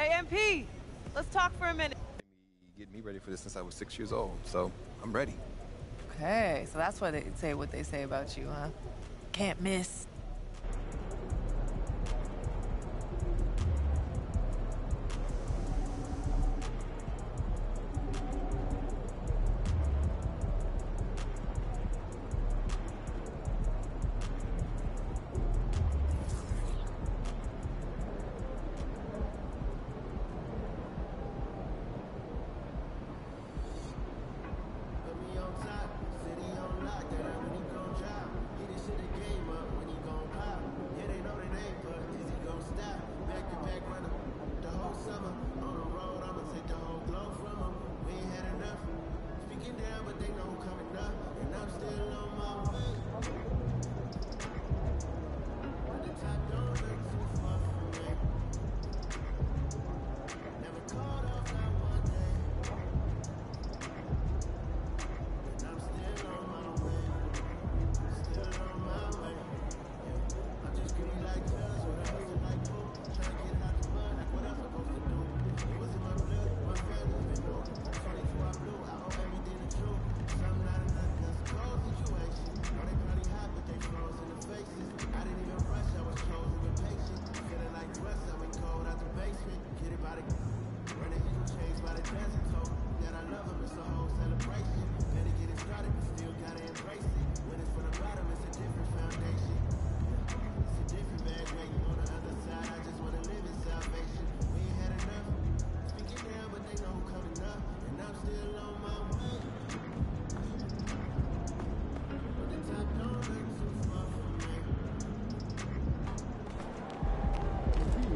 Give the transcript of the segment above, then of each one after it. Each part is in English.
right, MP, let's talk for a minute. Getting me ready for this since I was 6 years old, so I'm ready. Okay, so that's why they say what they say about you, huh? Can't miss.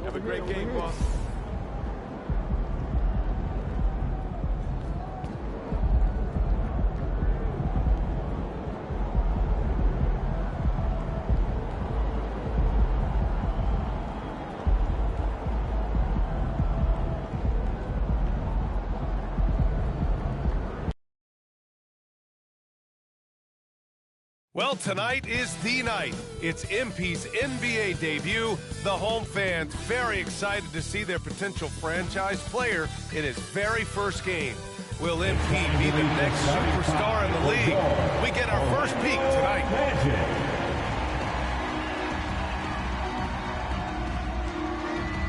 Have a great game, boss. Well, tonight is the night. It's MP's NBA debut. The home fans very excited to see their potential franchise player in his very first game. Will MP be the next superstar in the league? We get our first peek tonight.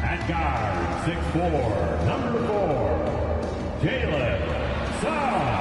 At guard, 6'4", number 4, Jalen Suggs.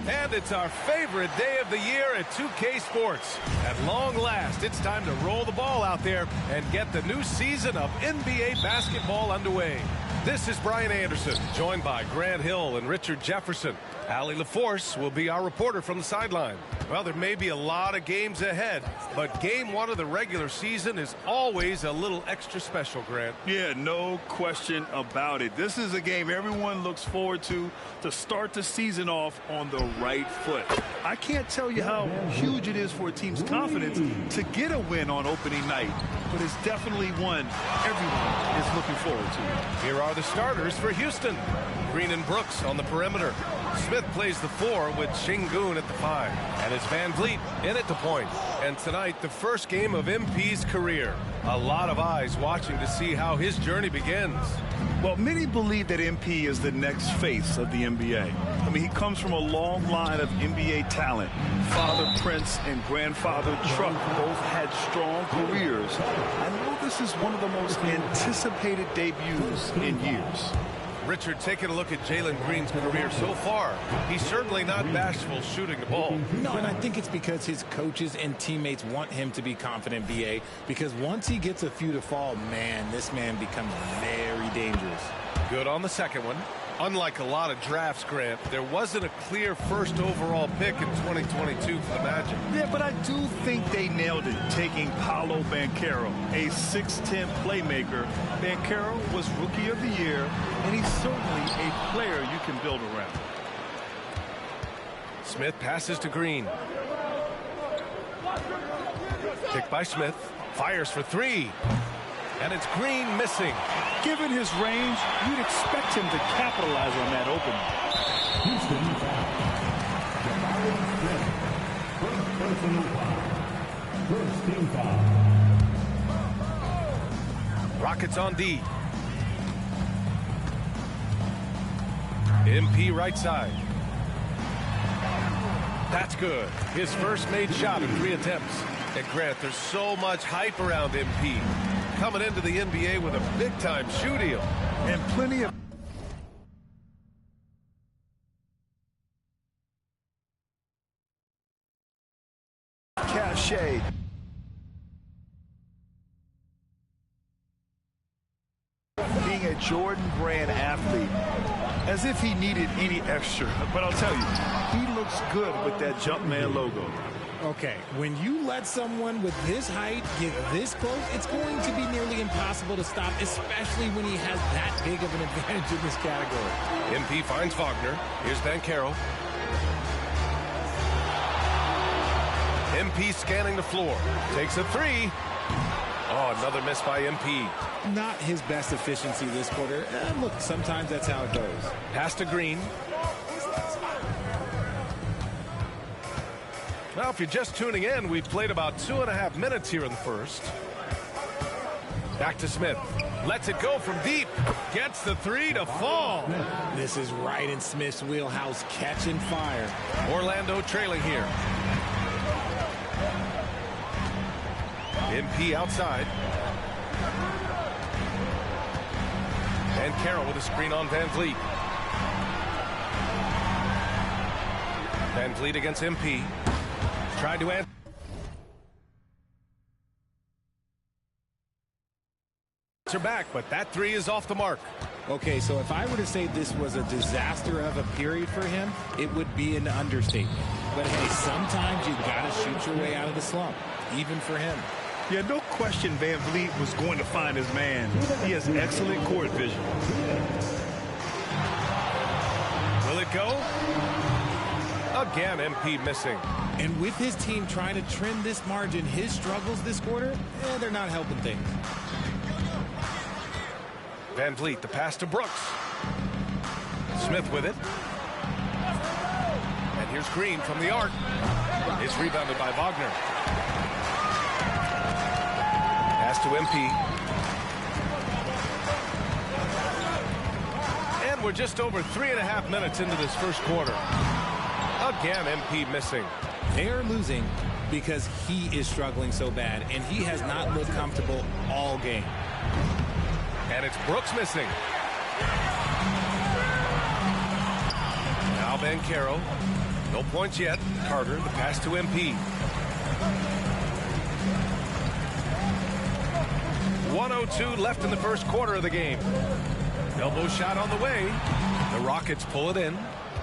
And it's our favorite day of the year at 2K Sports. At long last, it's time to roll the ball out there and get the new season of NBA basketball underway. This is Brian Anderson, joined by Grant Hill and Richard Jefferson. Allie LaForce will be our reporter from the sideline. Well, there may be a lot of games ahead, but game one of the regular season is always a little extra special, Grant. Yeah, no question about it. This is a game everyone looks forward to start the season off on the right foot. I can't tell you how huge it is for a team's confidence to get a win on opening night, but it's definitely one everyone is looking forward to. Here are the starters for Houston. Green and Brooks on the perimeter. Smith plays the 4 with Shingun at the 5. And it's Van Vliet in at the point. And tonight, the first game of MP's career. A lot of eyes watching to see how his journey begins. Well, many believe that MP is the next face of the NBA. I mean, he comes from a long line of NBA talent. Father Prince and grandfather Chuck both had strong careers. I know this is one of the most anticipated debuts in years. Richard, taking a look at Jalen Green's career so far, he's certainly not bashful shooting the ball. No, and I think it's because his coaches and teammates want him to be confident, BA, because once he gets a few to fall, man, this man becomes very dangerous. Good on the second one. Unlike a lot of drafts, Grant, there wasn't a clear first overall pick in 2022 for the Magic. Yeah, but I do think they nailed it, taking Paolo Banchero, a 6'10 playmaker. Banchero was Rookie of the Year, and he's certainly a player you can build around. Smith passes to Green. Pick by Smith. Fires for 3. And it's Green missing. Given his range, you'd expect him to capitalize on that opening. Personal foul. First team foul. Rockets on D. MP right side. That's good. His first made shot in 3 attempts. And Grant, there's so much hype around MP. Coming into the NBA with a big-time shoe deal. And plenty of cachet. Being a Jordan brand athlete, as if he needed any extra. But I'll tell you, he looks good with that Jumpman logo. Okay, when you let someone with this height get this close, it's going to be nearly impossible to stop, especially when he has that big of an advantage in this category. MP finds Wagner. Here's Banchero. MP scanning the floor. Takes a 3. Oh, another miss by MP. Not his best efficiency this quarter. Look, sometimes that's how it goes. Pass to Green. Well, if you're just tuning in, we've played about 2.5 minutes here in the first. Back to Smith. Lets it go from deep. Gets the 3 to fall. This is right in Smith's wheelhouse, catching fire. Orlando trailing here. MP outside. And Carroll with a screen on Van Vliet. Van Vliet against MP. Tried to answer back, but that 3 is off the mark. Okay, so if I were to say this was a disaster of a period for him, it would be an understatement. But hey, sometimes you gotta shoot your way out of the slump, even for him. Yeah, no question Van Vliet was going to find his man. He has excellent court vision. Will it go? Again, MP missing. And with his team trying to trim this margin, his struggles this quarter, they're not helping things. Van Vliet, the pass to Brooks. Smith with it. And here's Green from the arc. It's rebounded by Wagner. Pass to MP. And we're just over 3.5 minutes into this first quarter. Again, MP missing. They are losing because he is struggling so bad, and he has not looked comfortable all game. And it's Brooks missing. Now Banchero. No points yet. Carter, the pass to MP. 1:02 left in the first quarter of the game. Elbow shot on the way. The Rockets pull it in.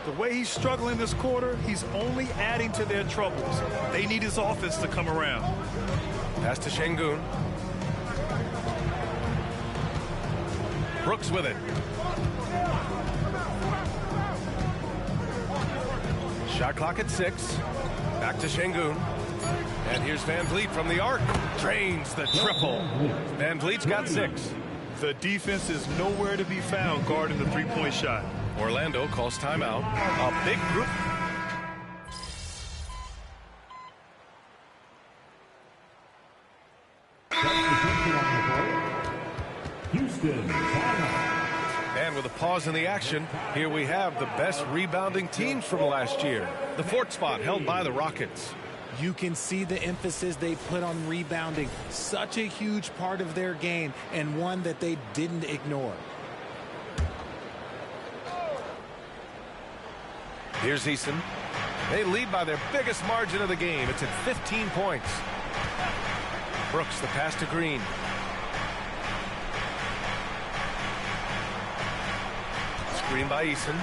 The way he's struggling this quarter, he's only adding to their troubles. They need his offense to come around. Pass to Şengün. Brooks with it. Shot clock at 6. Back to Şengün. And here's Van Vliet from the arc. Drains the triple. Van Vliet's got 6. The defense is nowhere to be found guarding the three-point shot. Orlando calls timeout. A big group. Houston, And with a pause in the action, here we have the best rebounding teams from last year. The 4th spot held by the Rockets. You can see the emphasis they put on rebounding. Such a huge part of their game, and one that they didn't ignore. Here's Eason. They lead by their biggest margin of the game. It's at 15 points. Brooks, the pass to Green. Screen by Eason.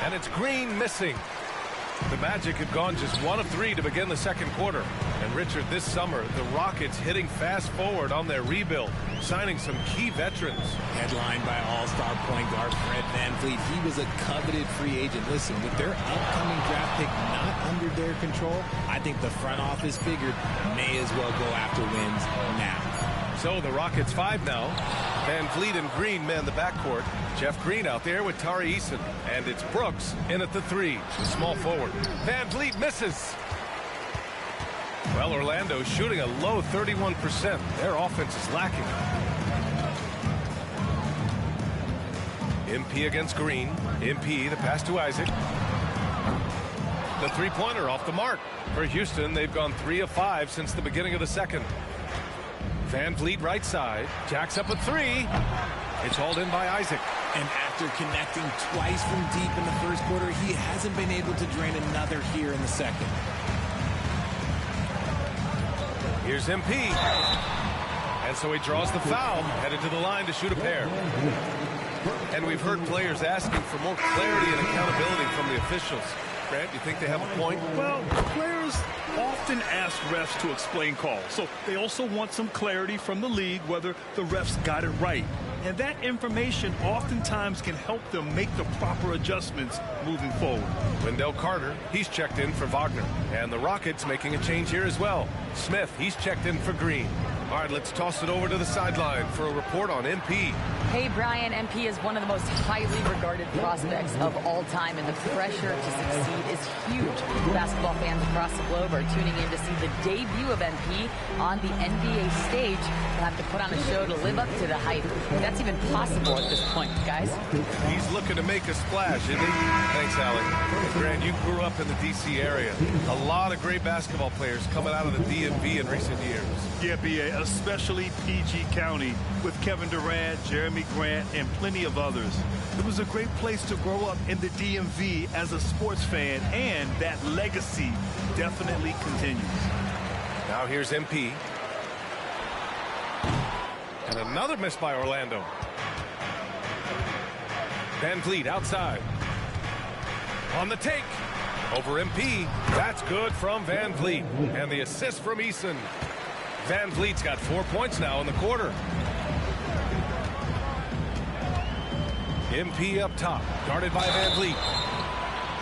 And it's Green missing. The Magic had gone just 1 of 3 to begin the second quarter. And Richard, this summer, the Rockets hitting fast forward on their rebuild, signing some key veterans. Headlined by all-star point guard Fred VanVleet. He was a coveted free agent. Listen, with their upcoming draft pick not under their control, I think the front office figured may as well go after wins now. So the Rockets 5 now. Van Vliet and Green man the backcourt. Jeff Green out there with Tari Eason. And it's Brooks in at the 3, the small forward. Van Vliet misses. Well, Orlando shooting a low 31%. Their offense is lacking. MP against Green. MP, the pass to Isaac. The three-pointer off the mark. For Houston, they've gone 3 of 5 since the beginning of the second. Van Vliet right side. Jacks up a 3. It's hauled in by Isaac. And after connecting twice from deep in the first quarter, he hasn't been able to drain another here in the second. Here's MP. And so he draws the foul, headed to the line to shoot a pair. And we've heard players asking for more clarity and accountability from the officials. Grant, you think they have a point? Well, players often ask refs to explain calls, so they also want some clarity from the league whether the refs got it right. And that information oftentimes can help them make the proper adjustments moving forward. Wendell Carter, he's checked in for Wagner. And the Rockets making a change here as well. Smith, he's checked in for Green. All right, let's toss it over to the sideline for a report on MP. Hey, Brian, MP is one of the most highly regarded prospects of all time, and the pressure to succeed is huge. Basketball fans across the globe are tuning in to see the debut of MP on the NBA stage. They'll have to put on a show to live up to the hype. If that's even possible at this point, guys. He's looking to make a splash, isn't he? Thanks, Allie. Grant, you grew up in the D.C. area. A lot of great basketball players coming out of the DMV in recent years. Yeah, B.A., especially PG County with Kevin Durant, Jeremy Grant, and plenty of others. It was a great place to grow up in the DMV as a sports fan, and that legacy definitely continues. Now here's MP. And another miss by Orlando. Van Vliet outside. On the take. Over MP. That's good from Van Vliet. And the assist from Eason. Van Vliet's got 4 points now in the quarter. MP up top, guarded by Van Vliet.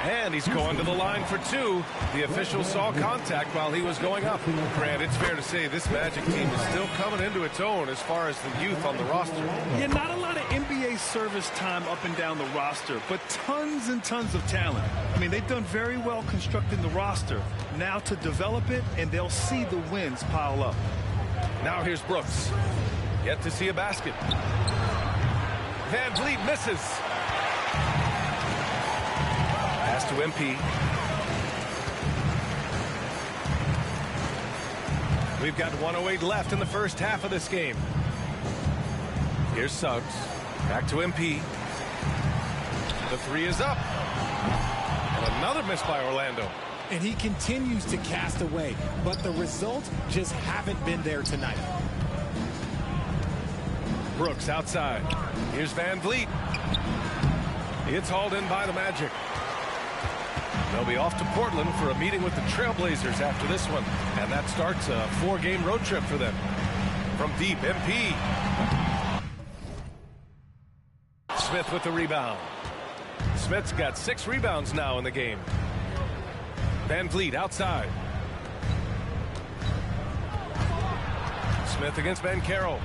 And he's going to the line for 2. The official saw contact while he was going up. Grant, it's fair to say this Magic team is still coming into its own as far as the youth on the roster. Yeah, not a lot of NBA service time up and down the roster, but tons and tons of talent. I mean, they've done very well constructing the roster. Now to develop it, and they'll see the wins pile up. Now here's Brooks. Yet to see a basket. Van Vliet misses. Pass to MP. We've got 1:08 left in the first half of this game. Here's Suggs. Back to MP. The 3 is up. And another miss by Orlando. And he continues to cast away, but the results just haven't been there tonight. Brooks outside. Here's Van Vliet. It's hauled in by the Magic. They'll be off to Portland for a meeting with the Trailblazers after this one. And that starts a 4-game road trip for them. From deep, MP. Smith with the rebound. Smith's got 6 rebounds now in the game. Van Vliet outside. Smith against Banchero.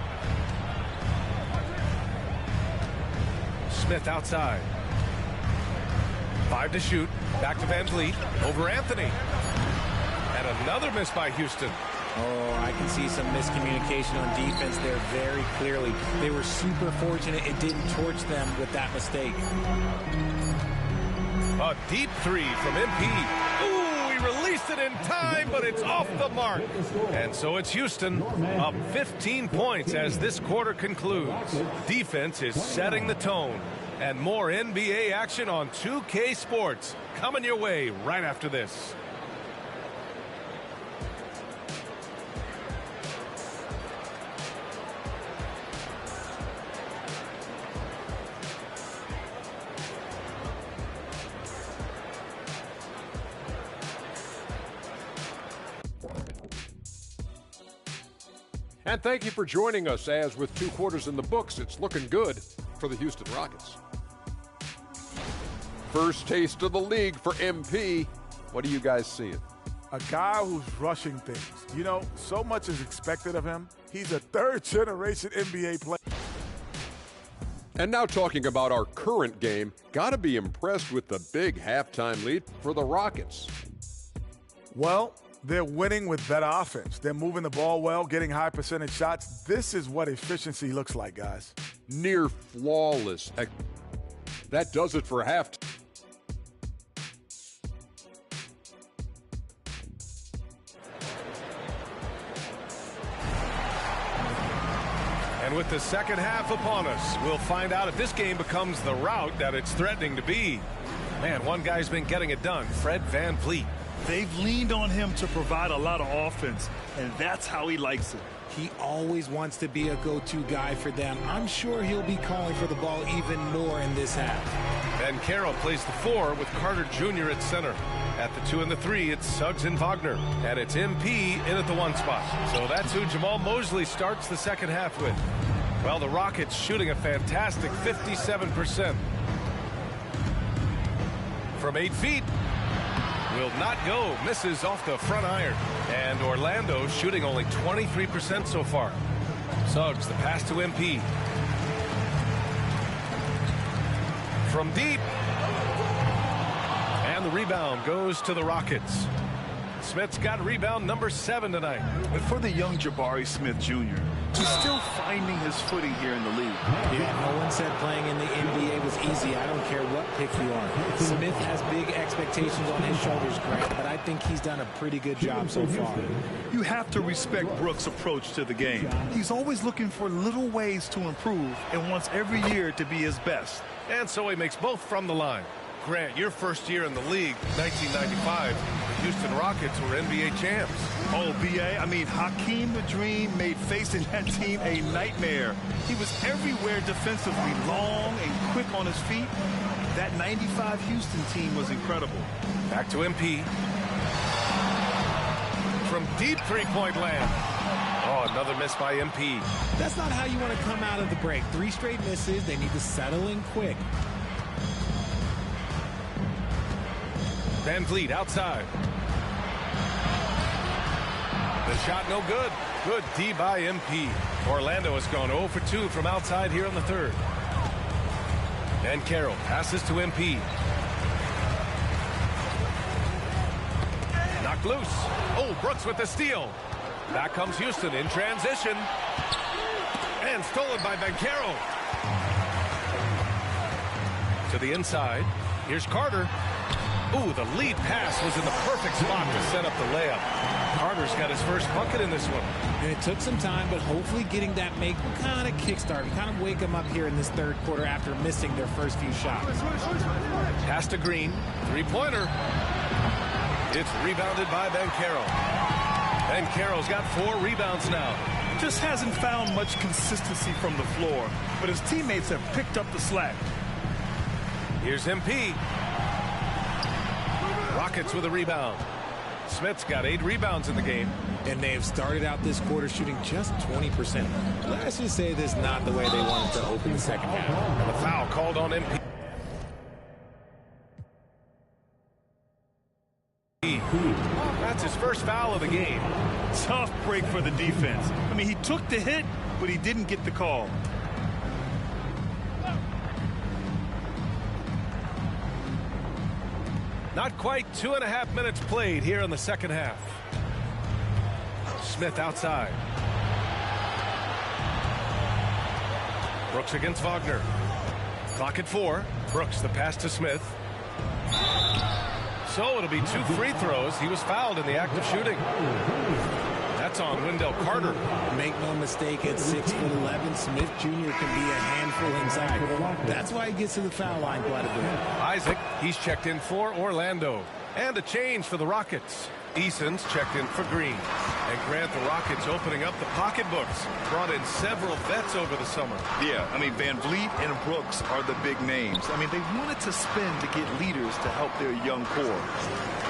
Smith outside. 5 to shoot. Back to Van Vliet. Over Anthony. And another miss by Houston. Oh, I can see some miscommunication on defense there very clearly. They were super fortunate it didn't torch them with that mistake. A deep 3 from MP. Ooh, he released it in time, but it's off the mark. And so it's Houston up 15 points as this quarter concludes. Defense is setting the tone. And more NBA action on 2K Sports coming your way right after this. And thank you for joining us, as with 2 quarters in the books, it's looking good for the Houston Rockets. First taste of the league for MP. What are you guys seeing? A guy who's rushing things. You know, so much is expected of him. He's a third-generation NBA player. And now talking about our current game, gotta be impressed with the big halftime lead for the Rockets. Well, they're winning with better offense. They're moving the ball well, getting high percentage shots. This is what efficiency looks like, guys. Near flawless. That does it for halftime. And with the second half upon us, we'll find out if this game becomes the rout that it's threatening to be. Man, one guy's been getting it done, Fred VanVleet. They've leaned on him to provide a lot of offense, and that's how he likes it. He always wants to be a go-to guy for them. I'm sure he'll be calling for the ball even more in this half. Ben Carroll plays the 4 with Carter Jr. at center. At the 2 and the 3, it's Suggs and Wagner. And it's MP in at the 1 spot. So that's who Jamal Mosley starts the second half with. Well, the Rockets shooting a fantastic 57%. From 8 feet. Will not go. Misses off the front iron. And Orlando shooting only 23% so far. Suggs, the pass to MP. From deep. And the rebound goes to the Rockets. Smith's got rebound number 7 tonight. But for the young Jabari Smith Jr., he's still finding his footing here in the league. Yeah, no one said playing in the NBA was easy. I don't care what pick you are. Smith has big expectations on his shoulders, Grant, but I think he's done a pretty good job so far. You have to respect Brooks' approach to the game. He's always looking for little ways to improve and wants every year to be his best. And so he makes both from the line. Grant, your first year in the league, 1995, the Houston Rockets were NBA champs. Oh, B.A., I mean, Hakeem the Dream made facing that team a nightmare. He was everywhere defensively, long and quick on his feet. That 95 Houston team was incredible. Back to MP. From deep three-point land. Oh, another miss by MP. That's not how you want to come out of the break. 3 straight misses. They need to settle in quick. VanVleet outside. The shot no good. Good D by MP. Orlando has gone 0 for 2 from outside here in the third. And Carroll passes to MP. Knocked loose. Oh, Brooks with the steal. Back comes Houston in transition. And stolen by Ben Carroll. To the inside. Here's Carter. Ooh, the lead pass was in the perfect spot to set up the layup. Carter's got his first bucket in this one. And it took some time, but hopefully getting that make will kind of kickstart, kind of wake them up here in this third quarter after missing their first few shots. Pass to Green. Three-pointer. It's rebounded by Ben Carroll. Ben Carroll's got 4 rebounds now. Just hasn't found much consistency from the floor, but his teammates have picked up the slack. Here's MP. Rockets with a rebound. Smith's got 8 rebounds in the game. And they have started out this quarter shooting just 20%. Let's just say this is not the way they wanted to open the second half. And the foul called on MP. That's his first foul of the game. Tough break for the defense. I mean, he took the hit, but he didn't get the call. Not quite 2.5 minutes played here in the second half. Smith outside. Brooks against Wagner. Clock at 4. Brooks the pass to Smith. So it'll be 2 free throws. He was fouled in the act of shooting. That's on Wendell Carter. Make no mistake, at 6'11", Smith Jr. can be a handful inside. That's why he gets to the foul line quite a bit. Isaac, he's checked in for Orlando. And a change for the Rockets. Eason's checked in for Green. And Grant, the Rockets opening up the pocketbooks. Brought in several vets over the summer. Yeah, I mean, VanVleet and Brooks are the big names. I mean, they wanted to spend to get leaders to help their young core.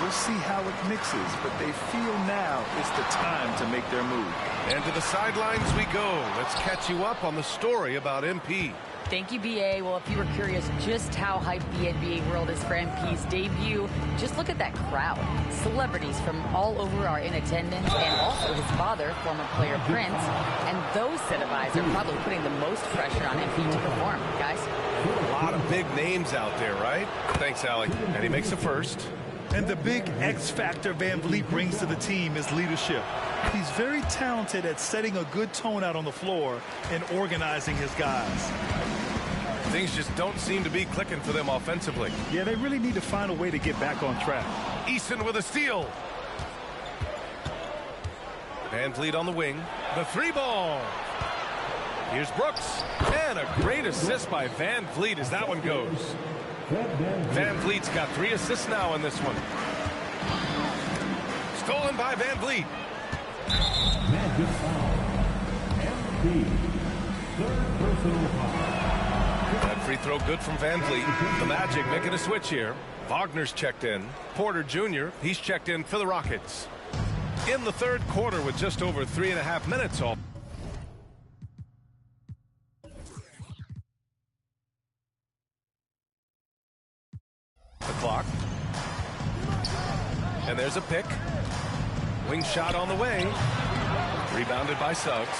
We'll see how it mixes, but they feel now is the time to make their move. And to the sidelines we go. Let's catch you up on the story about MP. Thank you, B.A. Well, if you were curious just how hyped the NBA world is for MP's debut, just look at that crowd. Celebrities from from all over are in attendance, and also his father, former player Prince. And those set of eyes are probably putting the most pressure on MP to perform, guys. A lot of big names out there, right? Thanks, Allie. And he makes the first. And the big X factor Van Vliet brings to the team is leadership. He's very talented at setting a good tone out on the floor and organizing his guys. Things just don't seem to be clicking for them offensively. Yeah, they really need to find a way to get back on track. Easton with a steal. Van Vliet on the wing. The three ball. Here's Brooks. And a great assist by Van Vliet as that one goes. Van Vliet's got 3 assists now in this one. Stolen by Van Vliet. Magic foul. MP. Third personal foul. That free throw good from Van Vliet. The Magic making a switch here. Wagner's checked in. Porter Jr., he's checked in for the Rockets. In the third quarter with just over 3.5 minutes off. The clock. And there's a pick. Wing shot on the way. Rebounded by Suggs.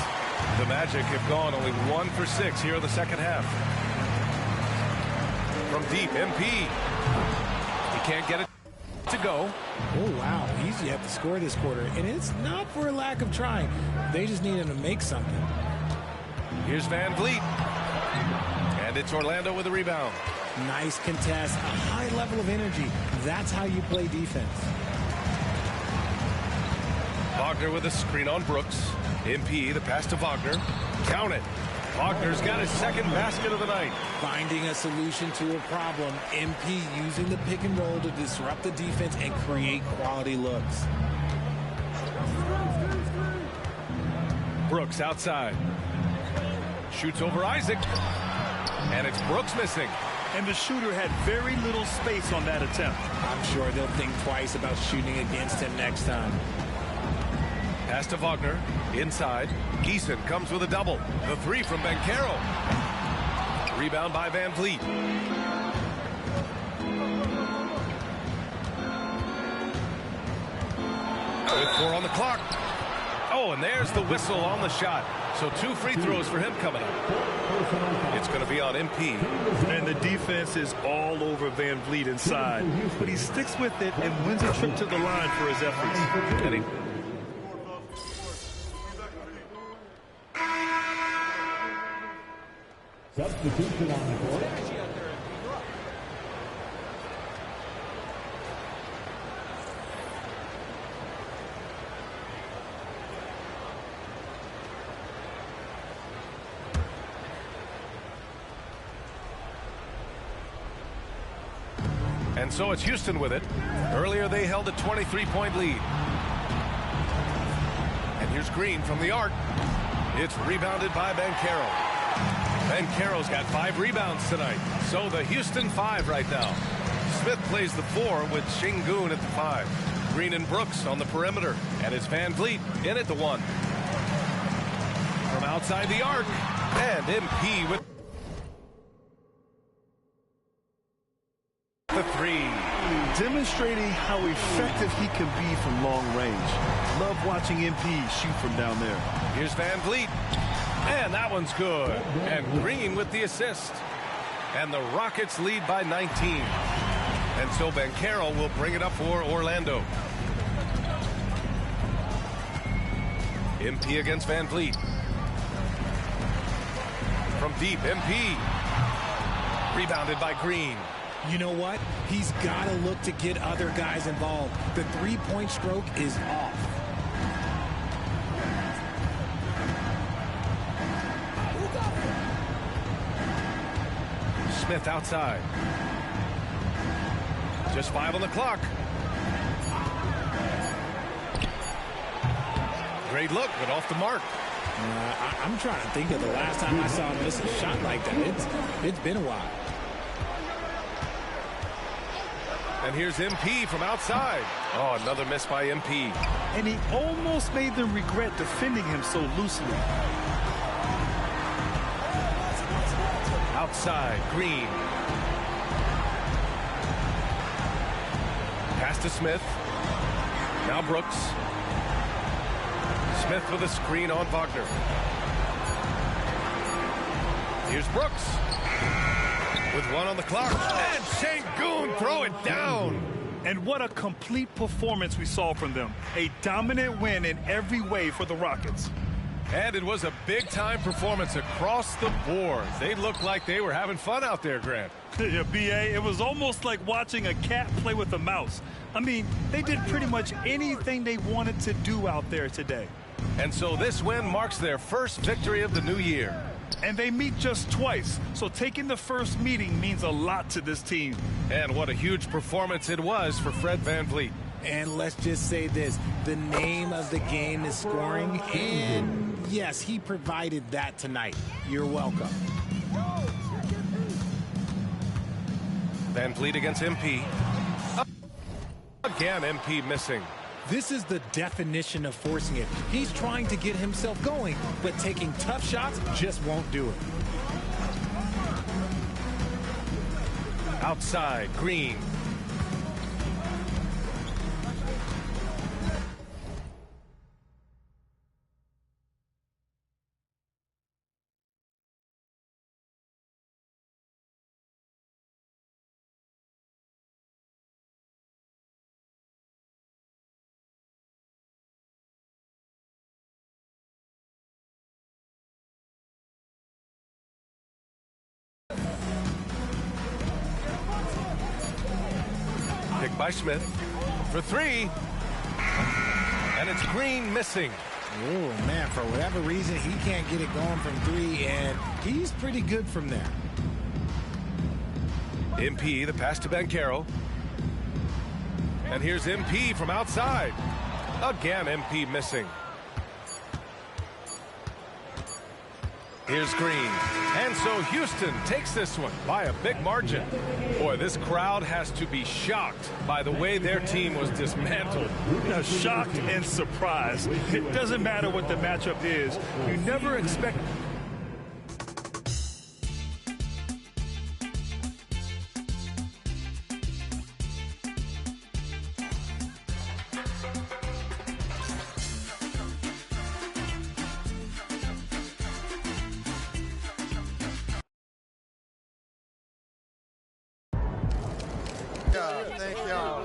The Magic have gone only 1 for 6 here in the second half. From deep, MP. He can't get it to go. Oh, wow. Easy have to score this quarter. And it's not for a lack of trying. They just need him to make something. Here's Van Vliet. And it's Orlando with a rebound. Nice contest. A high level of energy. That's how you play defense. Wagner with a screen on Brooks. MP, the pass to Wagner. Count it. Wagner's got his second basket of the night. Finding a solution to a problem. MP using the pick and roll to disrupt the defense and create quality looks. Brooks outside. Shoots over Isaac. And it's Brooks missing. And the shooter had very little space on that attempt. I'm sure they'll think twice about shooting against him next time. Pass to Wagner. Inside. Geeson comes with a double. The three from Banchero. Rebound by Van Vliet. With 4 on the clock. Oh, and there's the whistle on the shot. So 2 free throws for him coming up. It's going to be on MP. And the defense is all over Van Vliet inside. But he sticks with it and wins a trip to the line for his efforts. And he Substitution on the court. And so it's Houston with it. Earlier they held a 23-point lead. And here's Green from the arc. It's rebounded by Banchero. Banchero's got 5 rebounds tonight. So the Houston 5 right now. Smith plays the 4 with Şengün at the 5. Green and Brooks on the perimeter. And it's Van Vliet in at the 1. From outside the arc. And MP with the 3. Demonstrating how effective he can be from long range. Love watching MP shoot from down there. Here's Van Vliet. And that one's good. And Green with the assist. And the Rockets lead by 19. And so Banchero will bring it up for Orlando. MP against Van Vliet. From deep, MP. Rebounded by Green. You know what? He's got to look to get other guys involved. The three-point stroke is off. Smith outside. Just 5 on the clock. Great look, but off the mark. I'm trying to think of the last time I saw him miss a shot like that. It's been a while. And here's MP from outside. Oh, another miss by MP. And he almost made them regret defending him so loosely. Outside, Green. Pass to Smith. Now Brooks. Smith with a screen on Wagner. Here's Brooks. With 1 on the clock. And Sengun throw it down. And what a complete performance we saw from them. A dominant win in every way for the Rockets. And it was a big-time performance across the board. They looked like they were having fun out there, Grant. Yeah, B.A., it was almost like watching a cat play with a mouse. I mean, they did pretty much anything they wanted to do out there today. And so this win marks their first victory of the new year. And they meet just twice, so taking the first meeting means a lot to this team. And what a huge performance it was for Fred VanVleet. And let's just say this, the name of the game is scoring, and yes, he provided that tonight. You're welcome. VanVleet against MP. Again, MP missing. This is the definition of forcing it. He's trying to get himself going, but taking tough shots just won't do it. Outside, Green. Pick by Smith for 3. And it's Green missing. Oh, man, for whatever reason, he can't get it going from 3, and he's pretty good from there. MP, the pass to Banchero. And here's MP from outside. Again, MP missing. Here's Green. And so Houston takes this one by a big margin. Boy, this crowd has to be shocked by the way their team was dismantled. Now, shocked and surprised. It doesn't matter what the matchup is. You never expect...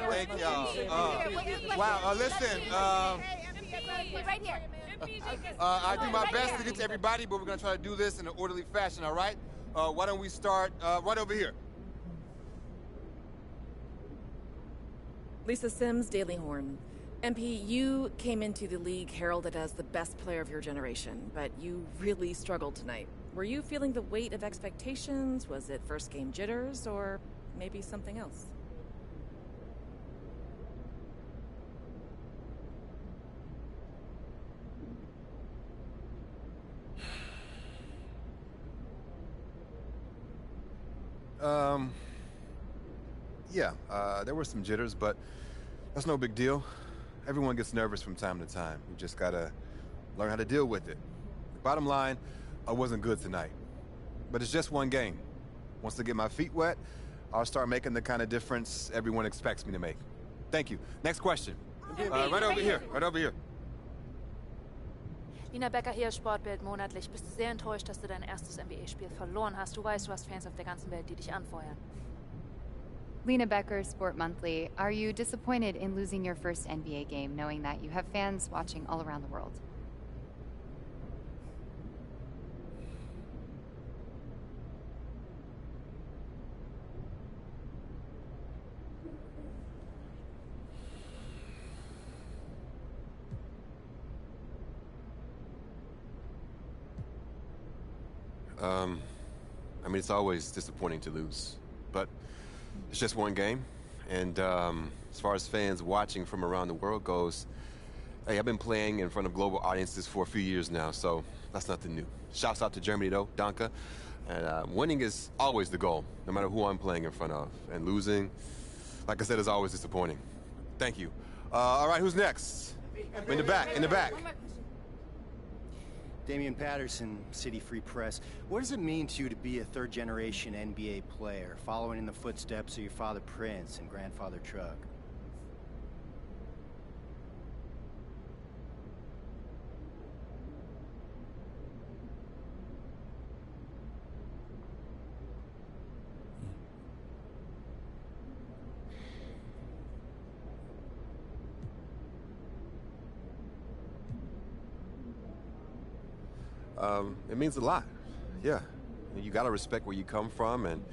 Thank y'all. Wow, listen, right here. I do my best to get to everybody, but we're going to try to do this in an orderly fashion, all right? Why don't we start right over here? Lisa Sims, Daily Horn. MP, you came into the league heralded as the best player of your generation, but you really struggled tonight. Were you feeling the weight of expectations? Was it first game jitters, or maybe something else? Yeah, there were some jitters, but that's no big deal. Everyone gets nervous from time to time. You just gotta learn how to deal with it. Bottom line, I wasn't good tonight. But it's just one game. Once I get my feet wet, I'll start making the kind of difference everyone expects me to make. Thank you. Next question. Right over here. Right over here. Lina Becker hier, Sportbild monatlich. Bist du sehr enttäuscht, dass du dein erstes NBA-Spiel verloren hast? Du weißt, du hast Fans auf der ganzen Welt, die dich anfeuern. Lena Becker, Sport Monthly. Are you disappointed in losing your first NBA game, knowing that you have fans watching all around the world? I mean, it's always disappointing to lose, but it's just one game. And as far as fans watching from around the world goes, hey, I've been playing in front of global audiences for a few years now, so that's nothing new. Shouts out to Germany, though, Danke. And winning is always the goal, no matter who I'm playing in front of. And losing, like I said, is always disappointing. Thank you. All right, who's next? In the back, in the back. Damian Patterson, City Free Press. What does it mean to you to be a third-generation NBA player, following in the footsteps of your father Prince and grandfather Truck? It means a lot. Yeah. You got to respect where you come from, and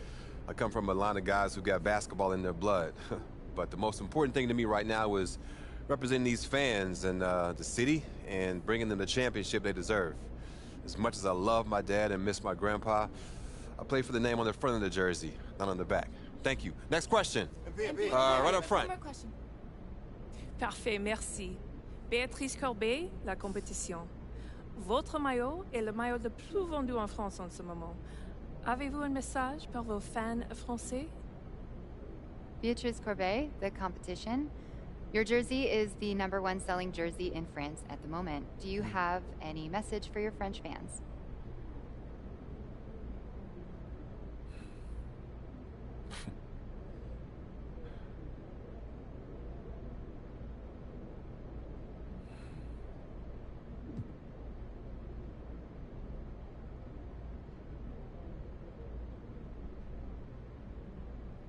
I come from a line of guys who got basketball in their blood. But the most important thing to me right now is representing these fans and the city and bringing them the championship they deserve. As much as I love my dad and miss my grandpa, I play for the name on the front of the jersey, not on the back. Thank you. Next question. Right up front. One more question. Parfait, merci. Béatrice Corbet, la compétition. Votre maillot est le maillot le plus vendu en France en ce moment. Avez-vous un message pour vos fans français? Beatrice Corbet, the competition. Your jersey is the #1 selling jersey in France at the moment. Do you have any message for your French fans?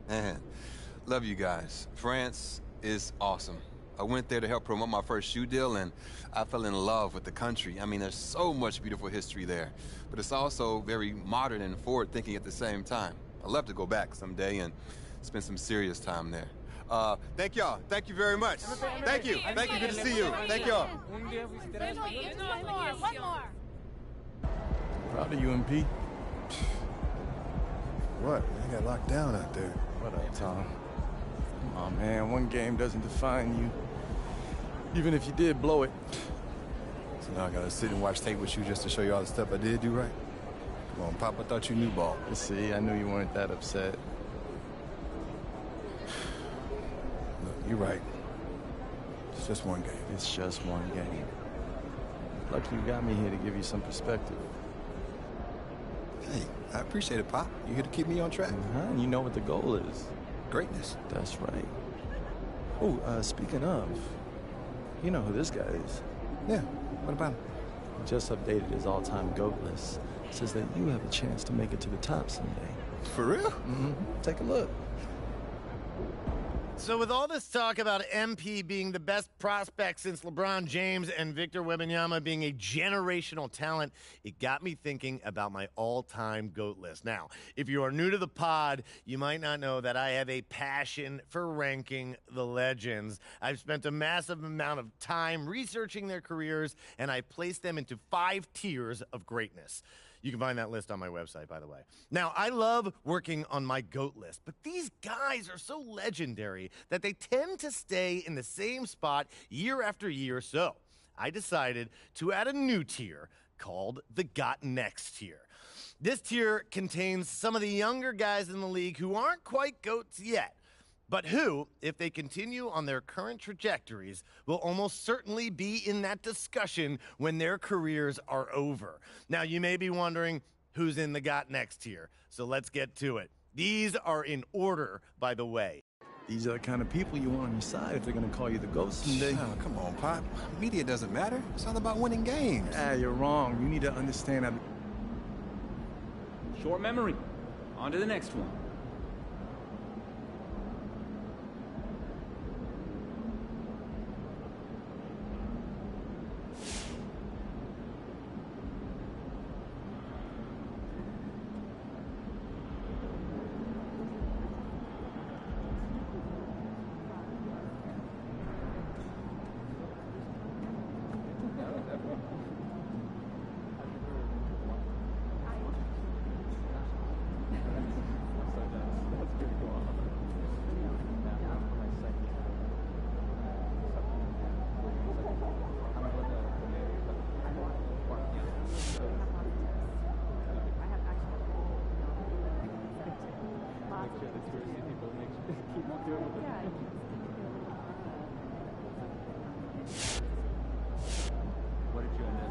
Man, love you guys. France is awesome. I went there to help promote my first shoe deal, and I fell in love with the country. I mean, there's so much beautiful history there, but it's also very modern and forward-thinking at the same time. I'd love to go back someday and spend some serious time there. Thank y'all. Thank you very much. Thank you. Thank you. Good to see you. Thank y'all. One more. Proud of you, MP. What? They got locked down out there. What up, Tom? Come on, man. One game doesn't define you. Even if you did blow it. So now I gotta sit and watch tape with you just to show you all the stuff I did do right? Come on, Pop, I thought you knew ball. You see, I knew you weren't that upset. Look, you're right. It's just one game. It's just one game. Lucky you got me here to give you some perspective. Hey, I appreciate it, Pop. You're here to keep me on track. And you know what the goal is. Greatness. That's right. Oh, speaking of, you know who this guy is. Yeah, what about him? He just updated his all-time GOAT list. Says that you have a chance to make it to the top someday. For real? Mm-hmm. Take a look. So with all this talk about MP being the best prospect since LeBron James and Victor Wembanyama being a generational talent, it got me thinking about my all-time GOAT list. Now, if you are new to the pod, you might not know that I have a passion for ranking the legends. I've spent a massive amount of time researching their careers, and I placed them into 5 tiers of greatness. You can find that list on my website, by the way. Now, I love working on my GOAT list, but these guys are so legendary that they tend to stay in the same spot year after year. So I decided to add a new tier called the Got Next tier. This tier contains some of the younger guys in the league who aren't quite GOATs yet, but who, if they continue on their current trajectories, will almost certainly be in that discussion when their careers are over. Now, you may be wondering who's in the Got Next tier, so let's get to it. These are in order, by the way. These are the kind of people you want on your side if they're going to call you the GOAT someday. Oh, come on, Pop. Media doesn't matter. It's all about winning games. You're wrong. You need to understand that. Short memory. On to the next one. What did you end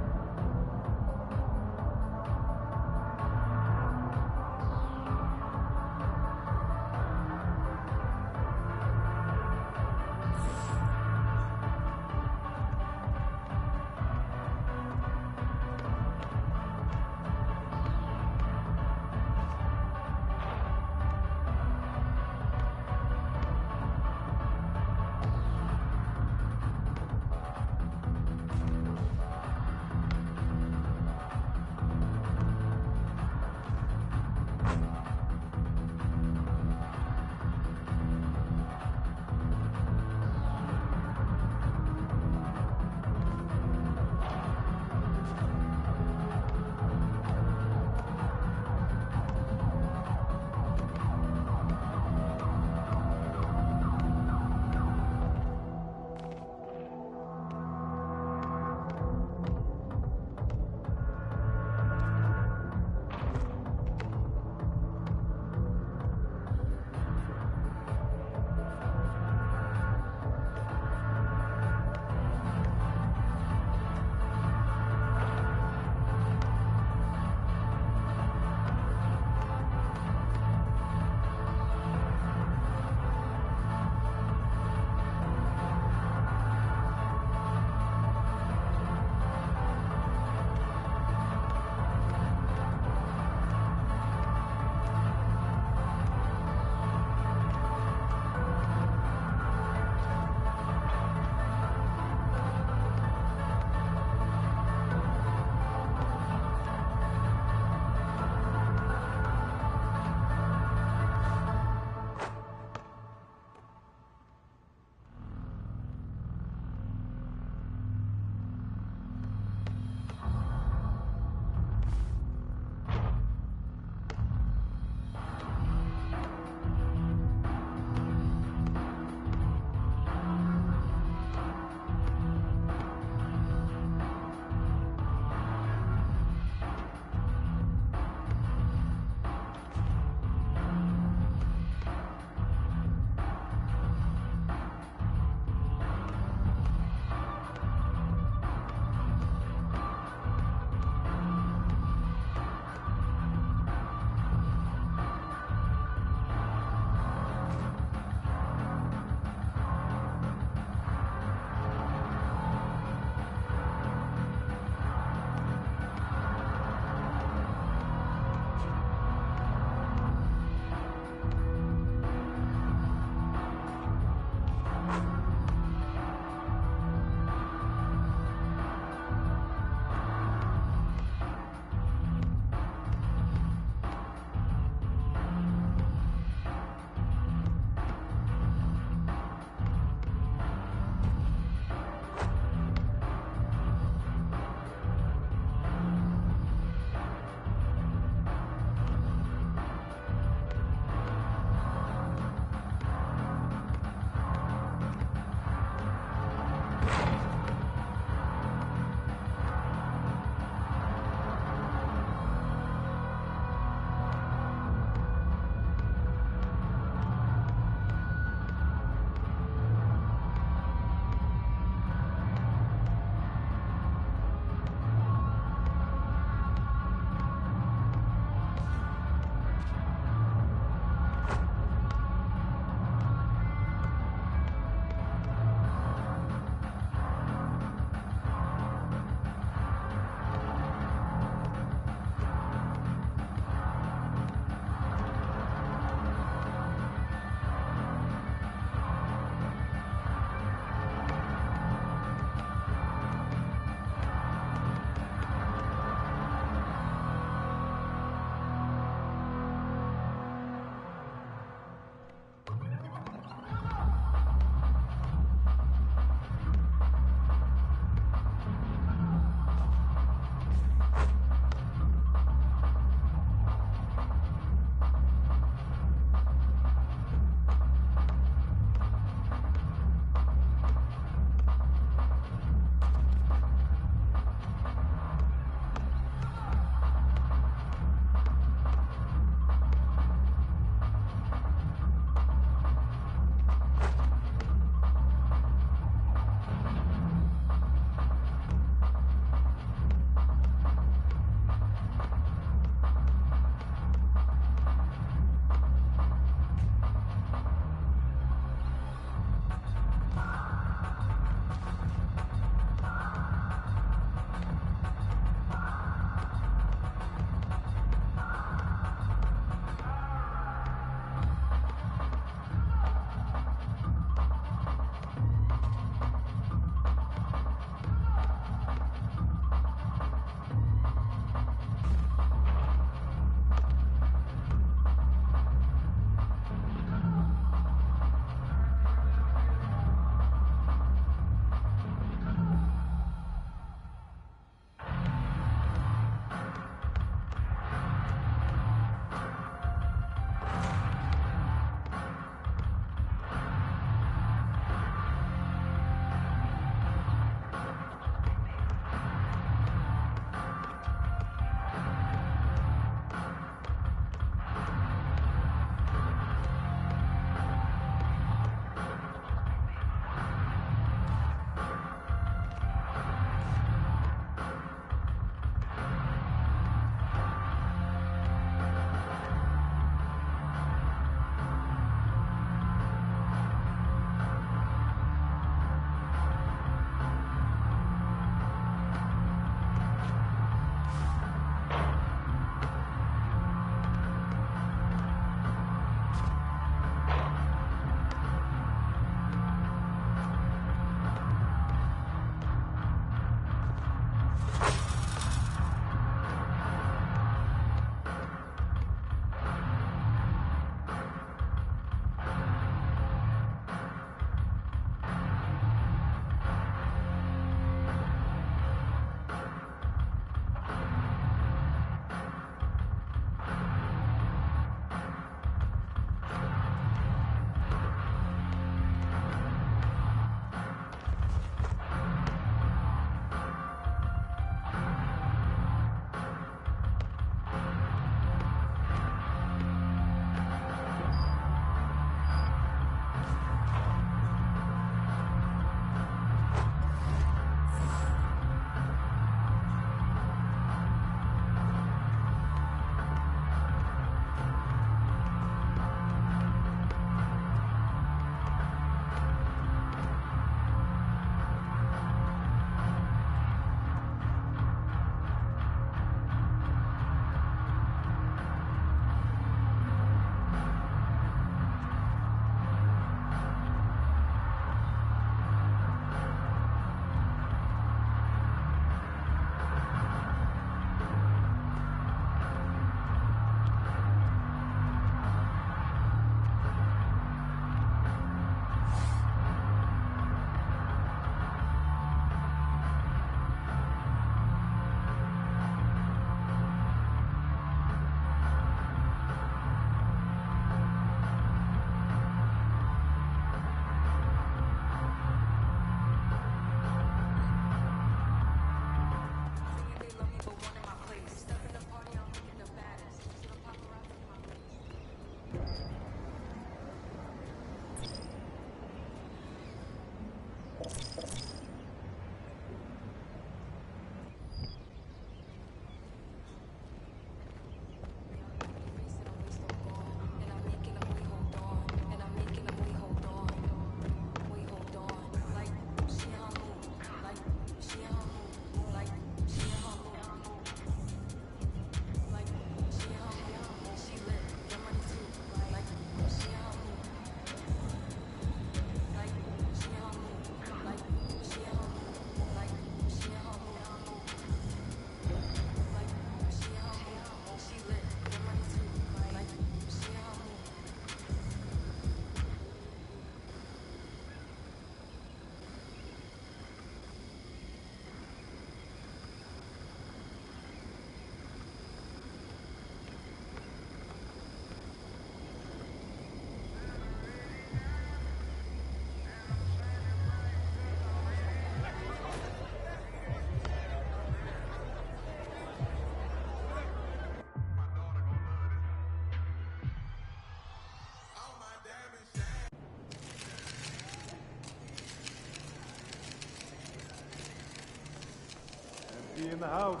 MP in the house.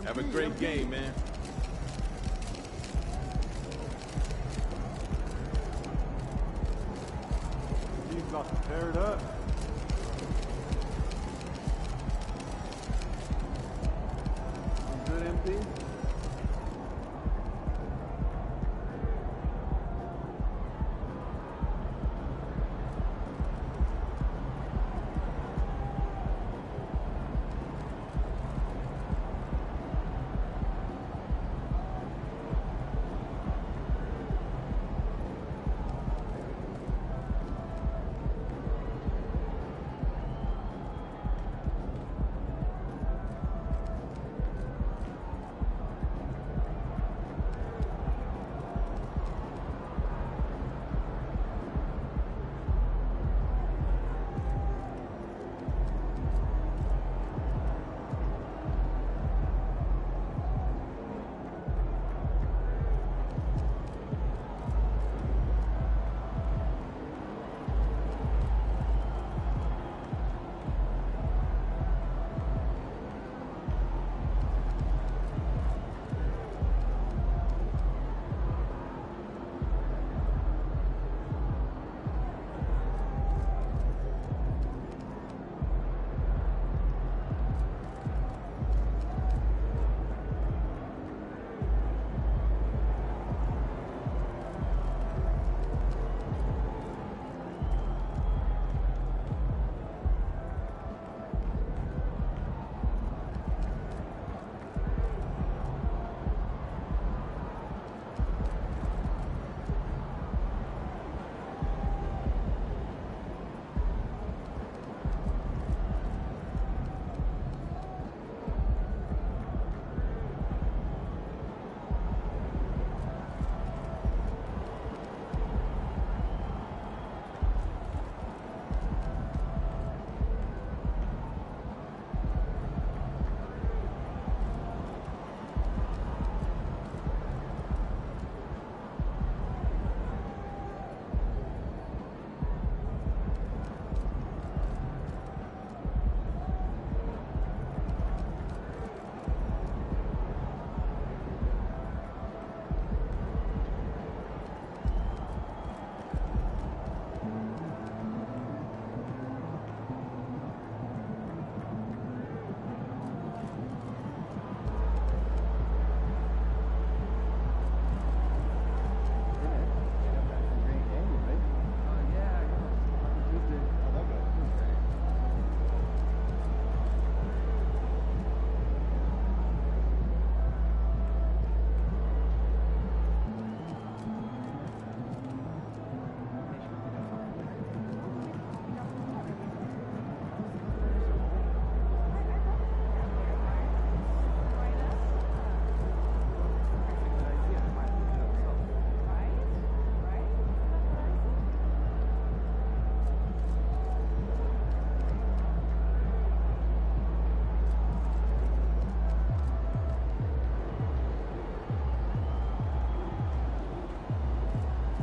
Have a great game, man. He's about to tear it up. You good, MP?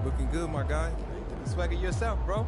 Looking good, my guy. Swagger yourself, bro.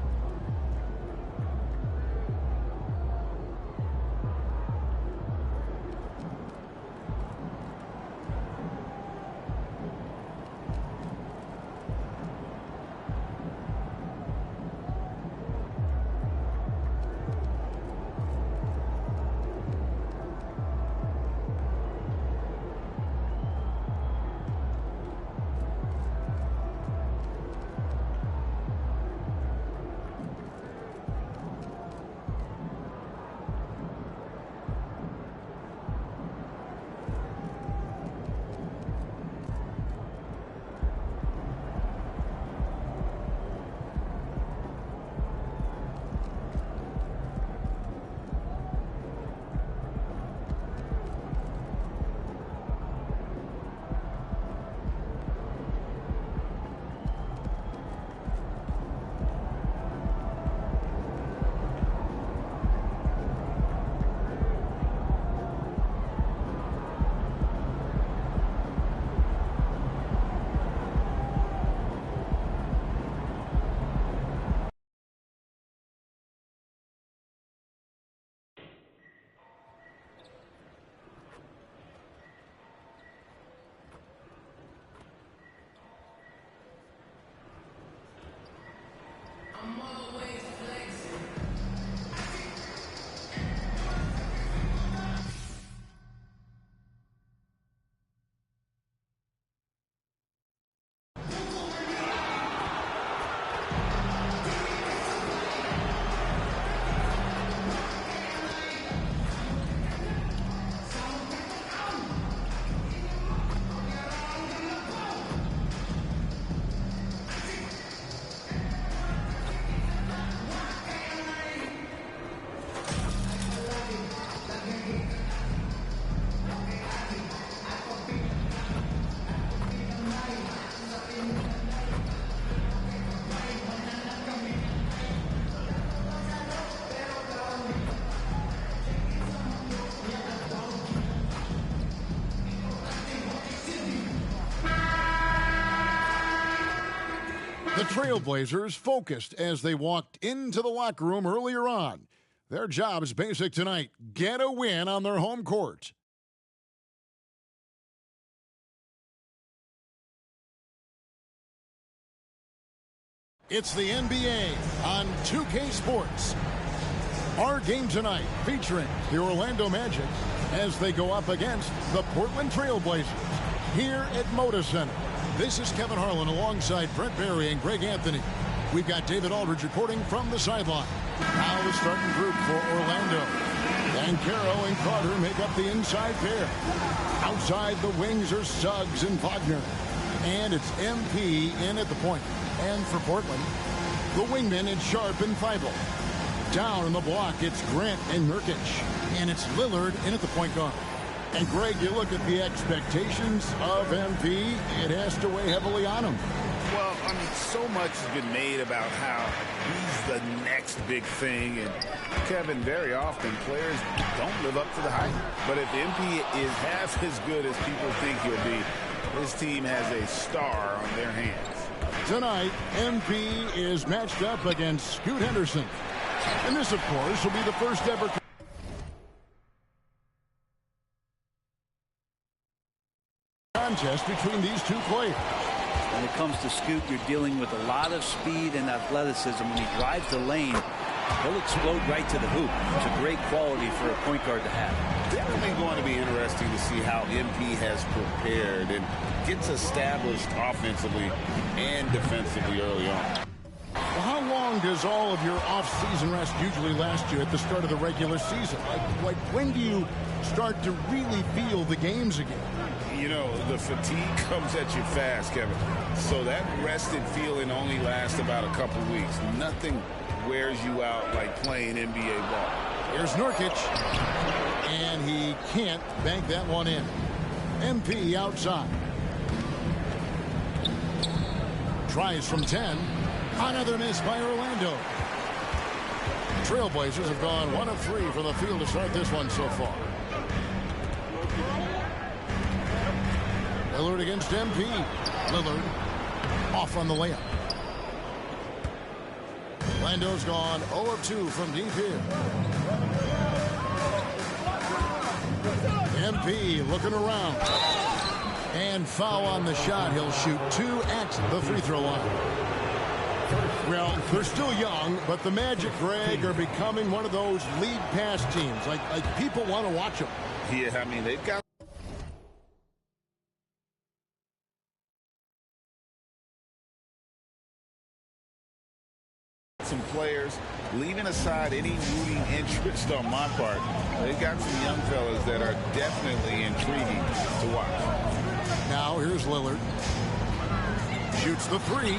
The Trailblazers focused as they walked into the locker room earlier on. Their job is basic tonight: get a win on their home court. It's the NBA on 2K Sports. Our game tonight featuring the Orlando Magic as they go up against the Portland Trailblazers here at Moda Center. This is Kevin Harlan alongside Brent Barry and Greg Anthony. We've got David Aldridge reporting from the sideline. Now the starting group for Orlando. Banchero and Carter make up the inside pair. Outside the wings are Suggs and Wagner. And it's MP in at the point. And for Portland, the wingmen, it's Sharp and Thibault. Down in the block, it's Grant and Nurkic. And it's Lillard in at the point guard. And Greg, you look at the expectations of MP, it has to weigh heavily on him. Well, I mean, so much has been made about how he's the next big thing. And Kevin, very often players don't live up to the hype. But if MP is half as good as people think he'll be, his team has a star on their hands. Tonight, MP is matched up against Scoot Henderson. And this, of course, will be the first ever contest between these two players. When it comes to Scoot, you're dealing with a lot of speed and athleticism. When he drives the lane, he'll explode right to the hoop. It's a great quality for a point guard to have. Definitely going to be interesting to see how MP has prepared and gets established offensively and defensively early on. Well, how long does all of your off-season rest usually last you at the start of the regular season? Like when do you start to really feel the games again? You know, the fatigue comes at you fast, Kevin. So that rested feeling only lasts about a couple weeks. Nothing wears you out like playing NBA ball. Here's Nurkic, and he can't bank that one in. MP outside. Tries from 10. Another miss by Orlando. Trailblazers have gone 1 of 3 from the field to start this one so far. Lillard against MP. Lillard off on the layup. Orlando's gone 0 of 2 from deep here. MP looking around. And foul on the shot. He'll shoot 2 at the free throw line. Well, they're still young, but the Magic, Greg, are becoming one of those league pass teams. Like people want to watch them. Yeah, I mean, they've got some players, leaving aside any rooting interest on my part. They've got some young fellas that are definitely intriguing to watch. Now here's Lillard. Shoots the 3.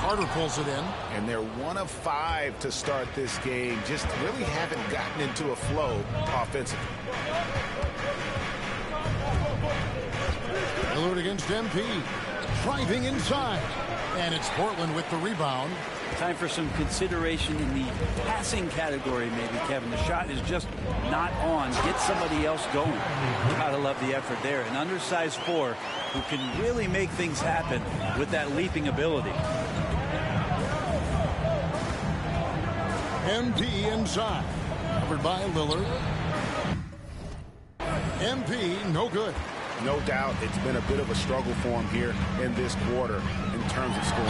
Carter pulls it in. And they're 1 of 5 to start this game. Just really haven't gotten into a flow offensively. Lillard against MP. Driving inside. And it's Portland with the rebound. Time for some consideration in the passing category, maybe, Kevin. The shot is just not on. Get somebody else going. Gotta love the effort there. An undersized 4 who can really make things happen with that leaping ability. MP inside. Covered by Lillard. MP, no good. No doubt it's been a bit of a struggle for him here in this quarter in terms of scoring.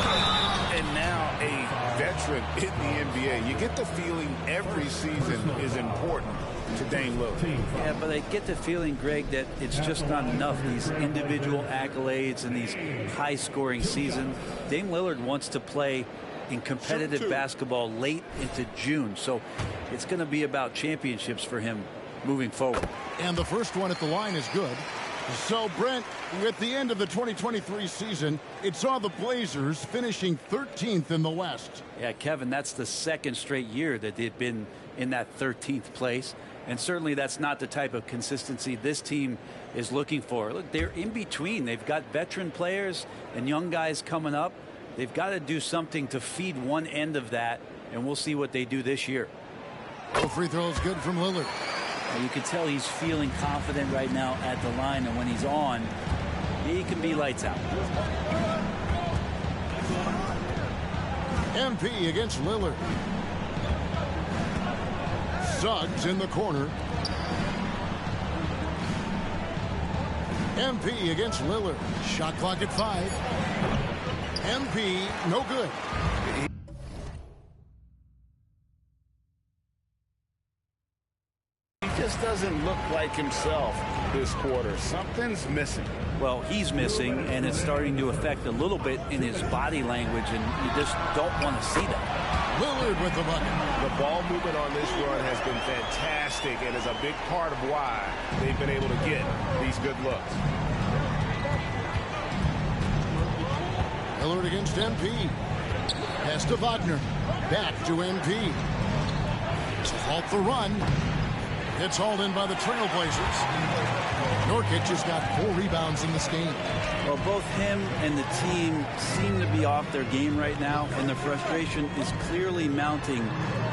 And now a veteran in the NBA. You get the feeling every season is important to Dame Lillard. Yeah, but I get the feeling, Greg, that it's just not enough. These individual accolades and these high-scoring seasons. Dame Lillard wants to play in competitive basketball late into June. So it's going to be about championships for him moving forward. And the first one at the line is good. So, Brent, at the end of the 2023 season, it saw the Blazers finishing 13th in the West. Yeah, Kevin, that's the second straight year that they've been in that 13th place. And certainly that's not the type of consistency this team is looking for. Look, they're in between. They've got veteran players and young guys coming up. They've got to do something to feed one end of that, and we'll see what they do this year. No free throws good from Lillard. You can tell he's feeling confident right now at the line, and when he's on, he can be lights out. MP against Lillard. Suggs in the corner. MP against Lillard. Shot clock at 5. MP, no good. He just doesn't look like himself this quarter. Something's missing. Well, he's missing, and it's starting to affect a little bit in his body language, and you just don't want to see that. Lillard with the bucket. The ball movement on this run has been fantastic and is a big part of why they've been able to get these good looks. Lillard against MP. Pass to Wagner. Back to MP. To halt the run. It's hauled in by the Trailblazers. Nurkic has got 4 rebounds in this game. Well, both him and the team seem to be off their game right now, and the frustration is clearly mounting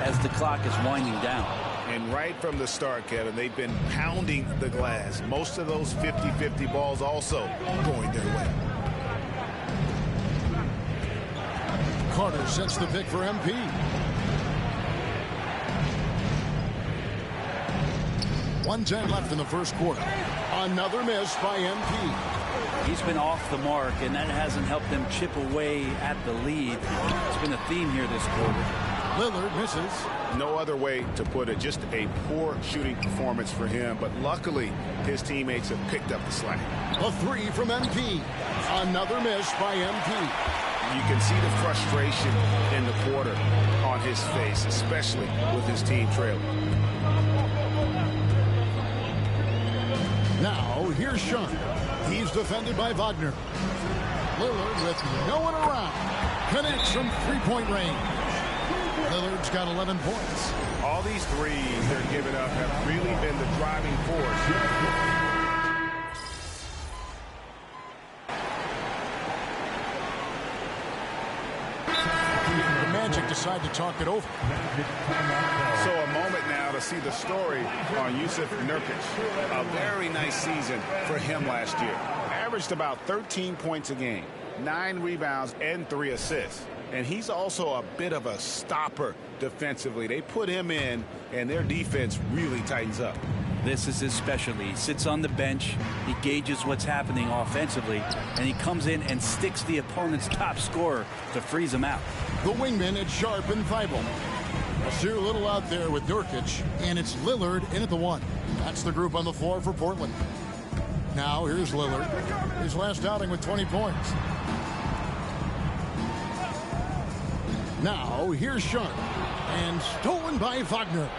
as the clock is winding down. And right from the start, Kevin, they've been pounding the glass. Most of those 50-50 balls also going their way. Carter sets the pick for MP. .110 left in the first quarter. Another miss by MP. He's been off the mark, and that hasn't helped them chip away at the lead. It's been a theme here this quarter. Lillard misses. No other way to put it. Just a poor shooting performance for him, but luckily his teammates have picked up the slack. A 3 from MP. Another miss by MP. You can see the frustration in the quarter on his face, especially with his team trailing. Now, here's Sean. He's defended by Wagner. Lillard with no one around. Connects from three-point range. Lillard's got 11 points. All these threes they're giving up have really been the driving force. The Magic decide to talk it over. So a moment now to see the story on Jusuf Nurkic. A very nice season for him last year. Averaged about 13 points a game, 9 rebounds, and 3 assists. And he's also a bit of a stopper defensively. They put him in, and their defense really tightens up. This is his specialty. He sits on the bench, he gauges what's happening offensively, and he comes in and sticks the opponent's top scorer to freeze him out. The wingmen at Sharp and Thibault. I'll see a little out there with Nurkic, and it's Lillard in at the 1. That's the group on the floor for Portland. Now here's Lillard. His last outing with 20 points. Now here's Sharp. And stolen by Wagner.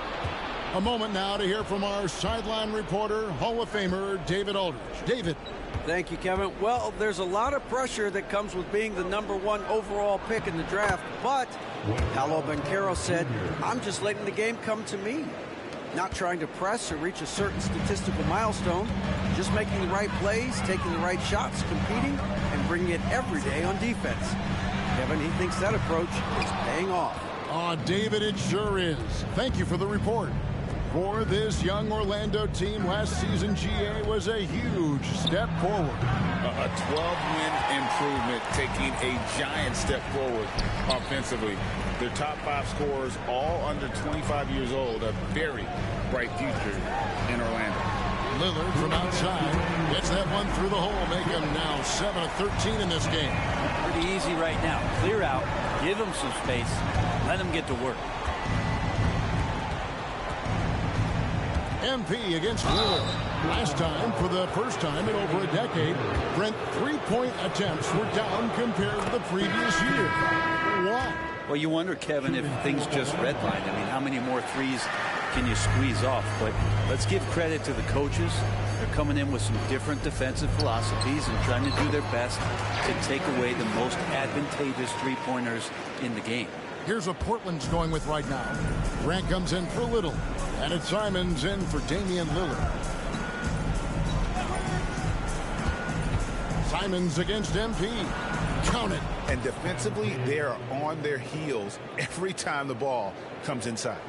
A moment now to hear from our sideline reporter, Hall of Famer David Aldridge. David. Thank you, Kevin. Well, there's a lot of pressure that comes with being the #1 overall pick in the draft, but Paolo Banchero said, I'm just letting the game come to me. Not trying to press or reach a certain statistical milestone, just making the right plays, taking the right shots, competing, and bringing it every day on defense. Kevin, he thinks that approach is paying off. Oh, David, it sure is. Thank you for the report. For this young Orlando team, last season GA was a huge step forward. A 12-win improvement, taking a giant step forward offensively. Their top 5 scorers, all under 25 years old, a very bright future in Orlando. Lillard from outside gets that one through the hole, make him now 7 of 13 in this game. Pretty easy right now. Clear out, give him some space, let him get to work. MP against Lillard. Last time, for the first time in over a decade, Brent 3-point attempts were down compared to the previous year. Why? Well, you wonder, Kevin, if things just redlined. I mean, how many more threes can you squeeze off? But let's give credit to the coaches. They're coming in with some different defensive philosophies and trying to do their best to take away the most advantageous three-pointers in the game. Here's what Portland's going with right now. Grant comes in for Little, and it's Simons in for Damian Lillard. Simons against MP. Count it. And defensively, they are on their heels every time the ball comes inside.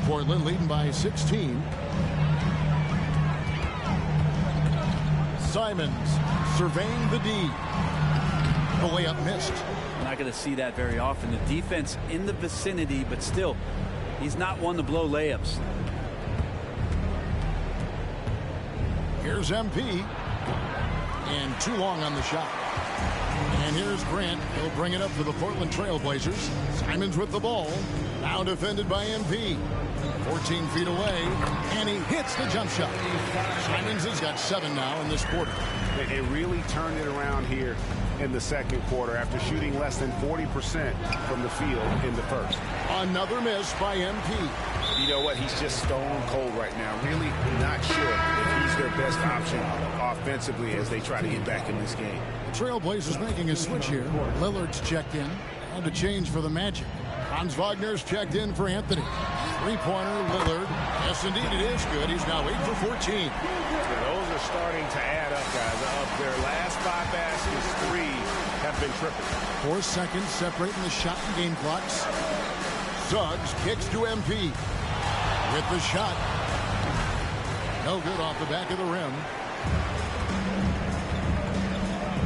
Portland leading by 16. Simons surveying the D. The layup missed. We're not going to see that very often. The defense in the vicinity, but still, he's not one to blow layups. Here's MP. And too long on the shot. And here's Grant. He'll bring it up for the Portland Trail Blazers. Simons with the ball. Now defended by MP. 14 feet away. And he hits the jump shot. Simons has got 7 now in this quarter. They really turned it around here in the second quarter after shooting less than 40% from the field in the first. Another miss by MP. You know what? He's just stone cold right now. Really not sure if he's their best option offensively as they try to get back in this game. The Trailblazers making a switch here. Lillard's checked in. And a change for the Magic. Hans Wagner's checked in for Anthony. Three-pointer, Lillard. Yes, indeed, it is good. He's now 8 for 14. Yeah, those are starting to add up, guys. Of their last 5 baskets, 3 have been triple. 4 seconds separating the shot and game clocks. Suggs kicks to MP. With the shot. No good off the back of the rim.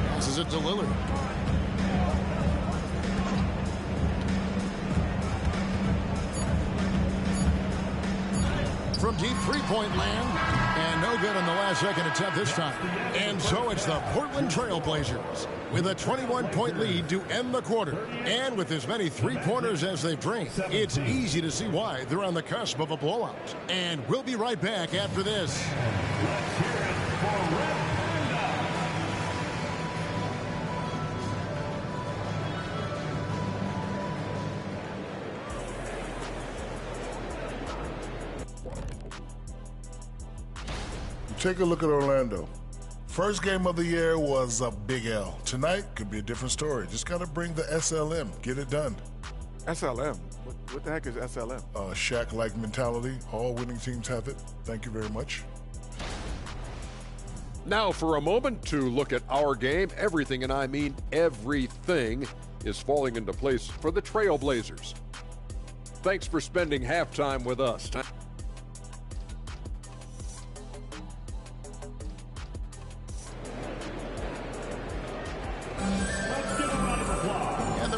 Passes it to Lillard. From deep three-point land. And no good on the last second attempt this time. And so it's the Portland Trailblazers with a 21-point lead to end the quarter. And with as many three-pointers as they've drained, it's easy to see why they're on the cusp of a blowout. And we'll be right back after this. Take a look at Orlando. First game of the year was a big L. Tonight could be a different story. Just got to bring the SLM. Get it done. SLM? What the heck is SLM? Shaq-like mentality. All winning teams have it. Thank you very much. Now for a moment to look at our game. Everything, and I mean everything, is falling into place for the Trailblazers. Thanks for spending halftime with us.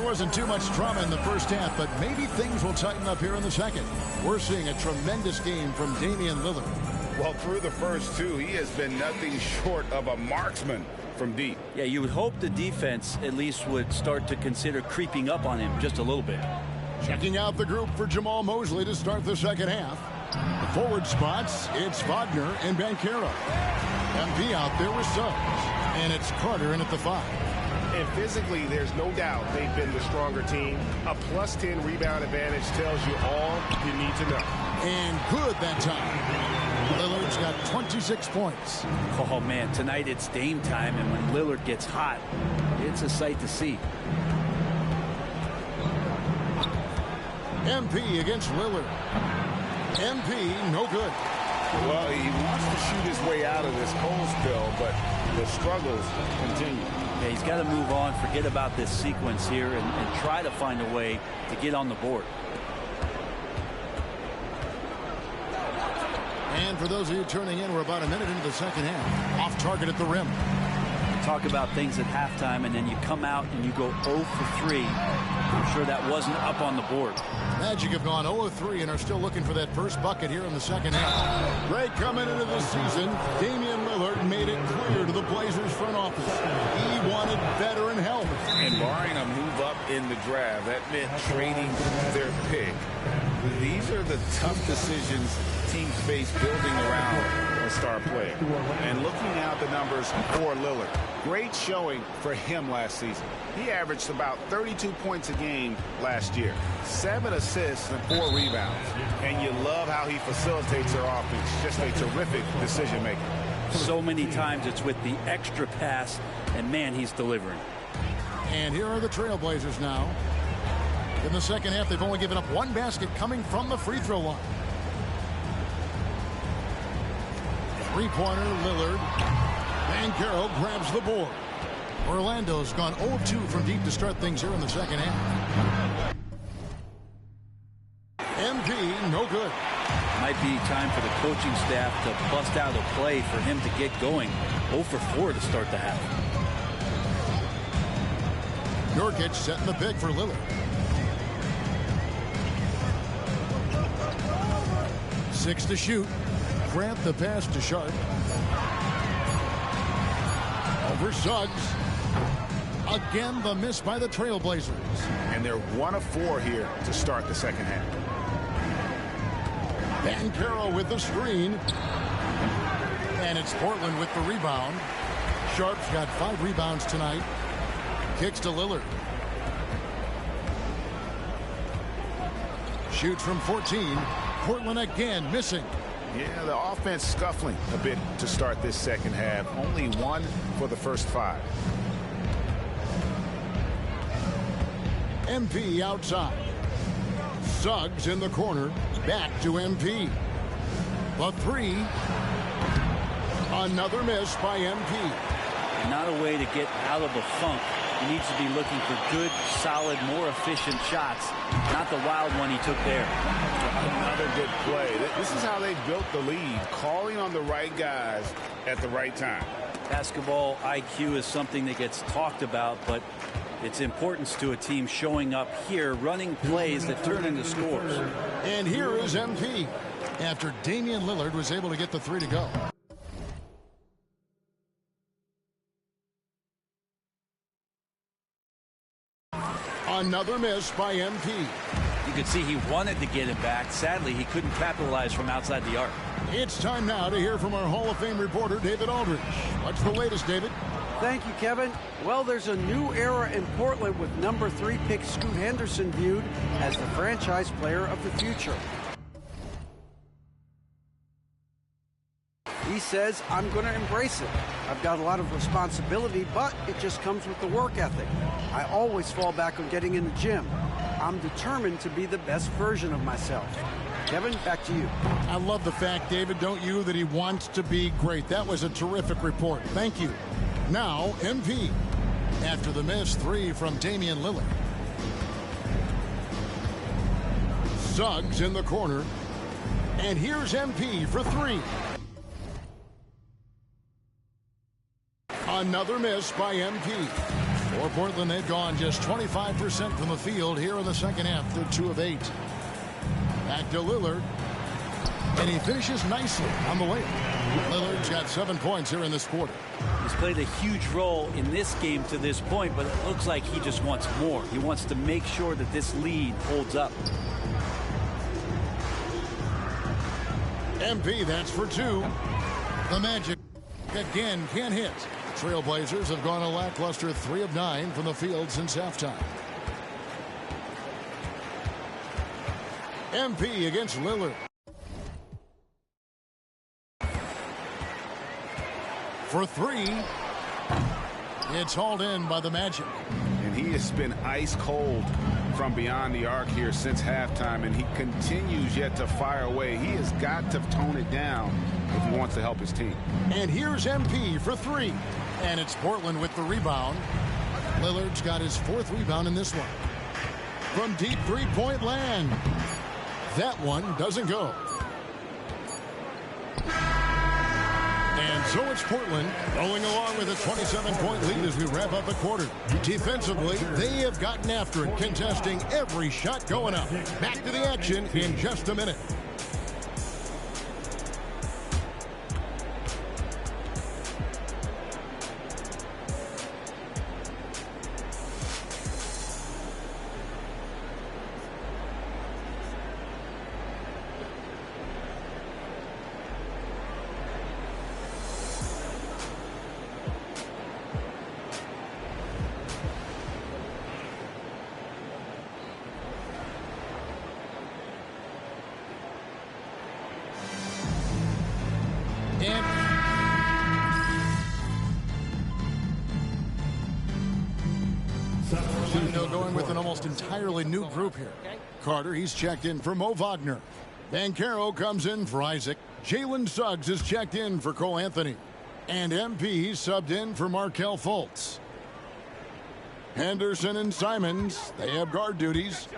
Wasn't too much drama in the first half, but maybe things will tighten up here in the second. We're seeing a tremendous game from Damian Lillard. Well, through the first 2, he has been nothing short of a marksman from deep. Yeah, you would hope the defense at least would start to consider creeping up on him just a little bit. Checking out the group for Jamal Mosley to start the second half. The forward spots, it's Wagner and Banchero. MP out there with Suggs. And it's Carter in at the 5. And physically, there's no doubt they've been the stronger team. A plus 10 rebound advantage tells you all you need to know. And good that time. Lillard's got 26 points. Oh, man, tonight it's Dame time, and when Lillard gets hot, it's a sight to see. MP against Lillard. MP, no good. Well, he wants to shoot his way out of this cold spell, but the struggles continue. Yeah, he's got to move on, forget about this sequence here, and try to find a way to get on the board. And for those of you turning in, we're about a minute into the second half. Off target at the rim. Talk about things at halftime, and then you come out and you go 0 for 3. I'm sure that wasn't up on the board. Magic have gone 0-3 and are still looking for that first bucket here in the second half. Right coming into this season, Damian Lillard made it clear to the Blazers front office. He wanted veteran help. And barring a move up in the draft, that meant trading their pick. These are the tough decisions teams face building around a star player. And looking at the numbers for Lillard, great showing for him last season. He averaged about 32 points a game last year, 7 assists and 4 rebounds. And you love how he facilitates their offense. Just a terrific decision maker. So many times it's with the extra pass, and man, he's delivering. And here are the Trailblazers now. In the second half, they've only given up 1 basket coming from the free throw line. Three-pointer, Lillard. Banchero grabs the board. Orlando's gone 0-2 from deep to start things here in the second half. MP, no good. Might be time for the coaching staff to bust out a play for him to get going. 0 for 4 to start the half. Nurkic setting the pick for Lillard. 6 to shoot. Grant the pass to Sharp. Over Suggs. Again, the miss by the Trailblazers. And they're 1 of 4 here to start the second half. Banchero with the screen. And it's Portland with the rebound. Sharp's got 5 rebounds tonight. Kicks to Lillard. Shoots from 14. Portland again missing. Yeah, the offense scuffling a bit to start this second half. Only 1 for the first 5. MP outside. Suggs in the corner. Back to MP. The 3. Another miss by MP. Not a way to get out of a funk. He needs to be looking for good, solid, more efficient shots. Not the wild one he took there. Another good play. This is how they built the lead. Calling on the right guys at the right time. Basketball IQ is something that gets talked about, but its importance to a team showing up here, running plays that turn into scores. And here is MP after Damian Lillard was able to get the 3 to go. Another miss by MP. You could see he wanted to get it back. Sadly, he couldn't capitalize from outside the arc. It's time now to hear from our Hall of Fame reporter, David Aldridge. What's the latest, David? Thank you, Kevin. Well, there's a new era in Portland with number 3 pick Scoot Henderson viewed as the franchise player of the future. He says, I'm going to embrace it. I've got a lot of responsibility, but it just comes with the work ethic. I always fall back on getting in the gym. I'm determined to be the best version of myself. Kevin, back to you. I love the fact, David, don't you, that he wants to be great. That was a terrific report. Thank you. Now, MP. After the missed 3 from Damian Lillard. Suggs in the corner. And here's MP for 3. Another miss by MP. For Portland, they've gone just 25% from the field here in the second half. They're 2 of 8. Back to Lillard. And he finishes nicely on the layup. Lillard's got 7 points here in this quarter. He's played a huge role in this game to this point, but it looks like he just wants more. He wants to make sure that this lead holds up. MP, that's for 2. The Magic again can't hit. Trailblazers have gone a lackluster 3 of 9 from the field since halftime. MP against Lillard. For 3. It's hauled in by the Magic. And he has been ice cold from beyond the arc here since halftime, and he continues yet to fire away. He has got to tone it down if he wants to help his team. And here's MP for 3. And it's Portland with the rebound. Lillard's got his 4th rebound in this one. From deep 3-point land. That one doesn't go. And so it's Portland rolling along with a 27-point lead as we wrap up the quarter. Defensively, they have gotten after it, contesting every shot going up. Back to the action in just a minute. Going with an almost entirely new group here. Carter, he's checked in for Mo Wagner. Banchero comes in for Isaac. Jalen Suggs is checked in for Cole Anthony. And MP subbed in for Markelle Fultz. Henderson and Simons, they have guard duties.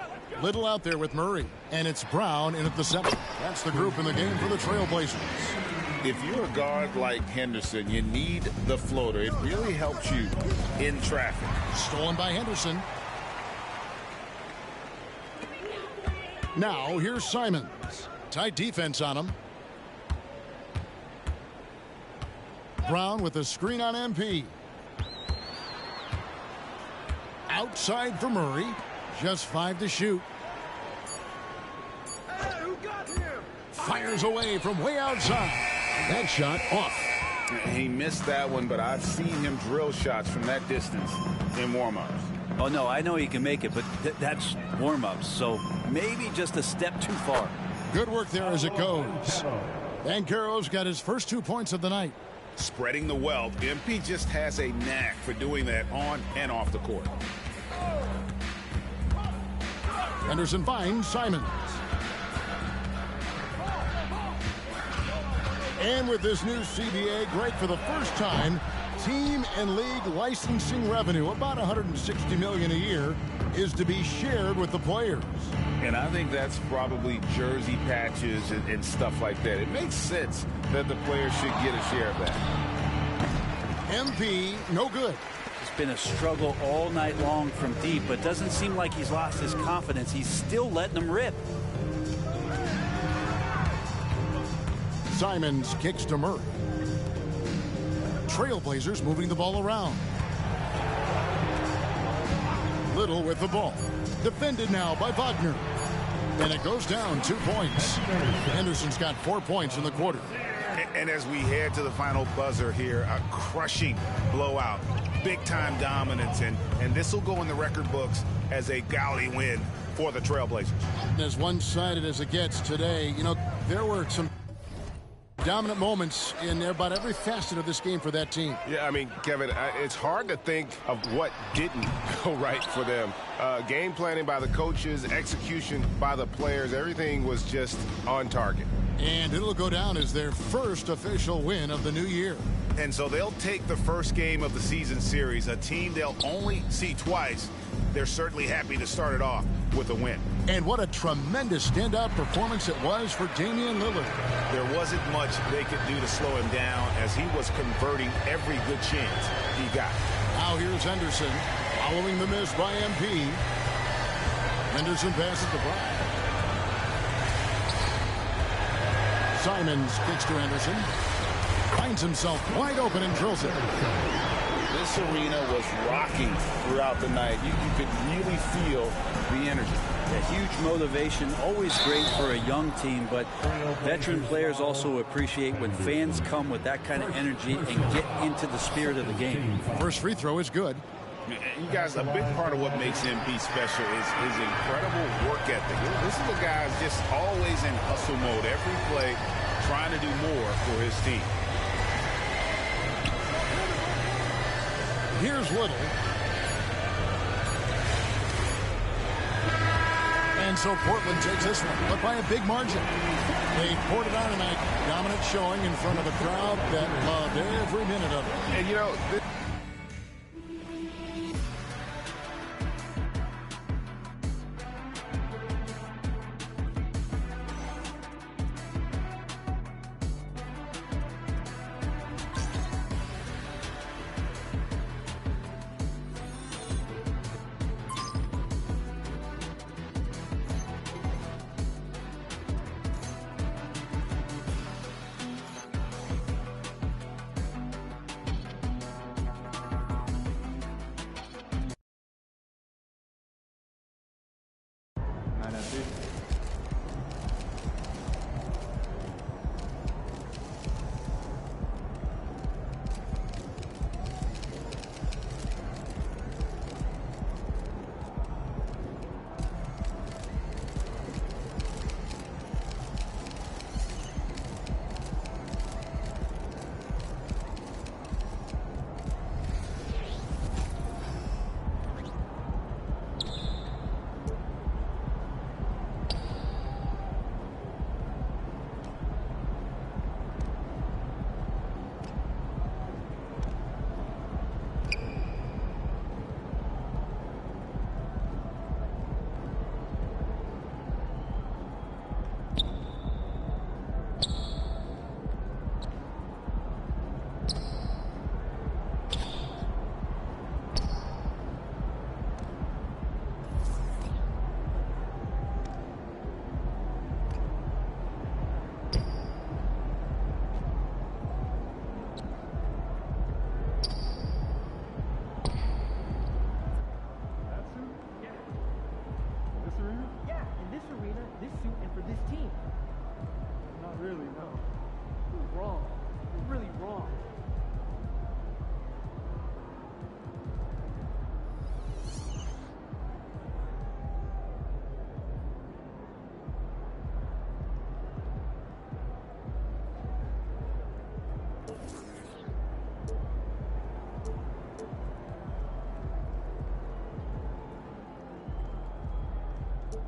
Little out there with Murray. And it's Brown in at the 7. That's the group in the game for the Trailblazers. If you're a guard like Henderson, you need the floater. It really helps you in traffic. Stolen by Henderson. Now, here's Simons. Tight defense on him. Brown with a screen on MP. Outside for Murray. Just 5 to shoot. Fires away from way outside. That shot off. He missed that one, but I've seen him drill shots from that distance in warm-ups. Oh, no, I know he can make it, but that's warm-ups, so maybe just a step too far. Good work there as it goes. Banchero's got his first 2 points of the night. Spreading the wealth. MP just has a knack for doing that on and off the court. Henderson finds Simons. And with this new CBA, Greg, for the first time, team and league licensing revenue, about $160 million a year, is to be shared with the players. And I think that's probably jersey patches and stuff like that. It makes sense that the players should get a share of that. MP, no good. It's been a struggle all night long from deep, but doesn't seem like he's lost his confidence. He's still letting them rip. Simons kicks to Murray. Trailblazers moving the ball around. Little with the ball. Defended now by Wagner. And it goes down 2 points. Henderson's got 4 points in the quarter. And as we head to the final buzzer here, a crushing blowout. Big-time dominance. And this will go in the record books as a gaudy win for the Trailblazers. As one-sided as it gets today, you know, there were some dominant moments in about every facet of this game for that team. Yeah, I mean, Kevin, it's hard to think of what didn't go right for them. Game planning by the coaches, execution by the players, everything was just on target. And it'll go down as their first official win of the new year. And so they'll take the first game of the season series, a team they'll only see twice. They're certainly happy to start it off with a win. And what a tremendous standout performance it was for Damian Lillard. There wasn't much they could do to slow him down as he was converting every good chance he got. Now here's Henderson following the miss by MP. Henderson passes to Brown. Simons kicks to Henderson. Finds himself wide open and drills it. This arena was rocking throughout the night. You could really feel the energy. A huge motivation, always great for a young team, but veteran players also appreciate when fans come with that kind of energy and get into the spirit of the game. First free throw is good. You guys, a big part of what makes MP special is his incredible work ethic. This is a guy who's just always in hustle mode, every play, trying to do more for his team. Here's Little. And so Portland takes this one, but by a big margin. They poured it on tonight. Dominant showing in front of a crowd that loved every minute of it. And, you know,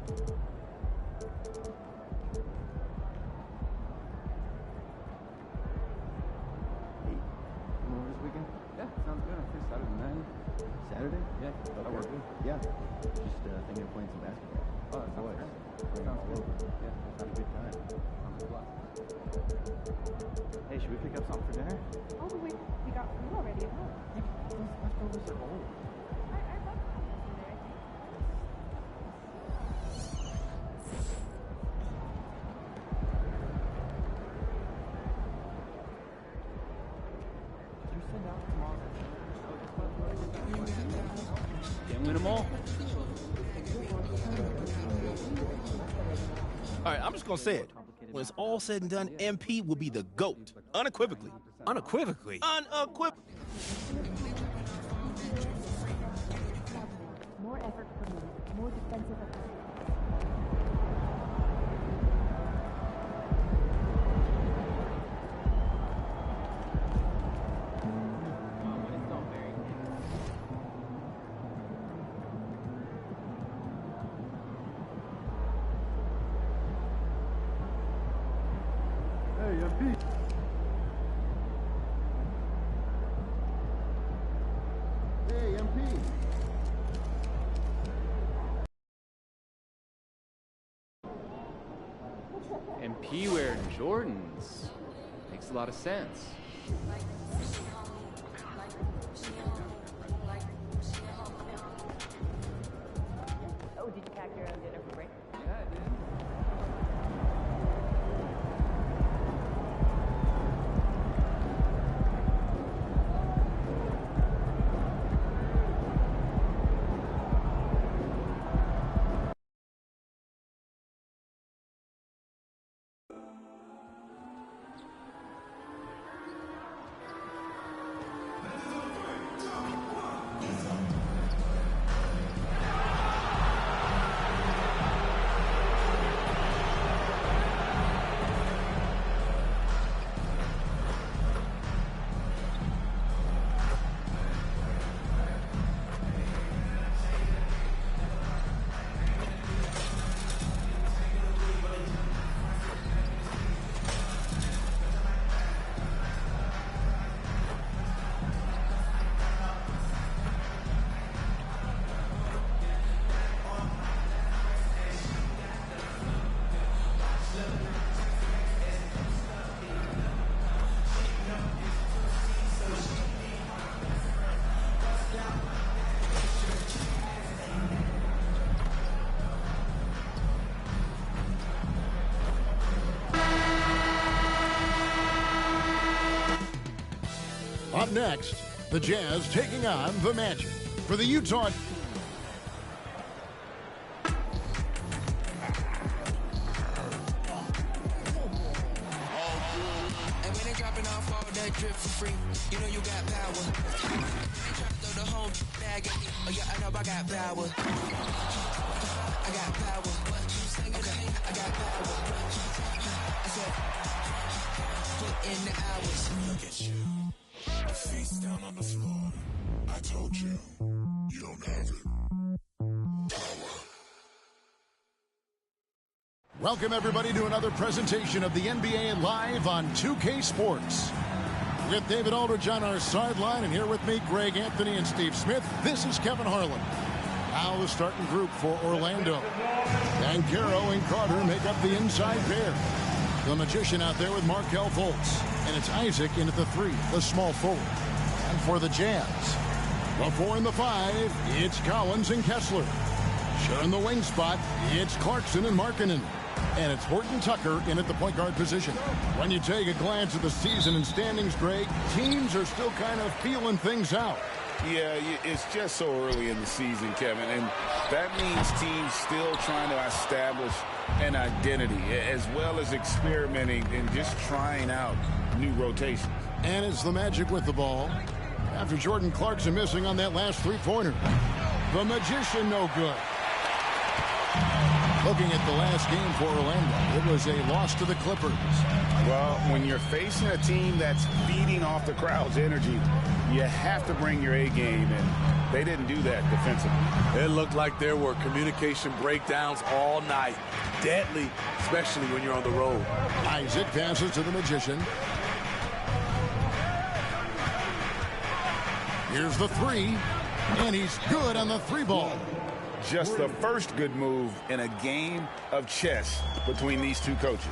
Over this weekend? Yeah, sounds good. I think Saturday night. Saturday? Yeah, that'll work good. Yeah. Just thinking of playing some basketball. Oh, that's boys. Bring them all over. Yeah, let's have a good time. Sounds like a lot. Hey, should we pick up something for dinner? Oh, but we got food already at home. Those leftovers are old. I bought some yesterday, I think. Did you send out tomorrow? Can't win them all. All right, I'm just going to say it. When it's all said and done, MP will be the GOAT. Unequivocally. Unequivocally? Unequivocally. More effort from me, more defensive effort. Hey, MP. Hey, MP. MP wearing Jordans. Makes a lot of sense. Oh, did you pack your own dinner for break? Yeah, I did. Up next, the Jazz taking on the Magic. For the Utah... And when they dropping off all that drip for free, you know you got power. They try to throw the whole bag at me. Oh yeah, I know I got power. I got power. Okay, I got power. I said, put in the hours. Look at you. Face down on the floor. I told you, you don't have it. Welcome, everybody, to another presentation of the NBA Live on 2K Sports. With David Aldridge on our sideline, and here with me, Greg Anthony and Steve Smith, this is Kevin Harlan. Now the starting group for Orlando. Banchero and Carter make up the inside pair. The Magician out there with Markelle Fultz. And it's Isaac in at the 3, the small forward. And for the Jazz, the 4 and the 5, it's Collins and Kessler. Sharing the wing spot, it's Clarkson and Markkanen. And it's Horton Tucker in at the point guard position. When you take a glance at the season and standings, Greg, teams are still kind of feeling things out. Yeah, it's just so early in the season, Kevin, and that means teams still trying to establish an identity as well as experimenting and just trying out new rotations. And it's the Magic with the ball after Jordan Clarkson missing on that last three-pointer. The Magician no good. Looking at the last game for Orlando, it was a loss to the Clippers. Well, when you're facing a team that's feeding off the crowd's energy, you have to bring your A game, and They didn't do that defensively. It looked like there were communication breakdowns all night. Deadly, especially when you're on the road. Isaac passes to the Magician. Here's the three, and he's good on the three ball. Just the first good move in a game of chess between these two coaches.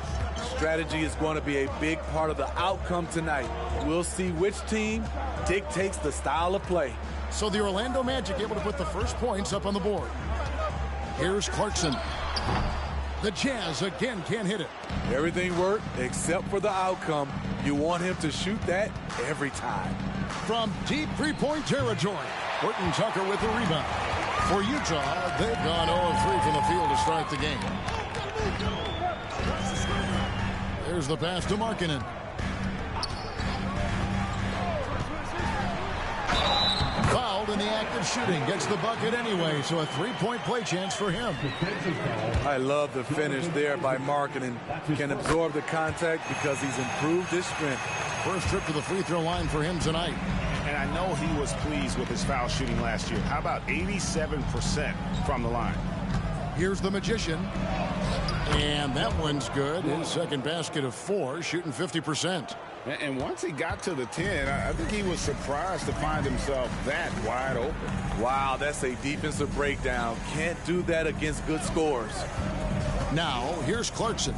Strategy is going to be a big part of the outcome tonight. We'll see which team dictates the style of play. So the Orlando Magic able to put the first points up on the board. Here's Clarkson. The Jazz again can't hit it. Everything worked except for the outcome. You want him to shoot that every time. From deep three-point territory, Horton Tucker with the rebound. For Utah, they've gone 0-3 from the field to start the game. There's the pass to Markkanen. Fouled in the act of shooting. Gets the bucket anyway, so a three-point play chance for him. I love the finish there by Markkanen. Can absorb the contact because he's improved his strength. First trip to the free throw line for him tonight. And I know he was pleased with his foul shooting last year. How about 87% from the line? Here's the Magician. And that one's good. His second basket of 4, shooting 50%. And once he got to the 10, I think he was surprised to find himself that wide open. Wow, that's a defensive breakdown. Can't do that against good scores. Now, here's Clarkson.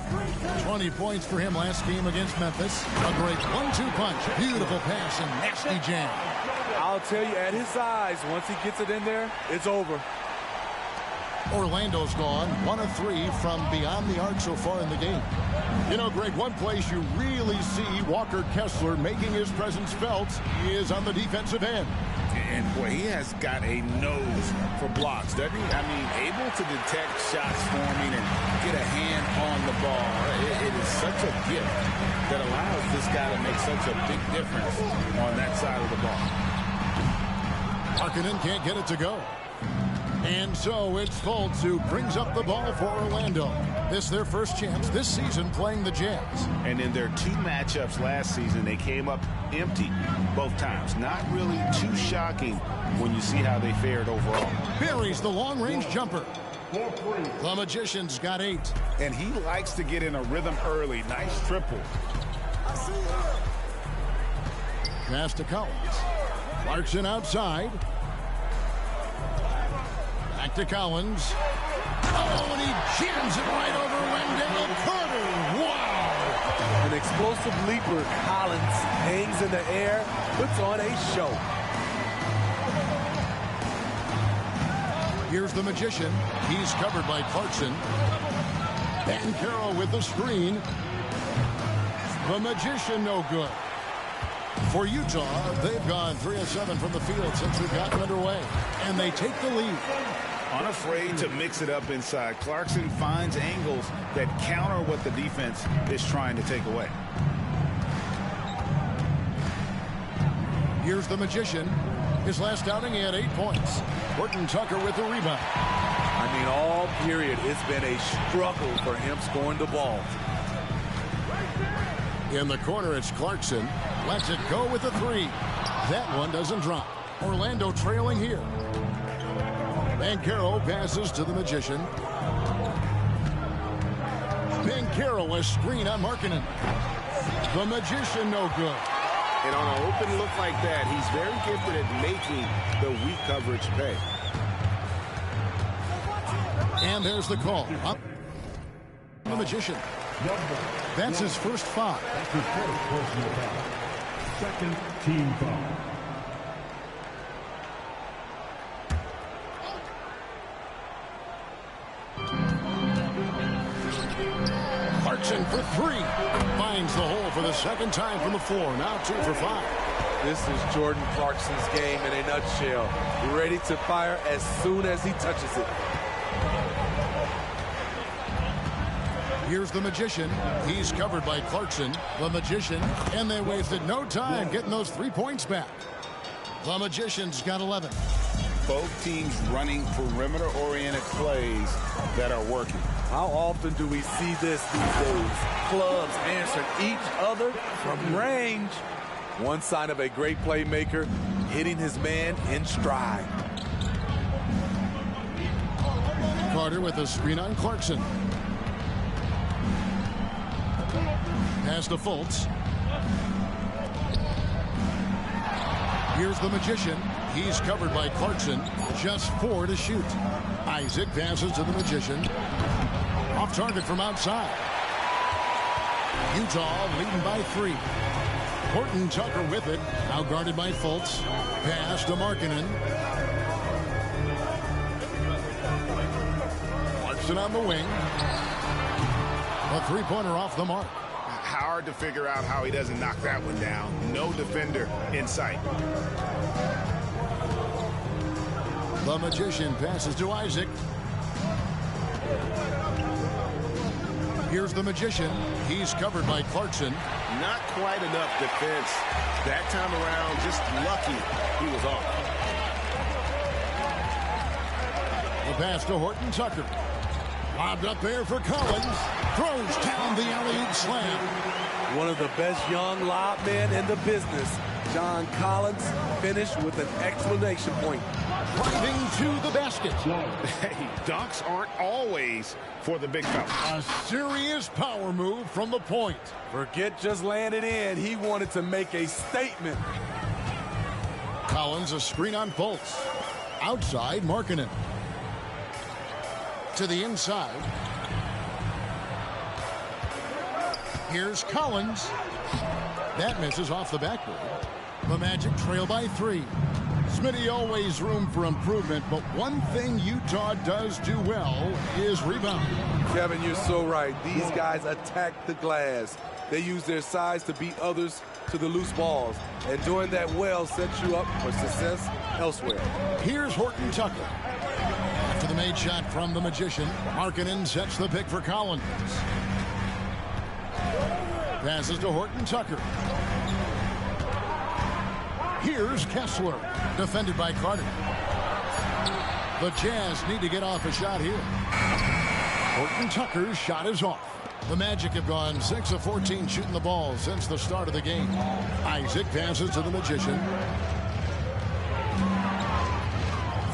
20 points for him last game against Memphis. A great 1-2 punch. Beautiful pass and nasty jam. I'll tell you, at his size, once he gets it in there, it's over. Orlando's gone 1 of 3 from beyond the arc so far in the game. You know, Greg, one place you really see Walker Kessler making his presence felt is on the defensive end. And boy, he has got a nose for blocks, doesn't he? I mean, able to detect shots forming and get a hand on the ball. It is such a gift that allows this guy to make such a big difference on that side of the ball. Markkanen can't get it to go. And so it's Fultz who brings up the ball for Orlando. This is their first chance this season playing the Jazz. And in their 2 matchups last season, they came up empty both times. Not really too shocking when you see how they fared overall. Buries the long-range jumper. The Magician's got 8. And he likes to get in a rhythm early. Nice triple. Pass to Collins. Clarkson outside. Back to Collins. Oh, and he jams it right over Wendell Carter. Wow! An explosive leaper. Collins hangs in the air, puts on a show. Here's the Magician. He's covered by Clarkson. Banchero with the screen. The Magician no good. For Utah, they've gone 3 of 7 from the field since we've gotten underway. And they take the lead. Unafraid to mix it up inside. Clarkson finds angles that counter what the defense is trying to take away. Here's the Magician. His last outing, he had 8 points. Horton Tucker with the rebound. I mean, all period, it's been a struggle for him scoring the ball. In the corner, it's Clarkson. Lets it go with the 3. That one doesn't drop. Orlando trailing here. Banchero passes to the Magician. Banchero a screen on Markkanen. The Magician no good. And on an open look like that, he's very gifted at making the weak coverage pay. And there's the call. Up the Magician. That's his first foul. That's his first personal foul. Second team foul. Clarkson for 3. Finds the hole for the second time from the floor. Now 2 for 5. This is Jordan Clarkson's game in a nutshell. Ready to fire as soon as he touches it. Here's the Magician. He's covered by Clarkson. The Magician. And they wasted no time getting those 3 points back. The Magician's got 11. Both teams running perimeter-oriented plays that are working. How often do we see this these days? Clubs answering each other from range. One sign of a great playmaker, hitting his man in stride. Carter with a screen on Clarkson. Pass to Fultz. Here's the Magician. He's covered by Clarkson. Just 4 to shoot. Isaac passes to the Magician. Off target from outside. Utah leading by 3. Horton Tucker with it. Now guarded by Fultz. Pass to Markkanen. Clarkson on the wing. A three-pointer off the mark. Hard to figure out how he doesn't knock that one down. No defender in sight. The Magician passes to Isaac. Here's the Magician. He's covered by Clarkson. Not quite enough defense that time around. Just lucky he was off. The pass to Horton Tucker. Lobbed up there for Collins. Throws down the alley-oop slam. One of the best young lob men in the business. John Collins finished with an exclamation point. Driving to the basket. Hey, dunks aren't always for the big fella. A serious power move from the point. Forget just laying it in. He wanted to make a statement. Collins a screen on Fultz. Outside, Markkanen. To the inside. Here's Collins. That misses off the backboard. The Magic trail by 3. Smitty, always room for improvement, but one thing Utah does do well is rebound. Kevin, you're so right. These guys attack the glass. They use their size to beat others to the loose balls. And doing that well sets you up for success elsewhere. Here's Horton Tucker. After the made shot from the Magician, Markkanen sets the pick for Collins. Passes to Horton Tucker. Here's Kessler, defended by Carter. The Jazz need to get off a shot here. Horton Tucker's shot is off. The Magic have gone 6 of 14 shooting the ball since the start of the game. Isaac passes to the Magician.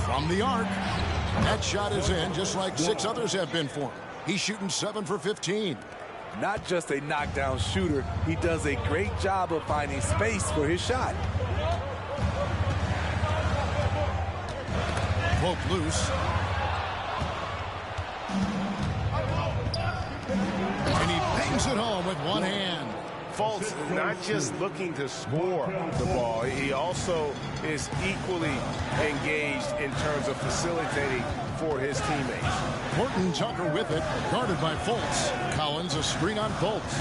From the arc. That shot is in, just like 6 others have been for him. He's shooting 7 for 15. Not just a knockdown shooter, he does a great job of finding space for his shot. Pope loose. And he bangs it home with one hand. Fultz not just looking to score the ball, he also is equally engaged in terms of facilitating for his teammates. Horton Tucker with it, guarded by Fultz. Collins a screen on Fultz.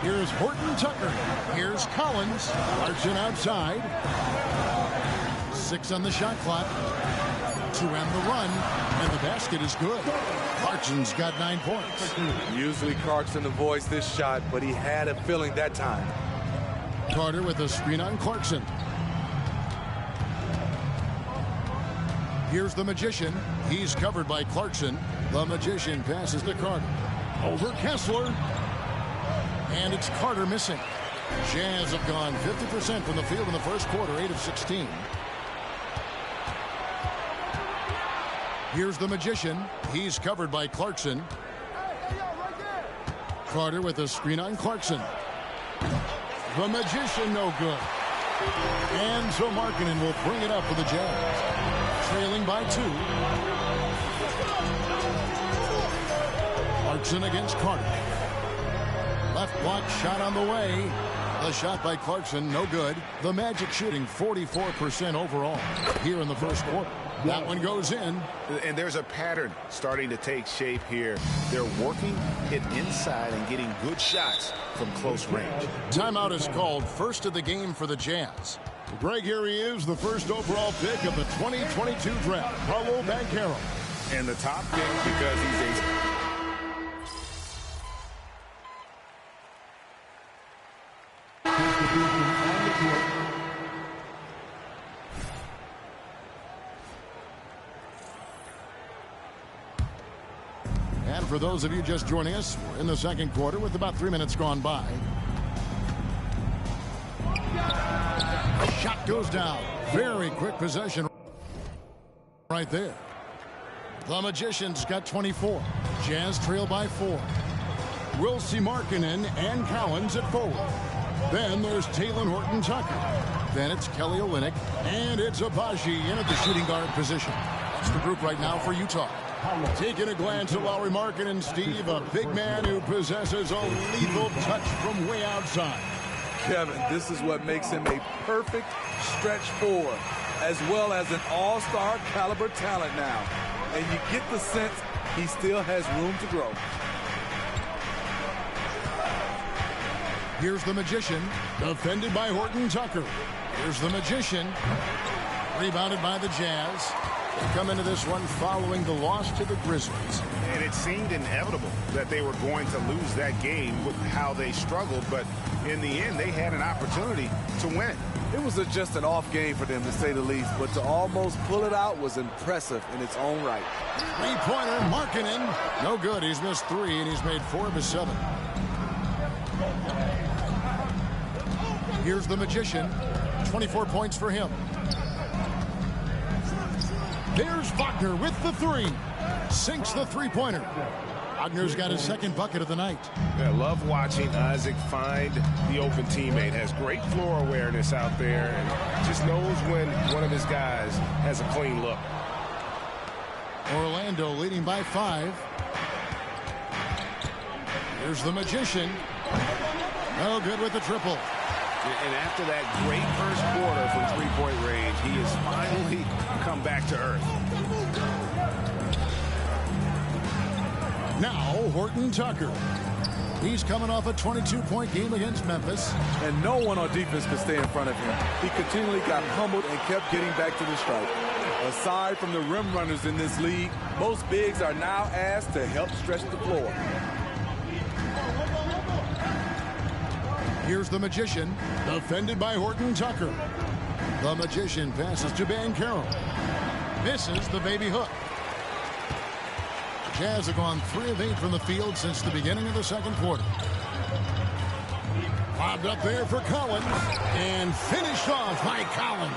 Here's Horton Tucker. Here's Collins. Clarkson outside. 6 on the shot clock. To end the run, and the basket is good. Clarkson's got 9 points. Usually Clarkson avoids this shot, but he had a feeling that time. Carter with a screen on Clarkson. Here's the Magician. He's covered by Clarkson. The Magician passes to Carter. Over Kessler. And it's Carter missing. Jazz have gone 50% from the field in the first quarter, 8 of 16. Here's the Magician. He's covered by Clarkson. Carter with a screen on Clarkson. The Magician no good. And so Markkanen will bring it up for the Jazz. Trailing by 2. Clarkson against Carter. Left block shot on the way. The shot by Clarkson no good. The Magic shooting 44% overall here in the first quarter. That one goes in. And there's a pattern starting to take shape here. They're working it inside and getting good shots from close range. Timeout is called. First of the game for the Jazz. Greg, here he is, the first overall pick of the 2022 draft, Paolo Banchero. And the top pick because he's a... And for those of you just joining us, we're in the second quarter with about 3 minutes gone by. Shot goes down. Very quick possession right there. The Magicians got 24. Jazz trail by 4. We'll see Markkanen and Collins at forward. Then there's Talen Horton-Tucker. Then it's Kelly Olynyk. And it's Abaji in at the shooting guard position. That's the group right now for Utah. Taking a glance at Lauri Markkanen, Steve, a big man who possesses a lethal touch from way outside. Kevin, this is what makes him a perfect stretch four, as well as an all-star caliber talent now. And you get the sense he still has room to grow. Here's the Magician, defended by Horton-Tucker. Here's the Magician, rebounded by the Jazz. They come into this one following the loss to the Grizzlies. And it seemed inevitable that they were going to lose that game with how they struggled, but in the end, they had an opportunity to win. It was just an off game for them, to say the least, but to almost pull it out was impressive in its own right. Three-pointer, Markkanen. No good. He's missed 3, and he's made 4 of his 7. Here's the Magician. 24 points for him. There's Wagner with the 3. Sinks the three-pointer. Wagner's got his second bucket of the night. I love watching Isaac find the open teammate. Has great floor awareness out there and just knows when one of his guys has a clean look. Orlando leading by 5. Here's the Magician. No good with the triple. And after that great first quarter from three-point range, he has finally come back to earth. Now Horton-Tucker. He's coming off a 22-point game against Memphis. And no one on defense could stay in front of him. He continually got humbled and kept getting back to the stripe. Aside from the rim runners in this league, most bigs are now asked to help stretch the floor. Here's the Magician, defended by Horton-Tucker. The Magician passes to Banchero. Misses the baby hook. The Jazz have gone 3 of 8 from the field since the beginning of the second quarter. Lobbed up there for Collins, and finished off by Collins.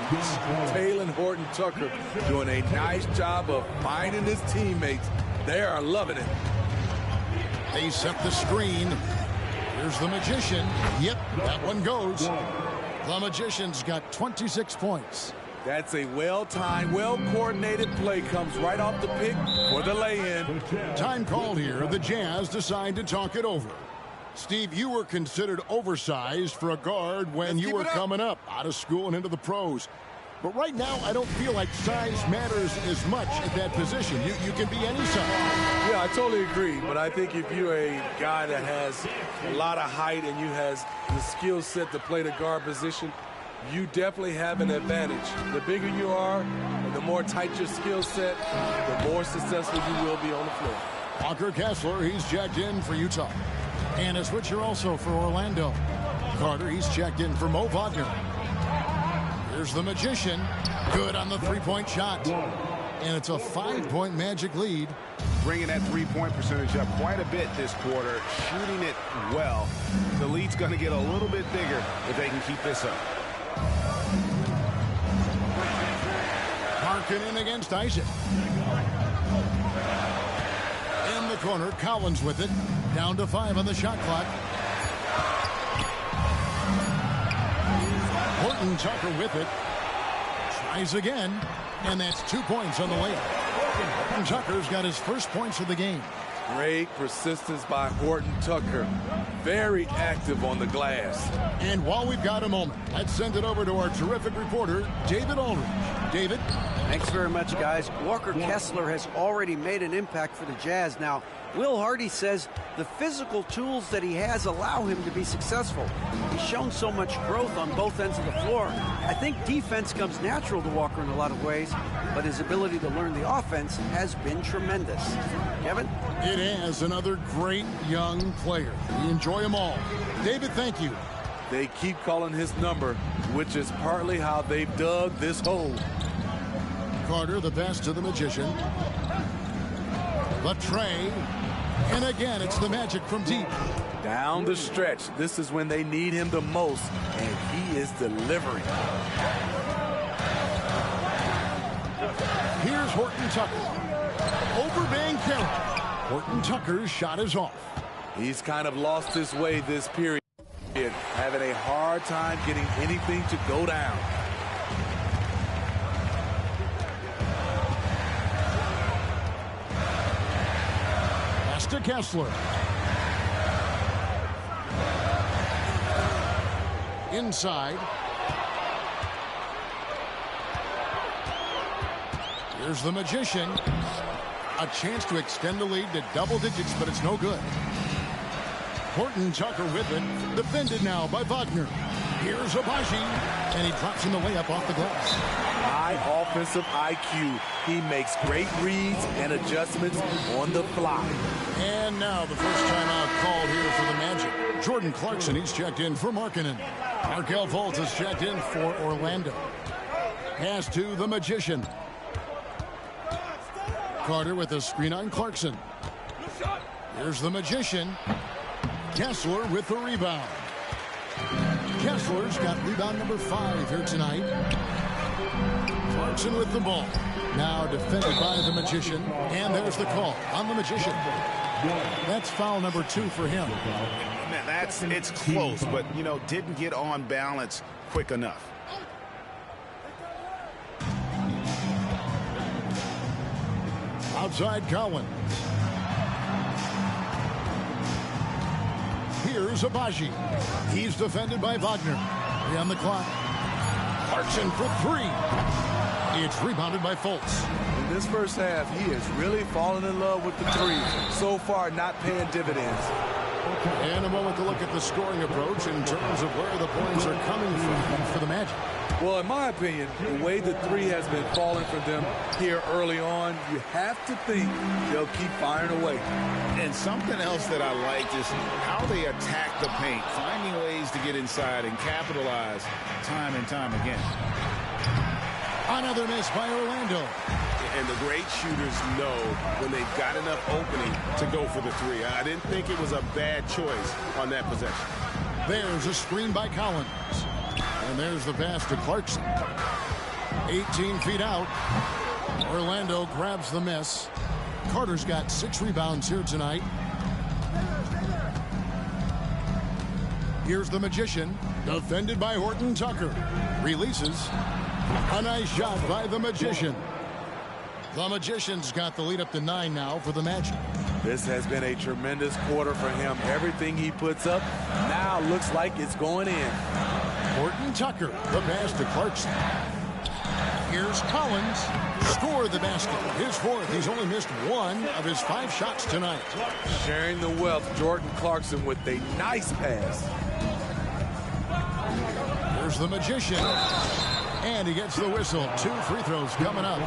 Talen Horton-Tucker doing a nice job of finding his teammates. They are loving it. They set the screen. Here's the Magician. Yep, that one goes. The Magician's got 26 points. That's a well-timed, well-coordinated play. Comes right off the pick for the lay-in. Time called here. The Jazz decide to talk it over. Steve, you were considered oversized for a guard when you were coming up out of school and into the pros. But right now, I don't feel like size matters as much at that position. You can be any size. Yeah, I totally agree. But I think if you're a guy that has a lot of height and you has the skill set to play the guard position, you definitely have an advantage. The bigger you are and the more tight your skill set, the more successful you will be on the floor. Walker Kessler, he's checked in for Utah. And a switcher also for Orlando. Carter, he's checked in for Mo Wagner. Here's the Magician. Good on the three-point shot. And it's a 5-point Magic lead. Bringing that three-point percentage up quite a bit this quarter. Shooting it well. The lead's going to get a little bit bigger if they can keep this up. Markkanen against Isaac. In the corner, Collins with it. Down to 5 on the shot clock. Horton-Tucker with it. Tries again. And that's 2 points on the layup. Horton-Tucker's got his first points of the game. Great persistence by Horton-Tucker. Very active on the glass. And while we've got a moment, let's send it over to our terrific reporter, David Aldridge. David? Thanks very much, guys. Walker Kessler has already made an impact for the Jazz. Now, Will Hardy says the physical tools that he has allow him to be successful. He's shown so much growth on both ends of the floor. I think defense comes natural to Walker in a lot of ways, but his ability to learn the offense has been tremendous. Kevin? It has another great young player. We enjoy them all. David, thank you. They keep calling his number, which is partly how they've dug this hole. Carter, the best to the Magician. The tray. And again, it's the Magic from deep. Down the stretch. This is when they need him the most, and he is delivering. Here's Horton Tucker. Over Banchero. Horton Tucker's shot is off. He's kind of lost his way this period, having a hard time getting anything to go down. Pass to Kessler. Inside. Here's the Magician. A chance to extend the lead to double digits, but it's no good. Horton Tucker with it. Defended now by Wagner. Here's Abaji, and he drops in the layup off the glass. High offensive IQ. He makes great reads and adjustments on the fly. And now the first timeout called here for the Magic. Jordan Clarkson, he's checked in for Markkanen. Markelle Fultz is checked in for Orlando. Pass to the Magician. Carter with a screen on Clarkson. Here's the Magician. Kessler with the rebound. Kessler's got rebound number 5 here tonight. Clarkson with the ball. Now defended by the Magician. And there's the call on the Magician. That's foul number 2 for him. Man, it's close, but, you know, didn't get on balance quick enough. Outside Collins. Here's Abaji. He's defended by Wagner. 3 on the clock. Clarkson for 3. It's rebounded by Fultz. In this first half, he is really falling in love with the three. So far, not paying dividends. And a moment to look at the scoring approach in terms of where the points are coming from for the Magic. Well, in my opinion, the way the three has been falling for them here early on, you have to think they'll keep firing away. And something else that I liked is how they attack the paint, finding ways to get inside and capitalize time and time again. Another miss by Orlando. And the great shooters know when they've got enough opening to go for the three. I didn't think it was a bad choice on that possession. There's a screen by Collins. And there's the pass to Clarkson. 18 feet out. Orlando grabs the miss. Carter's got 6 rebounds here tonight. Here's the Magician. Defended by Horton Tucker. Releases. A nice shot by the Magician. The Magician's got the lead up to 9 now for the Magic. This has been a tremendous quarter for him. Everything he puts up now looks like it's going in. Horton Tucker, the pass to Clarkson. Here's Collins. Score the basket. His 4th. He's only missed 1 of his 5 shots tonight. Sharing the wealth, Jordan Clarkson with a nice pass. Here's the Magician. And he gets the whistle. 2 free throws coming up.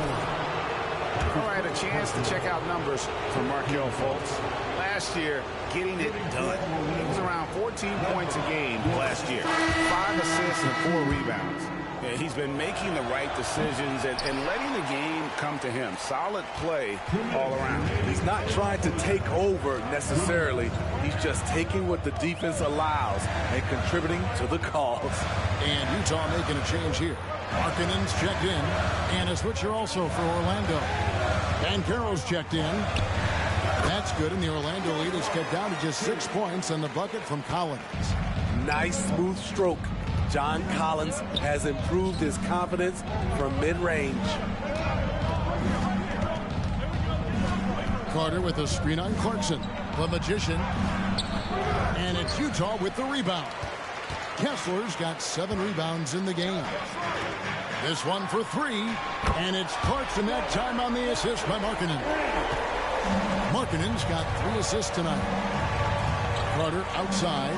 All right, a chance to check out numbers from Markelle Fultz. Last year, getting it done. He was around 14 points a game last year. 5 assists and 4 rebounds. Yeah, he's been making the right decisions and letting the game come to him. Solid play all around. He's not trying to take over necessarily. He's just taking what the defense allows and contributing to the cause. And Utah making a change here. Markkanen's checked in. And a switcher also for Orlando. Banchero's checked in. That's good, and the Orlando lead is kept down to just 6 points on the bucket from Collins. Nice smooth stroke. John Collins has improved his confidence from mid-range. Carter with a screen on Clarkson. The Magician. And it's Utah with the rebound. Kessler's got 7 rebounds in the game. This one for 3. And it's Clarkson that time on the assist by Markkanen. Markkanen's got 3 assists tonight. Carter outside.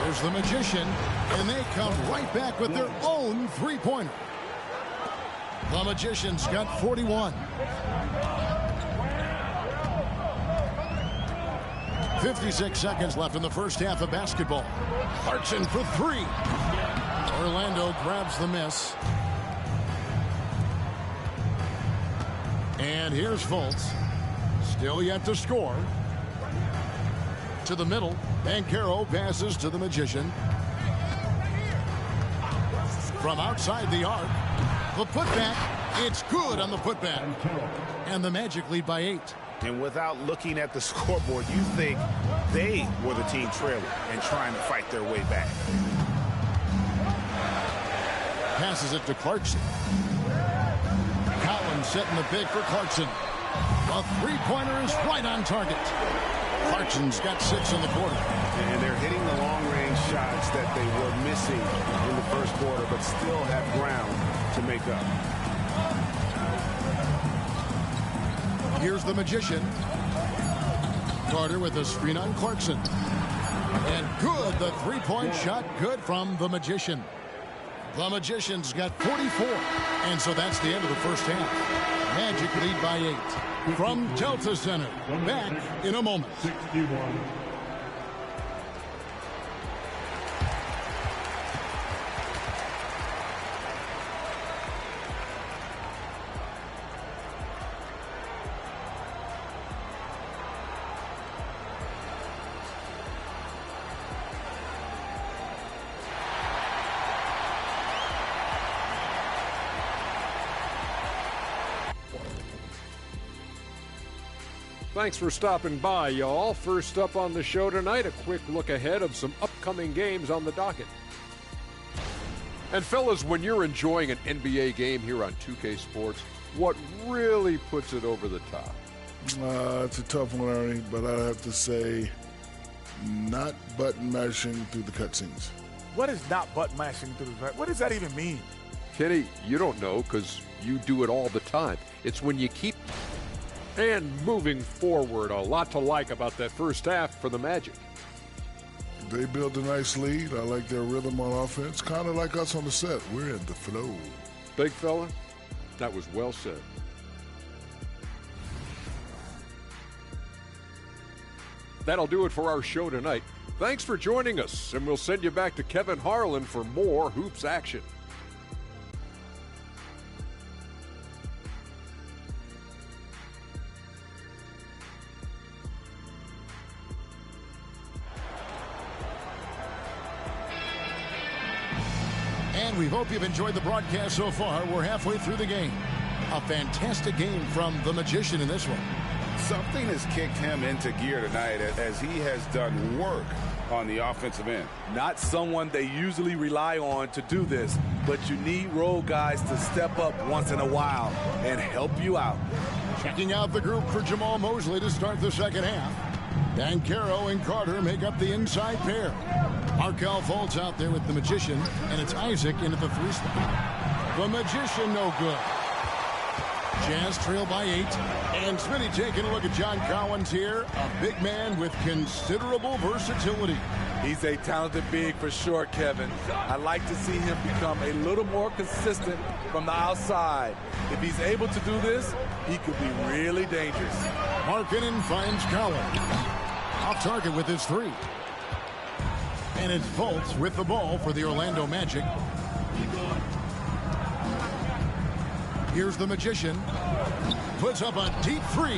There's the Magician. And they come right back with their own 3-pointer. The Magician's got 41. 56 seconds left in the first half of basketball. Clarkson for 3. Orlando grabs the miss. And here's Fultz. Still yet to score. To the middle. Banchero passes to the Magician. From outside the arc. The putback. It's good on the putback. And the Magic lead by 8. And without looking at the scoreboard, you think they were the team trailing and trying to fight their way back. Passes it to Clarkson. Collins setting the pick for Clarkson. A three-pointer is right on target. Clarkson's got 6 in the quarter. And they're hitting the long-range shots that they were missing in the first quarter, but still have ground to make up. Here's the Magician. Carter with a screen on Clarkson. And good, the three-point shot, good from the Magician. The Magician's got 44. And so that's the end of the first half. Magic lead by 8. From Delta Center, back in a moment. 61. Thanks for stopping by, y'all. First up on the show tonight, a quick look ahead of some upcoming games on the docket. And fellas, when you're enjoying an NBA game here on 2K Sports, what really puts it over the top? It's a tough one, Ernie, but I have to say not button mashing through the cutscenes. What is not button mashing through the cutscenes? What does that even mean? Kenny, you don't know because you do it all the time. It's when you keep... And moving forward, a lot to like about that first half for the Magic. They built a nice lead. I like their rhythm on offense. Kind of like us on the set. We're in the flow. Big fella, that was well said. That'll do it for our show tonight. Thanks for joining us, and we'll send you back to Kevin Harlan for more hoops action. And we hope you've enjoyed the broadcast so far. We're halfway through the game. A fantastic game from the Magician in this one. Something has kicked him into gear tonight as he has done work on the offensive end. Not someone they usually rely on to do this, but you need role guys to step up once in a while and help you out. Checking out the group for Jamal Mosley to start the second half. Bancaro and Carter make up the inside pair. Markel Fultz out there with the Magician, and it's Isaac into the 3 spot. The Magician no good. Jazz trail by 8. And Smitty taking a look at John Collins here, a big man with considerable versatility. He's a talented big for sure, Kevin. I'd like to see him become a little more consistent from the outside. If he's able to do this, he could be really dangerous. Markkanen finds Collins. Off target with his 3. And it's Fultz with the ball for the Orlando Magic. Here's the Magician. Puts up a deep 3.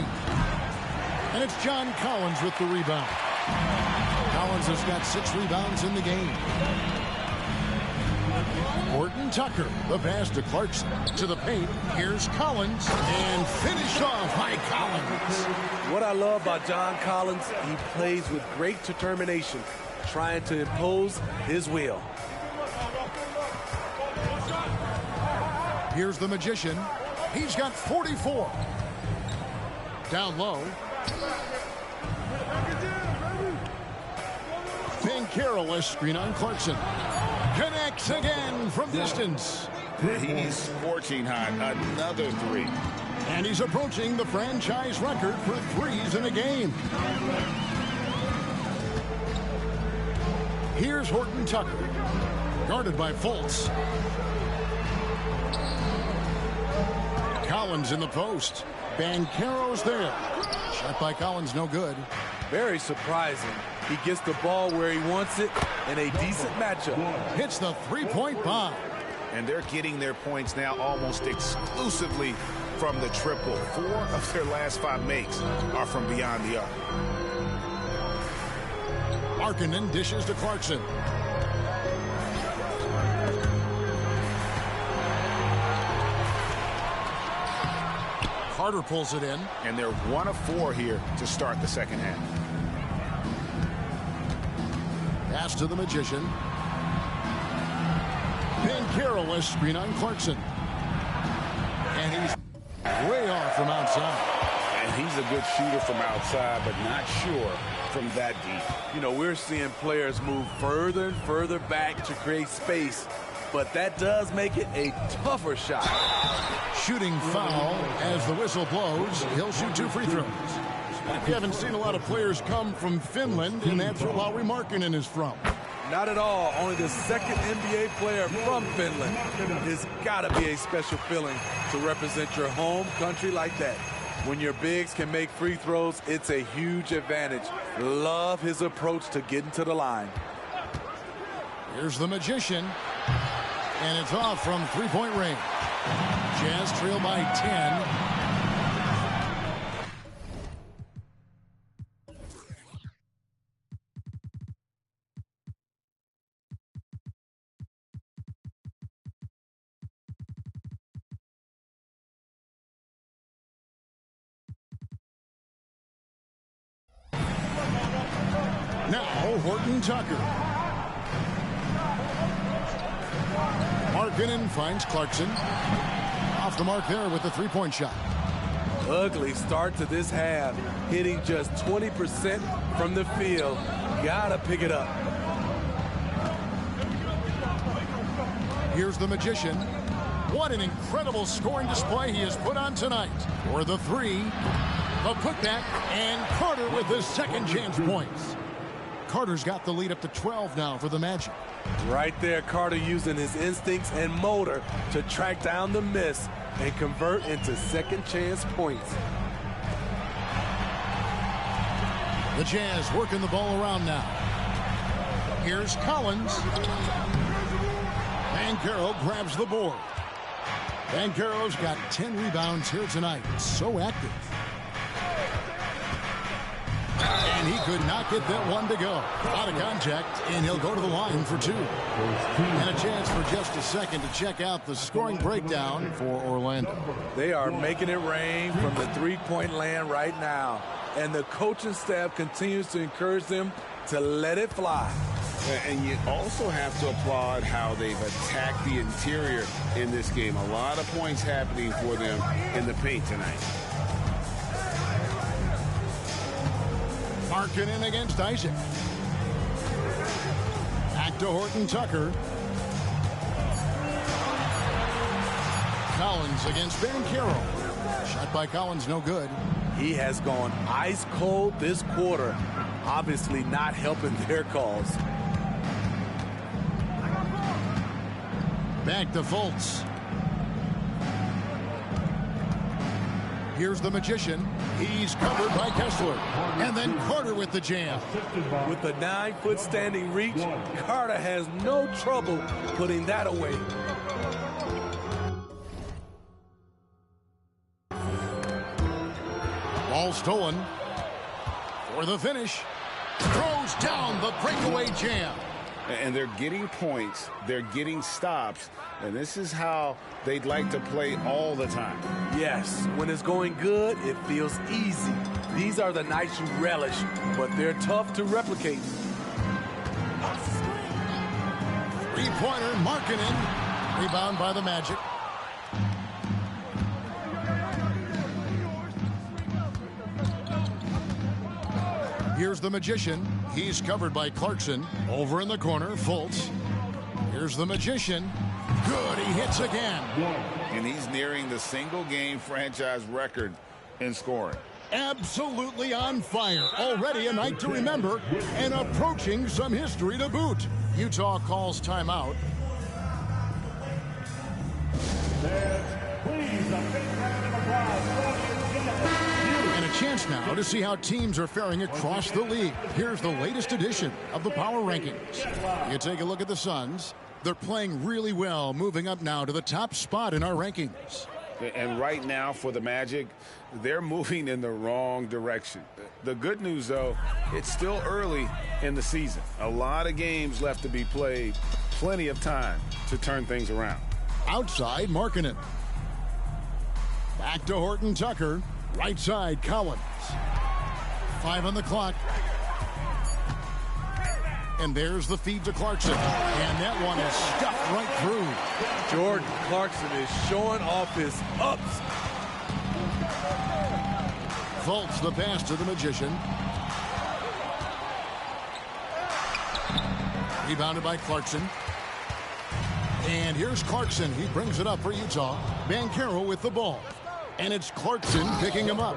And it's John Collins with the rebound. Collins has got 6 rebounds in the game. Horton Tucker, the pass to Clarkson. To the paint, here's Collins. And finished off by Collins. What I love about John Collins, he plays with great determination, trying to impose his will. Here's the Magician. He's got 44. Down low. Bancaro, a screen on Clarkson. Connects again from distance. He's scorching hot. Another 3. And he's approaching the franchise record for 3s in a game. Here's Horton Tucker. Guarded by Fultz. Collins in the post. Bancaro's there. Shot by Collins, no good. Very surprising. He gets the ball where he wants it in a decent matchup. Hits the 3-point bomb. And they're getting their points now almost exclusively from the triple. 4 of their last 5 makes are from beyond the arc. Markkanen dishes to Clarkson. Carter pulls it in. And they're 1 of 4 here to start the second half. Pass to the Magician. Carroll a screen on Clarkson. And he's way off from outside. And he's a good shooter from outside, but not sure from that deep. You know, we're seeing players move further and further back to create space, but that does make it a tougher shot. Shooting foul as the whistle blows. He'll shoot 2 free throws. We haven't seen a lot of players come from Finland, and that's where Lauri Markkanen is from. Not at all. Only the second NBA player from Finland. It's got to be a special feeling to represent your home country like that. When your bigs can make free throws, it's a huge advantage. Love his approach to getting to the line. Here's the Magician, and it's off from three-point range. Jazz trail by 10. Now, Horton Tucker. Markkanen finds Clarkson. Off the mark there with the three-point shot. Ugly start to this half. Hitting just 20% from the field. Gotta pick it up. Here's the Magician. What an incredible scoring display he has put on tonight. For the three, the putback, and Carter with his second chance points. Carter's got the lead up to 12 now for the Magic. Right there, Carter using his instincts and motor to track down the miss and convert into second chance points. The Jazz working the ball around now. Here's Collins. Banchero grabs the board. Banchero's got 10 rebounds here tonight. So active. And he could not get that one to go. Out of contact, and he'll go to the line for 2. And a chance for just a second to check out the scoring breakdown for Orlando. They are making it rain from the three-point land right now. And the coaching staff continues to encourage them to let it fly. And you also have to applaud how they've attacked the interior in this game. A lot of points happening for them in the paint tonight. Markkanen against Isaac. Back to Horton Tucker. Collins against Banchero. Shot by Collins, no good. He has gone ice cold this quarter. Obviously not helping their cause. Back to Fultz. Here's the Magician. He's covered by Kessler. And then Carter with the jam. With a 9-foot standing reach, Carter has no trouble putting that away. Ball stolen. For the finish. Throws down the breakaway jam. And they're getting points. They're getting stops. And this is how they'd like to play all the time. Yes, when it's going good, it feels easy. These are the nights you relish, but they're tough to replicate. Three-pointer, Markkanen. Rebound by the Magic. Here's the Magician. He's covered by Clarkson. Over in the corner, Fultz. Here's the Magician. Good, he hits again. And he's nearing the single-game franchise record in scoring. Absolutely on fire. Already a night to remember and approaching some history to boot. Utah calls timeout. And a chance now to see how teams are faring across the league. Here's the latest edition of the Power Rankings. You take a look at the Suns. They're playing really well, moving up now to the top spot in our rankings. And right now for the Magic, they're moving in the wrong direction. The good news, though, it's still early in the season. A lot of games left to be played. Plenty of time to turn things around. Outside, Markkanen. Back to Horton Tucker. Right side, Collins. 5 on the clock. And there's the feed to Clarkson. And that one is stuffed right through. Jordan Clarkson is showing off his ups. Fultz the pass to the Magician. Rebounded by Clarkson. And here's Clarkson. He brings it up for Utah. Banchero with the ball. And it's Clarkson picking him up.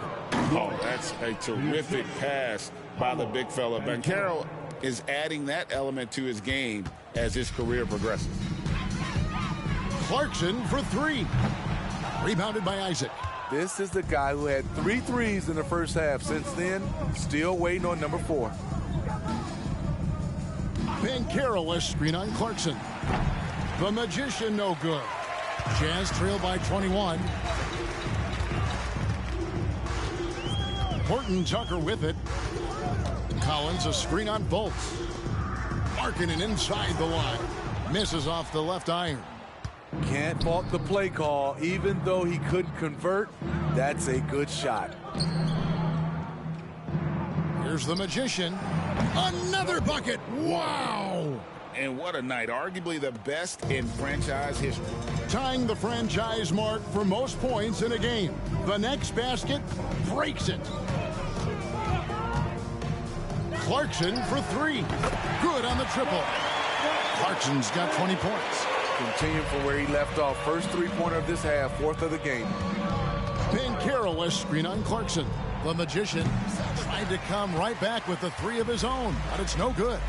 Oh, that's a terrific pass by the big fella. Banchero is adding that element to his game as his career progresses. Clarkson for 3. Rebounded by Isaac. This is the guy who had 3 threes in the first half. Since then, still waiting on number 4. Banchero a screen on Clarkson. The Magician no good. Jazz trail by 21. Horton Tucker with it. Collins a screen on Fultz. Markkanen inside the line. Misses off the left iron. Can't fault the play call. Even though he couldn't convert, that's a good shot. Here's the Magician. Another bucket. Wow. And what a night. Arguably the best in franchise history. Tying the franchise mark for most points in a game. The next basket breaks it. Clarkson for 3. Good on the triple. Clarkson's got 20 points. Continuing from where he left off. First 3-pointer of this half, 4th of the game. Banchero a screen on Clarkson. The Magician tried to come right back with the 3 of his own, but it's no good.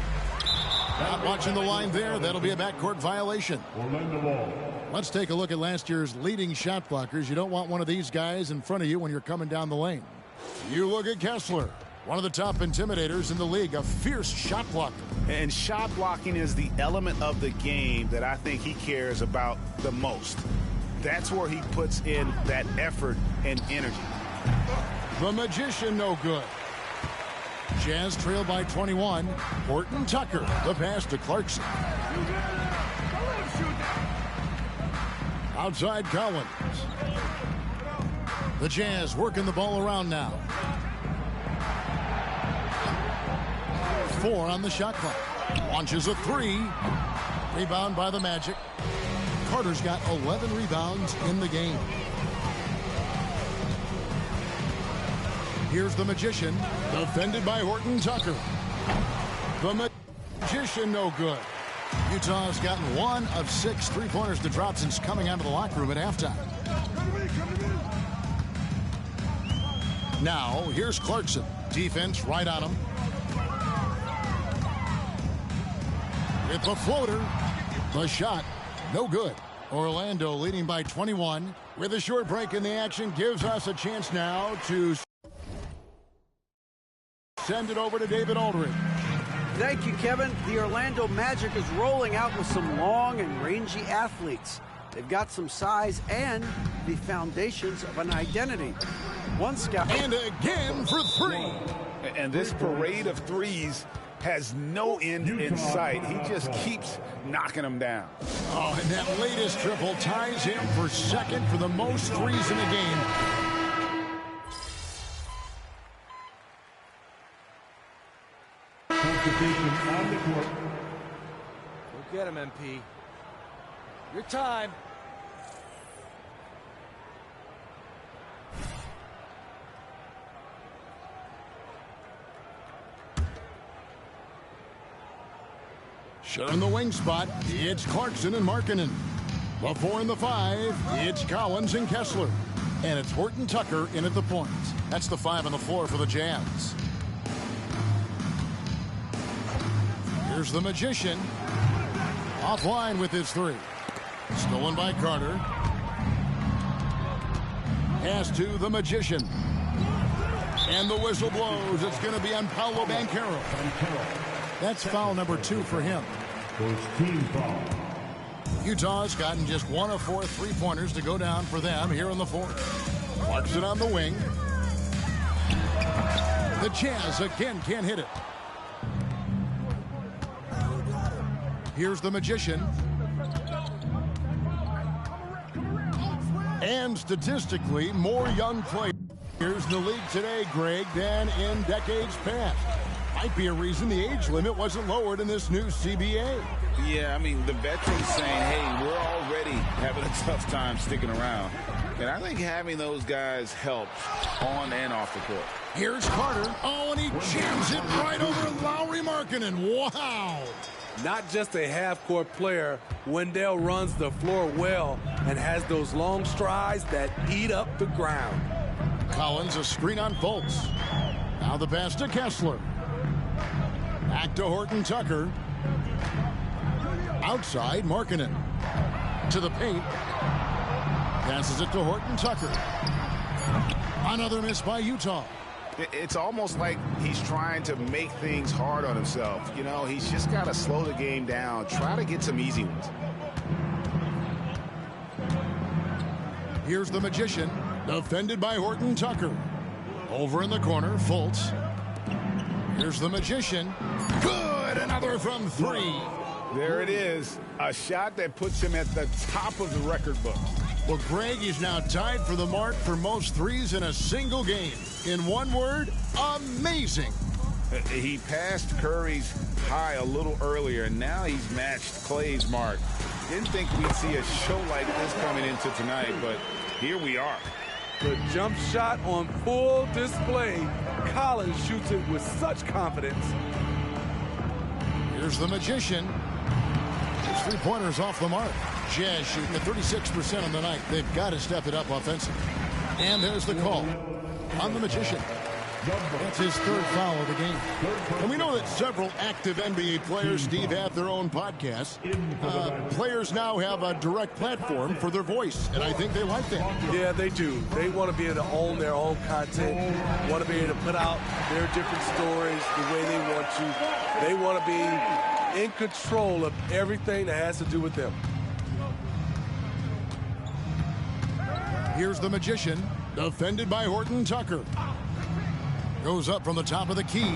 Not watching the line there. That'll be a backcourt violation. Let's take a look at last year's leading shot blockers. You don't want one of these guys in front of you when you're coming down the lane. You look at Kessler, one of the top intimidators in the league, a fierce shot blocker. And shot blocking is the element of the game that I think he cares about the most. That's where he puts in that effort and energy. The Magician no good. Jazz trail by 21. Horton Tucker, the pass to Clarkson. Outside Collins. The Jazz working the ball around now. 4 on the shot clock. Launches a 3. Rebound by the Magic. Carter's got 11 rebounds in the game. Here's the Magician, defended by Horton Tucker. The Magician no good. Utah's gotten 1 of 6 3-pointers to drop since coming out of the locker room at halftime. Now, here's Clarkson. Defense right on him. With the floater. The shot, no good. Orlando leading by 21. With a short break in the action, gives us a chance now to send it over to David Aldridge. Thank you, Kevin. The Orlando Magic is rolling out with some long and rangy athletes. They've got some size and the foundations of an identity. One scout. And again for 3. And this parade of threes has no end in sight. He just keeps knocking them down. Oh, and that latest triple ties him for second for the most threes in the game. On the court. Go get him, MP. Your time. Sharing the wing spot, it's Clarkson and Markkanen. The 4 and the 5, it's Collins and Kessler. And it's Horton Tucker in at the point. That's the 5 on the floor for the Jazz. Here's the Magician. Offline with his 3. Stolen by Carter. Pass to the Magician. And the whistle blows. It's going to be on Paolo Banchero. That's foul number 2 for him. Team foul. Utah's gotten just 1 of 4 3-pointers to go down for them here in the 4th. Clarkson on the wing. The Jazz again can't hit it. Here's the Magician. And statistically, more young players in the league today, Greg, than in decades past. Might be a reason the age limit wasn't lowered in this new CBA. Yeah, I mean, the veterans saying, hey, we're already having a tough time sticking around. And I think having those guys helps on and off the court. Here's Carter. Oh, and he jams it right over Lauri Markkanen. Wow. Not just a half-court player, Wendell runs the floor well and has those long strides that eat up the ground. Collins, a screen on Fultz. Now the pass to Kessler. Back to Horton Tucker. Outside, Markkanen. To the paint. Passes it to Horton Tucker. Another miss by Utah. It's almost like he's trying to make things hard on himself. You know, he's just got to slow the game down. Try to get some easy ones. Here's the Magician. Defended by Horton Tucker. Over in the corner, Fultz. Here's the Magician. Good! Another from three. There it is. A shot that puts him at the top of the record book. Well, Greg is now tied for the mark for most threes in a single game. In one word, amazing. He passed Curry's high a little earlier, and now he's matched Clay's mark. Didn't think we'd see a show like this coming into tonight, but here we are. The jump shot on full display. Collins shoots it with such confidence. Here's the Magician. His three-pointers off the mark. Jazz shooting at 36% on the night. They've got to step it up offensively. And there's the call on the Magician. That's his third foul of the game. And we know that several active NBA players, Steve, have their own podcasts. Players now have a direct platform for their voice, and I think they like that. Yeah, they do. They want to be able to own their own content, want to be able to put out their different stories the way they want to. They want to be in control of everything that has to do with them. Here's the Magician, defended by Horton Tucker. Goes up from the top of the key.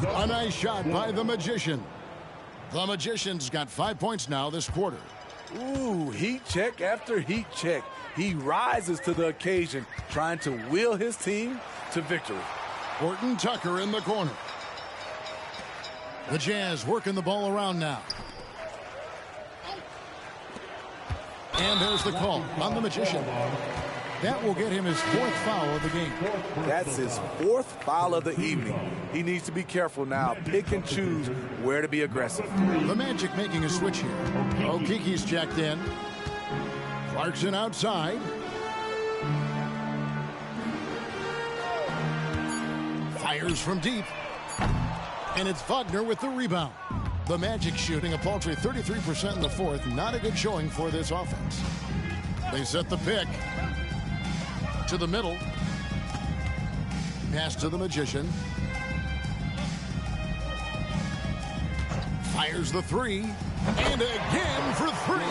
A nice shot by the Magician. The Magician's got 5 points now this quarter. Ooh, heat check after heat check. He rises to the occasion, trying to will his team to victory. Horton Tucker in the corner. The Jazz working the ball around now. And there's the call on the Magician. That will get him his fourth foul of the game. That's his fourth foul of the evening. He needs to be careful now. Pick and choose where to be aggressive. The Magic making a switch here. Okiki's checked in. Clarkson outside. Fires from deep. And it's Wagner with the rebound. The Magic shooting a paltry 33% in the fourth. Not a good showing for this offense. They set the pick. To the middle. Pass to the Magician. Fires the three. And again for three.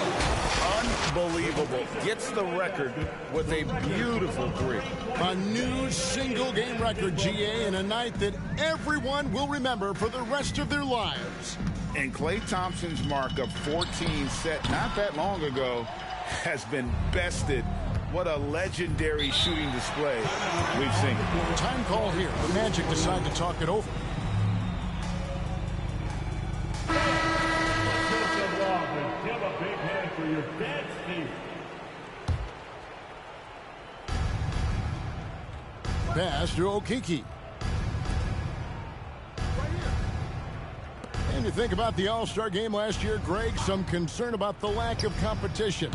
Unbelievable. Gets the record with a beautiful three. A new single-game record, GA, in a night that everyone will remember for the rest of their lives. And Klay Thompson's mark of 14 set not that long ago has been bested. What a legendary shooting display we've seen. Time call here. The Magic decide to talk it over. Pass to Okiki. And you think about the All-Star game last year, Greg, some concern about the lack of competition.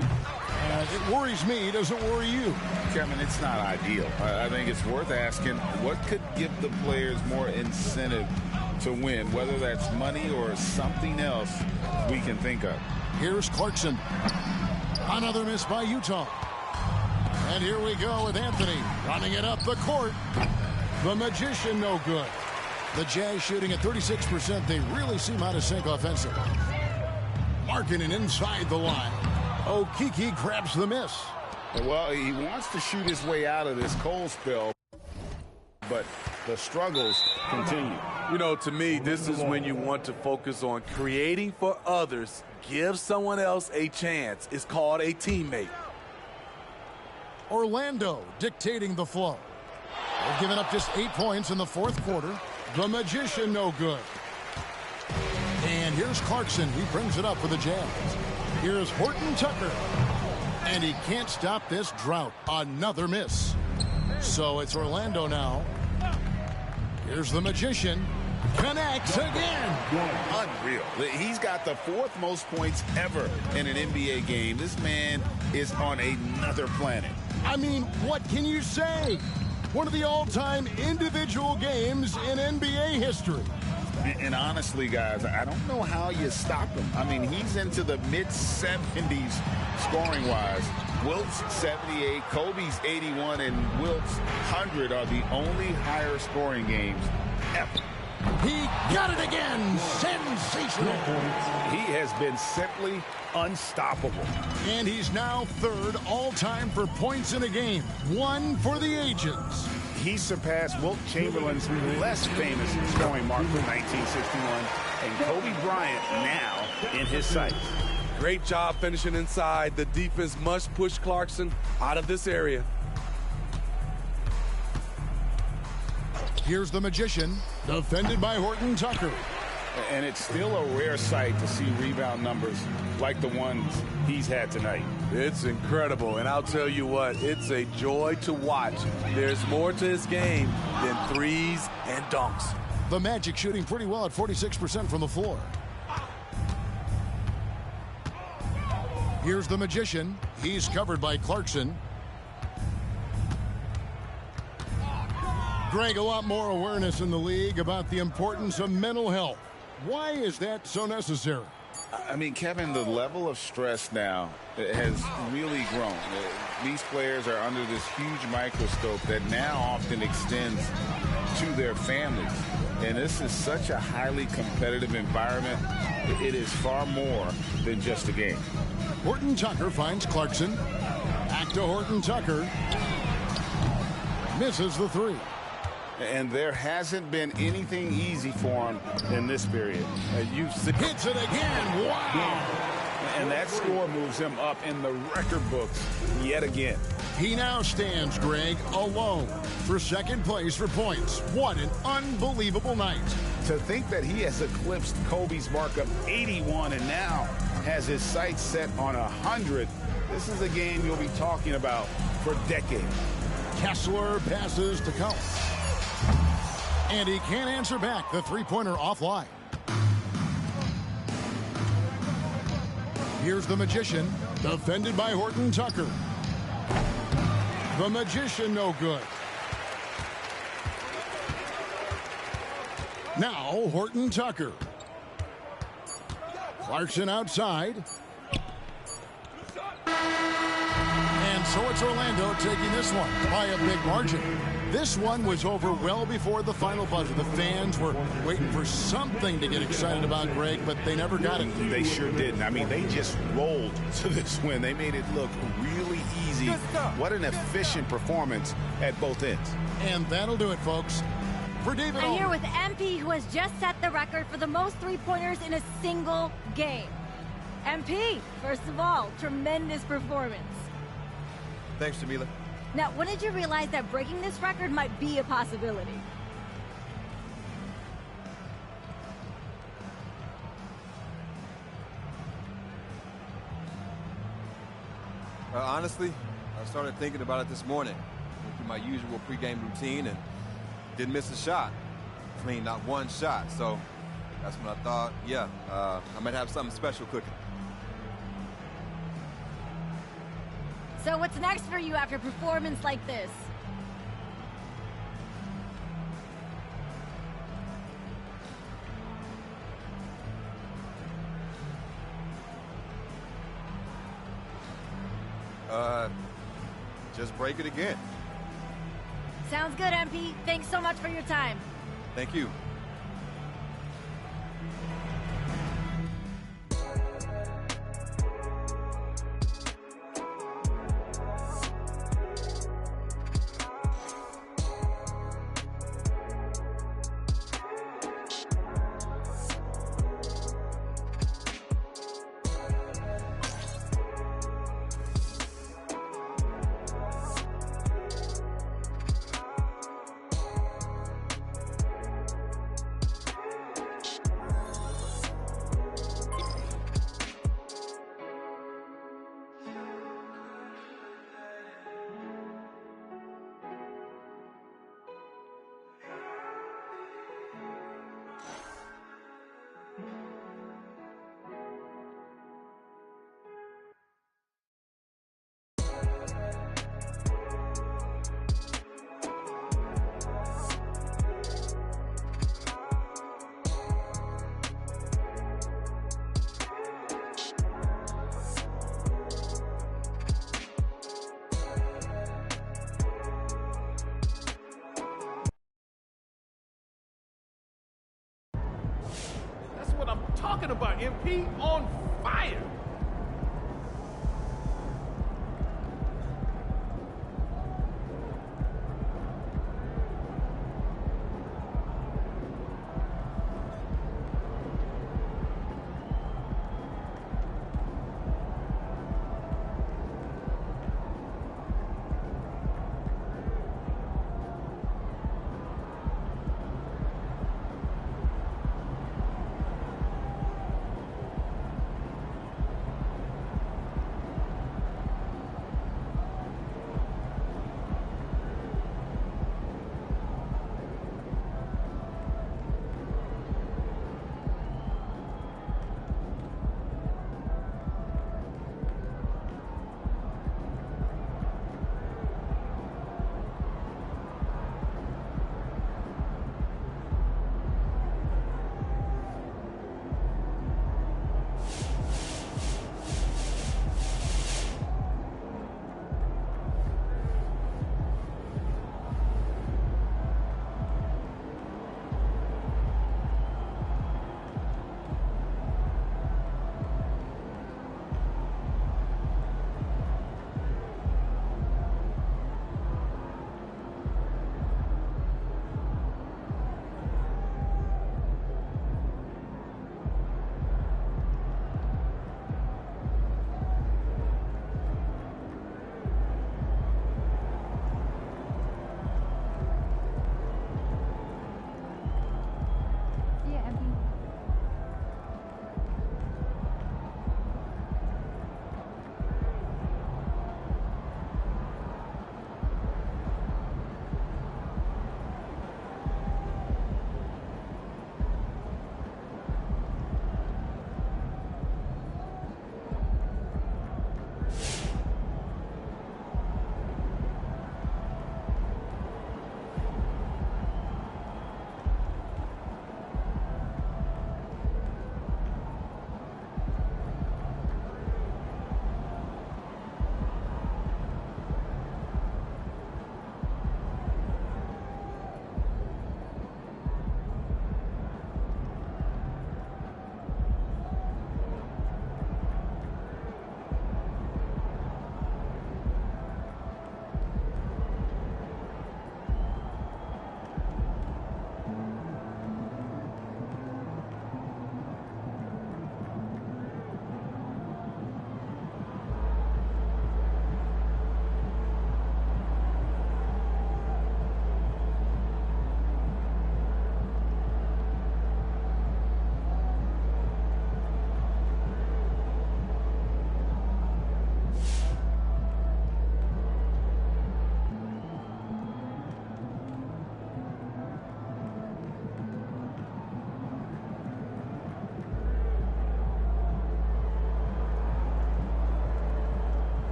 It worries me. Does it worry you? Kevin, it's not ideal. I think it's worth asking what could give the players more incentive to win, whether that's money or something else we can think of. Here's Clarkson. Another miss by Utah. And here we go with Anthony running it up the court. The Magician no good. The Jazz shooting at 36%. They really seem out of sync offensively. Markkanen inside the line. Okiki grabs the miss. Well, he wants to shoot his way out of this cold spell, but the struggles continue. You know, to me, this is when you want to focus on creating for others. Give someone else a chance. It's called a teammate. Orlando dictating the flow. They've given up just 8 points in the fourth quarter. The Magician no good. And here's Clarkson. He brings it up for the Jazz. Here's Horton Tucker. And he can't stop this drought. Another miss. So it's Orlando now. Here's the Magician. Connects again. Unreal. He's got the 4th most points ever in an NBA game. This man is on another planet. I mean, what can you say? One of the all-time individual games in NBA history. And honestly, guys, I don't know how you stop him. I mean, he's into the mid-70s scoring-wise. Wilt's 78, Kobe's 81, and Wilt's 100 are the only higher scoring games ever. He got it again. Sensational. He has been simply unstoppable. And he's now 3rd all-time for points in a game. 1 for the ages. He surpassed Wilt Chamberlain's less famous scoring mark from 1961, and Kobe Bryant now in his sights. Great job finishing inside. The defense must push Clarkson out of this area. Here's the Magician, defended by Horton Tucker. And it's still a rare sight to see rebound numbers like the ones he's had tonight. It's incredible, and I'll tell you what, it's a joy to watch. There's more to his game than threes and dunks. The Magic shooting pretty well at 46% from the floor. Here's the Magician. He's covered by Clarkson. Greg, a lot more awareness in the league about the importance of mental health. Why is that so necessary? I mean, Kevin, the level of stress now has really grown. These players are under this huge microscope that now often extends to their families. And this is such a highly competitive environment. It is far more than just a game. Horton Tucker finds Clarkson. Back to Horton Tucker. Misses the 3. And there hasn't been anything easy for him in this period. Hits it again. Wow. And that score moves him up in the record books yet again. He now stands, Greg, alone for 2nd place for points. What an unbelievable night. To think that he has eclipsed Kobe's mark of 81 and now has his sights set on 100. This is a game you'll be talking about for decades. Kessler passes to Cole. And he can't answer back. The 3-pointer offline. Here's the Magician, defended by Horton Tucker. The Magician no good. Now Horton Tucker. Clarkson outside. And so it's Orlando taking this one by a big margin. This one was over well before the final buzzer. The fans were waiting for something to get excited about, Greg, but they never got it. They sure didn't. I mean, they just rolled to this win. They made it look really easy. What an efficient performance at both ends. And that'll do it, folks. For David I'm here with MP, who has just set the record for the most three-pointers in a single game. MP, first of all, tremendous performance. Thanks, Jamila. Now, when did you realize that breaking this record might be a possibility? Honestly, I started thinking about it this morning. Went through my usual pregame routine and didn't miss a shot. I mean, not one shot. So that's when I thought, yeah, I might have something special cooking. So what's next for you after a performance like this? Just break it again. Sounds good, MP. Thanks so much for your time. Thank you. talking about, MP? On fire.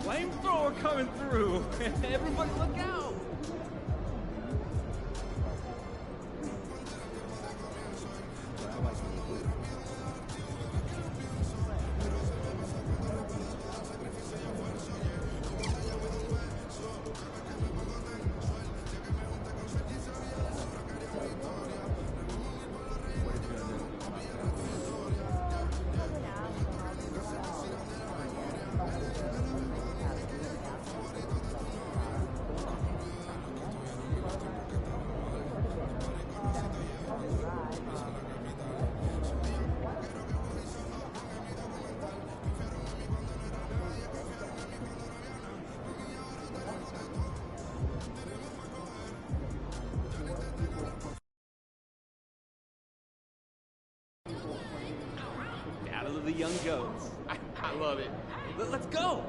Flamethrower coming through. Everybody look out. of the young goats. I love it. Let's go.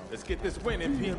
Let's get this win, MP.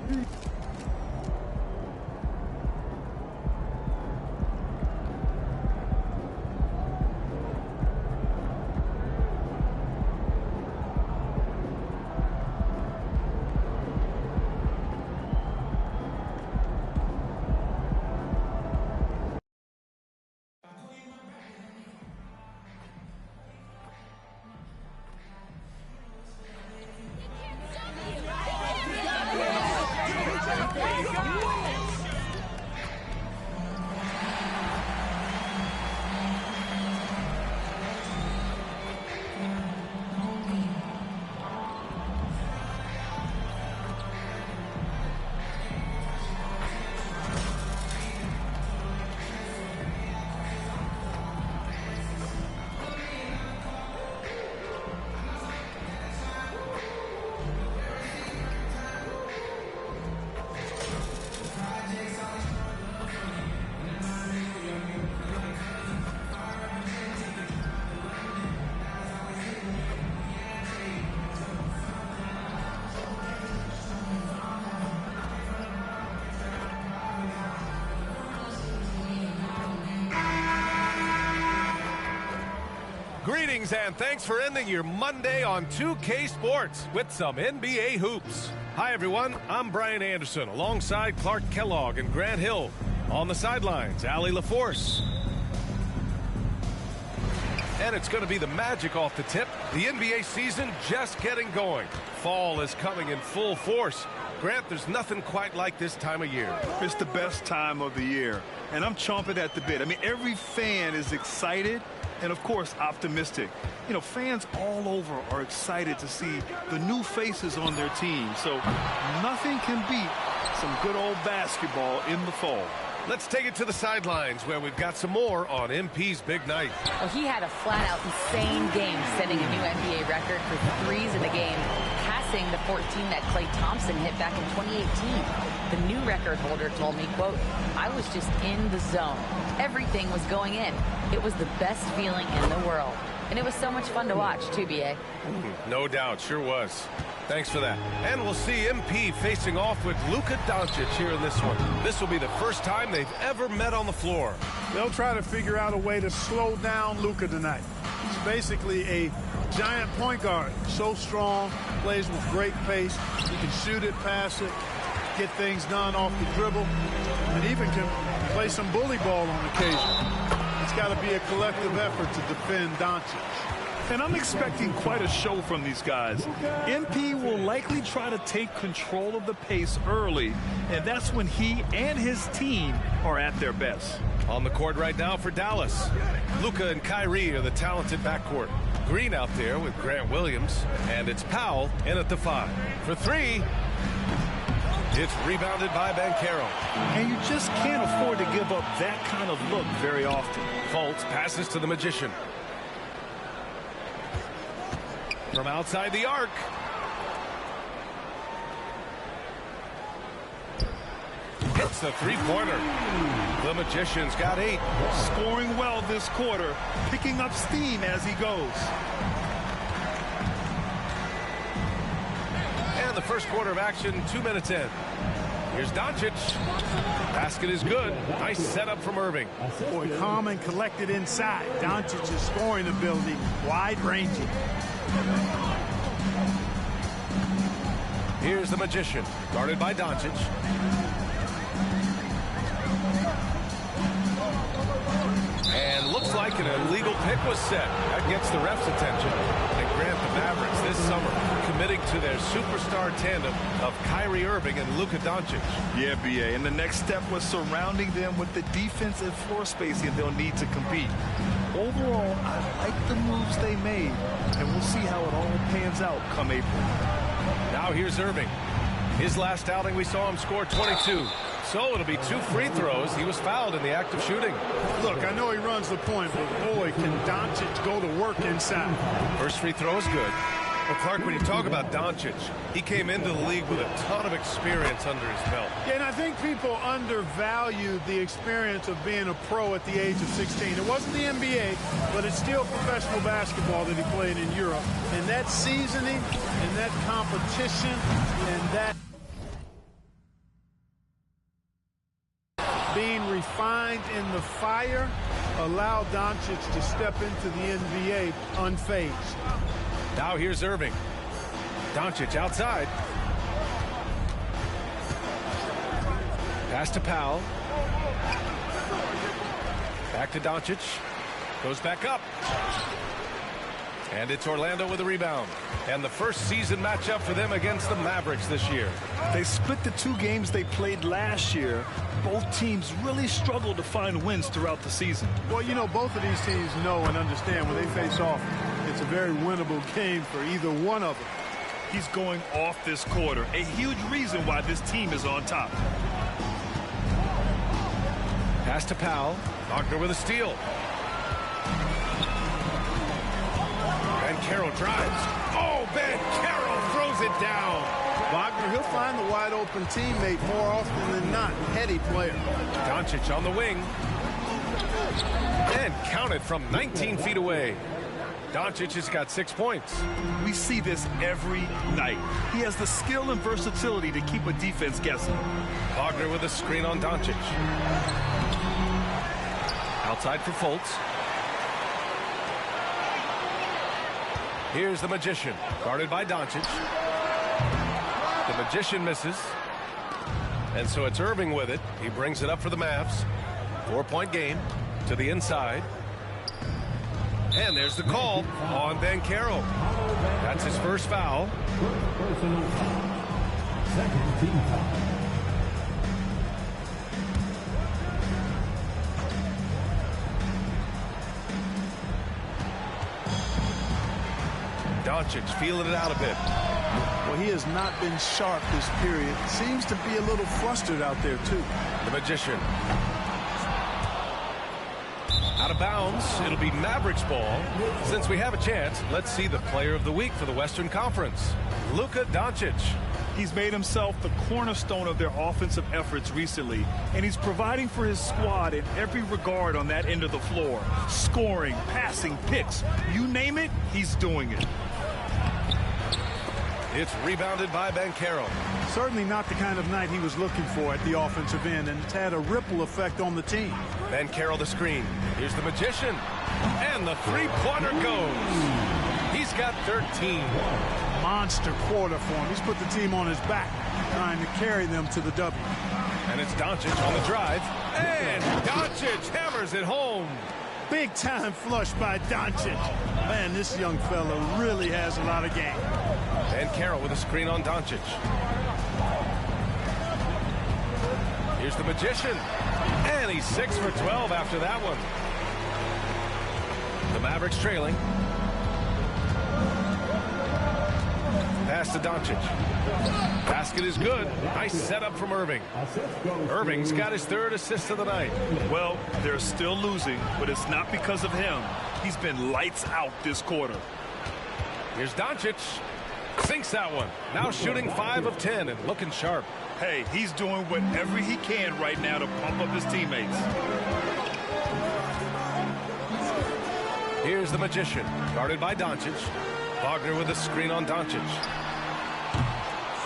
Greetings and thanks for ending your Monday on 2K Sports with some NBA hoops. Hi everyone, I'm Brian Anderson alongside Clark Kellogg and Grant Hill. On the sidelines, Allie LaForce. And it's going to be the Magic off the tip. The NBA season just getting going. Fall is coming in full force. Grant, there's nothing quite like this time of year. It's the best time of the year, and I'm chomping at the bit. I mean, every fan is excited and, of course, optimistic. You know, fans all over are excited to see the new faces on their team. So nothing can beat some good old basketball in the fall. Let's take it to the sidelines where we've got some more on MP's big night. Well, he had a flat-out insane game, setting a new NBA record for threes in the game, passing the 14 that Klay Thompson hit back in 2018. The new record holder told me, quote, "I was just in the zone. Everything was going in. It was the best feeling in the world." And it was so much fun to watch, too, B.A. No doubt, sure was. Thanks for that. And we'll see MP facing off with Luka Doncic here in this one. This will be the first time they've ever met on the floor. They'll try to figure out a way to slow down Luka tonight. He's basically a giant point guard. So strong, plays with great pace. He can shoot it, pass it, get things done off the dribble, and even can play some bully ball on occasion. It's got to be a collective effort to defend Doncic. And I'm expecting quite a show from these guys. MP will likely try to take control of the pace early, and that's when he and his team are at their best. On the court right now for Dallas, Luka and Kyrie are the talented backcourt. Green out there with Grant Williams, and it's Powell in at the 5. For 3. It's rebounded by Banchero. And you just can't afford to give up that kind of look very often. Fultz passes to the Magician. From outside the arc. Hits the three-pointer. The Magician's got 8. Scoring well this quarter, picking up steam as he goes. And the first quarter of action, 2 minutes in. Here's Doncic. Basket is good. Nice setup from Irving. Boy, calm and collected inside. Doncic's scoring ability, wide-ranging. Here's the Magician, guarded by Doncic. And looks like an illegal pick was set. That gets the ref's attention. And Grant, the Mavericks this summer committing to their superstar tandem of Kyrie Irving and Luka Doncic. Yeah, B.A. And the next step was surrounding them with the defense and floor spacing they'll need to compete. Overall, I like the moves they made, and we'll see how it all pans out come April. Now here's Irving. His last outing, we saw him score 22. So it'll be 2 free throws. He was fouled in the act of shooting. Look, I know he runs the point, but boy, can Doncic go to work inside. First free throw is good. Well, Clark, when you talk about Doncic, he came into the league with a ton of experience under his belt. Yeah, and I think people undervalue the experience of being a pro at the age of 16. It wasn't the NBA, but it's still professional basketball that he played in Europe. And that seasoning and that competition and that being refined in the fire allowed Doncic to step into the NBA unfazed. Now here's Irving. Doncic outside. Pass to Powell. Back to Doncic. Goes back up. And it's Orlando with a rebound. And the first season matchup for them against the Mavericks this year. They split the 2 games they played last year. Both teams really struggled to find wins throughout the season. Well, you know, both of these teams know and understand when they face off, it's a very winnable game for either one of them. He's going off this quarter. A huge reason why this team is on top. Pass to Powell. Wagner with a steal. Banchero drives. Oh, Banchero throws it down. Wagner, he'll find the wide open teammate more often than not. Heady player. Doncic on the wing. And counted from 19 feet away. Doncic has got 6 points. We see this every night. He has the skill and versatility to keep a defense guessing. Wagner with a screen on Doncic. Outside for Fultz. Here's the Magician, guarded by Doncic. The Magician misses. And so it's Irving with it. He brings it up for the Mavs. 4-point game to the inside. And there's the call on Banchero. That's his first foul. Personal foul. Second team foul. Doncic feeling it out a bit. Well, he has not been sharp this period. Seems to be a little flustered out there, too. The Magician. Out of bounds. It'll be Mavericks ball. Since we have a chance, let's see the player of the week for the Western Conference. Luka Doncic. He's made himself the cornerstone of their offensive efforts recently, and he's providing for his squad in every regard on that end of the floor. Scoring, passing, picks, you name it, he's doing it. It's rebounded by Banchero. Certainly not the kind of night he was looking for at the offensive end, and it's had a ripple effect on the team. Banchero the screen. Here's the Magician. And the three-pointer goes. He's got 13. Monster quarter for him. He's put the team on his back, trying to carry them to the W. And it's Doncic on the drive. And Doncic hammers it home. Big time flush by Doncic. Man, this young fella really has a lot of game. Banchero with a screen on Doncic. Here's the Magician. And he's 6 for 12 after that one. The Mavericks trailing. Pass to Doncic. Basket is good. Nice setup from Irving. Irving's got his 3rd assist of the night. Well, they're still losing, but it's not because of him. He's been lights out this quarter. Here's Doncic. Sinks that one. Now shooting 5 of 10 and looking sharp. Hey, he's doing whatever he can right now to pump up his teammates. Here's the Magician, guarded by Doncic. Wagner with a screen on Doncic.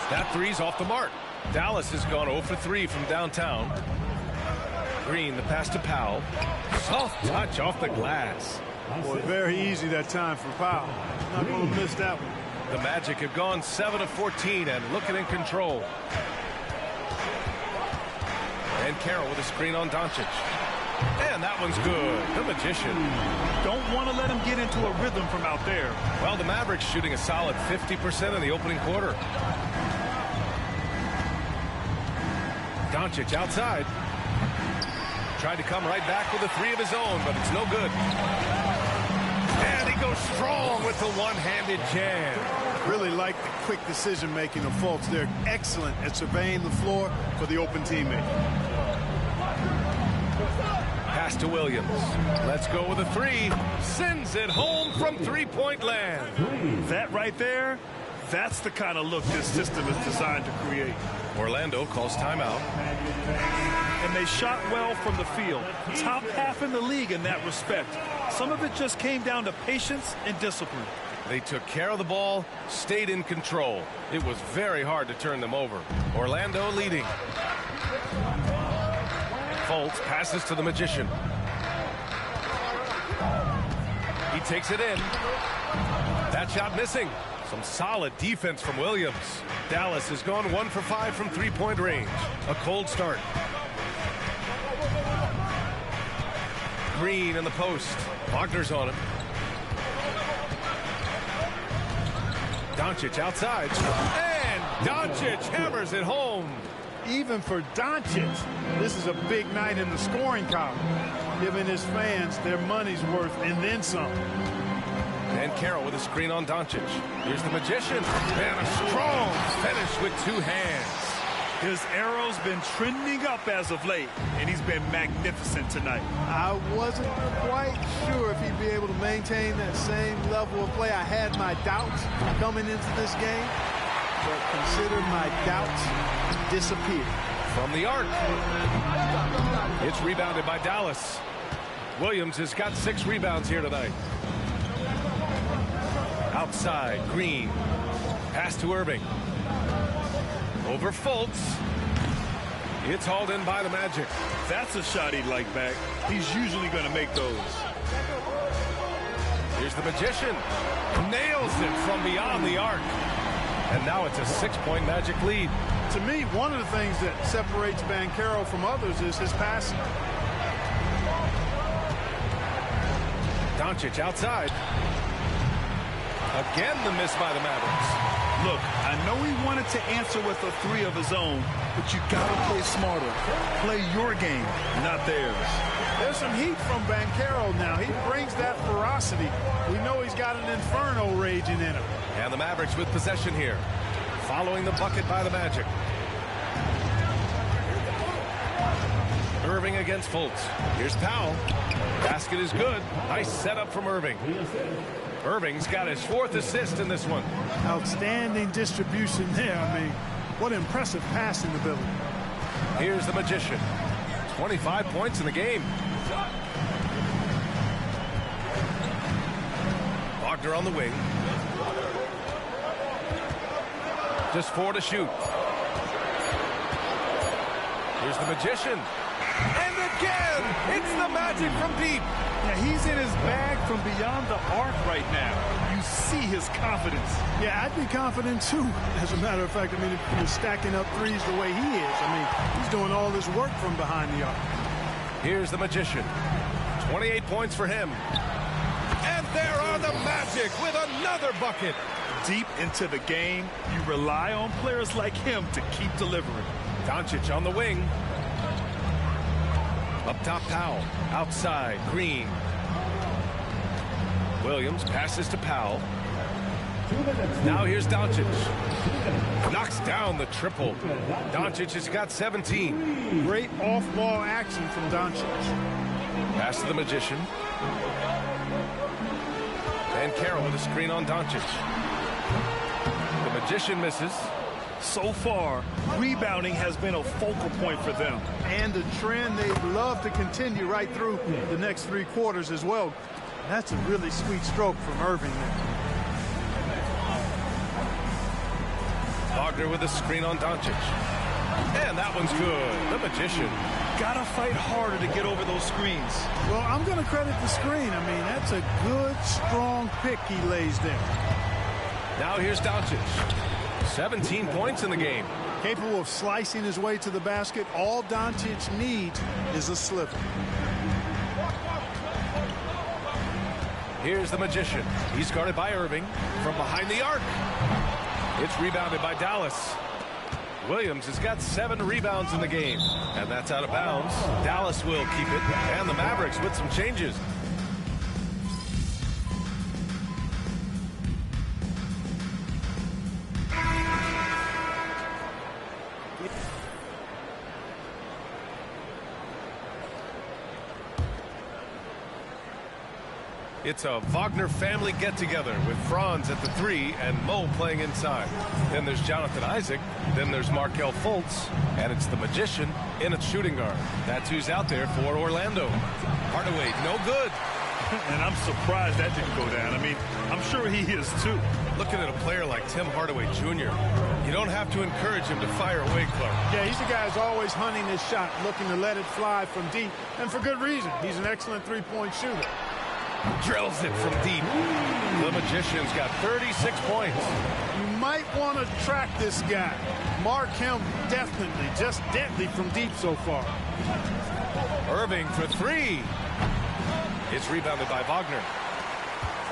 That three's off the mark. Dallas has gone 0 for 3 from downtown. Green, the pass to Powell. Soft touch off the glass. Boy, very easy that time for Powell. Not going to miss that one. The Magic have gone 7 of 14 and looking in control. And Carroll with a screen on Doncic. And that one's good. The Magician. Don't want to let him get into a rhythm from out there. Well, the Mavericks shooting a solid 50% in the opening quarter. Doncic outside. Tried to come right back with a 3 of his own, but it's no good. And he goes strong with the one-handed jam. Really like the quick decision-making of Fultz. They're excellent at surveying the floor for the open teammate. Pass to Williams. Let's go with a 3. Sends it home from three-point land. That right there, that's the kind of look this system is designed to create. Orlando calls timeout. And they shot well from the field. Top half in the league in that respect. Some of it just came down to patience and discipline. They took care of the ball, stayed in control. It was very hard to turn them over. Orlando leading. Fultz passes to the Magician. He takes it in. That shot missing. Some solid defense from Williams. Dallas has gone 1 for 5 from three-point range. A cold start. Green in the post. Wagner's on him. Doncic outside. And Doncic hammers it home. Even for Doncic, this is a big night in the scoring column, giving his fans their money's worth and then some. And Carroll with a screen on Doncic. Here's the Magician. And a strong finish with 2 hands. His arrow's been trending up as of late, and he's been magnificent tonight. I wasn't quite sure if he'd be able to maintain that same level of play. I had my doubts coming into this game, but consider my doubts disappeared. From the arc. It's rebounded by Dallas. Williams has got 6 rebounds here tonight. Outside, Green. Pass to Irving. Over Fultz. It's hauled in by the Magic. That's a shot he'd like back. He's usually going to make those. Here's the Magician. Nails it from beyond the arc. And now it's a 6-point Magic lead. To me, one of the things that separates Banchero from others is his passing. Doncic outside. Again, the miss by the Mavericks. Look, I know he wanted to answer with a 3 of his own, but you got to play smarter. Play your game, not theirs. There's some heat from Banchero now. He brings that ferocity. We know he's got an inferno raging in him. And the Mavericks with possession here, following the bucket by the Magic. Irving against Fultz. Here's Powell. Basket is good. Nice setup from Irving. Irving's got his 4th assist in this one. Outstanding distribution there. I mean, what impressive passing ability. Here's the Magician. 25 points in the game. Wagner on the wing. Just 4 to shoot. Here's the Magician. And again, it's the Magic from deep. Yeah, he's in his bag from beyond the arc right now. You see his confidence. Yeah, I'd be confident too. As a matter of fact, I mean, if you're stacking up threes the way he is, I mean, he's doing all this work from behind the arc. Here's the Magician. 28 points for him. And there are the Magic with another bucket. Deep into the game, you rely on players like him to keep delivering. Doncic on the wing. Up top, Powell. Outside, Green. Williams passes to Powell. Now here's Doncic. Knocks down the triple. Doncic has got 17. Great off-ball action from Doncic. Pass to the Magician. And Carroll with a screen on Doncic. The Magician misses. So far, rebounding has been a focal point for them. And the trend they'd love to continue right through the next 3 quarters as well. That's a really sweet stroke from Irving there. Wagner with a screen on Doncic. And that one's good. The Magician. Gotta fight harder to get over those screens. Well, I'm going to credit the screen. I mean, that's a good, strong pick he lays there. Now here's Doncic. 17 points in the game. Capable of slicing his way to the basket. All Doncic needs is a sliver. Here's the Magician. He's guarded by Irving from behind the arc. It's rebounded by Dallas. Williams has got 7 rebounds in the game. And that's out of bounds. Dallas will keep it. And the Mavericks with some changes. It's a Wagner family get-together with Franz at the 3 and Mo playing inside. Then there's Jonathan Isaac. Then there's Markelle Fultz. And it's the Magician in a shooting guard. That's who's out there for Orlando. Hardaway, no good. And I'm surprised that didn't go down. I mean, I'm sure he is too. Looking at a player like Tim Hardaway Jr., you don't have to encourage him to fire away, Clark. Yeah, he's the guy who's always hunting his shot, looking to let it fly from deep. And for good reason. He's an excellent three-point shooter. Drills it from deep. The Magician's got 36 points. You might want to track this guy. Mark him definitely, just deadly from deep so far. Irving for 3. It's rebounded by Wagner.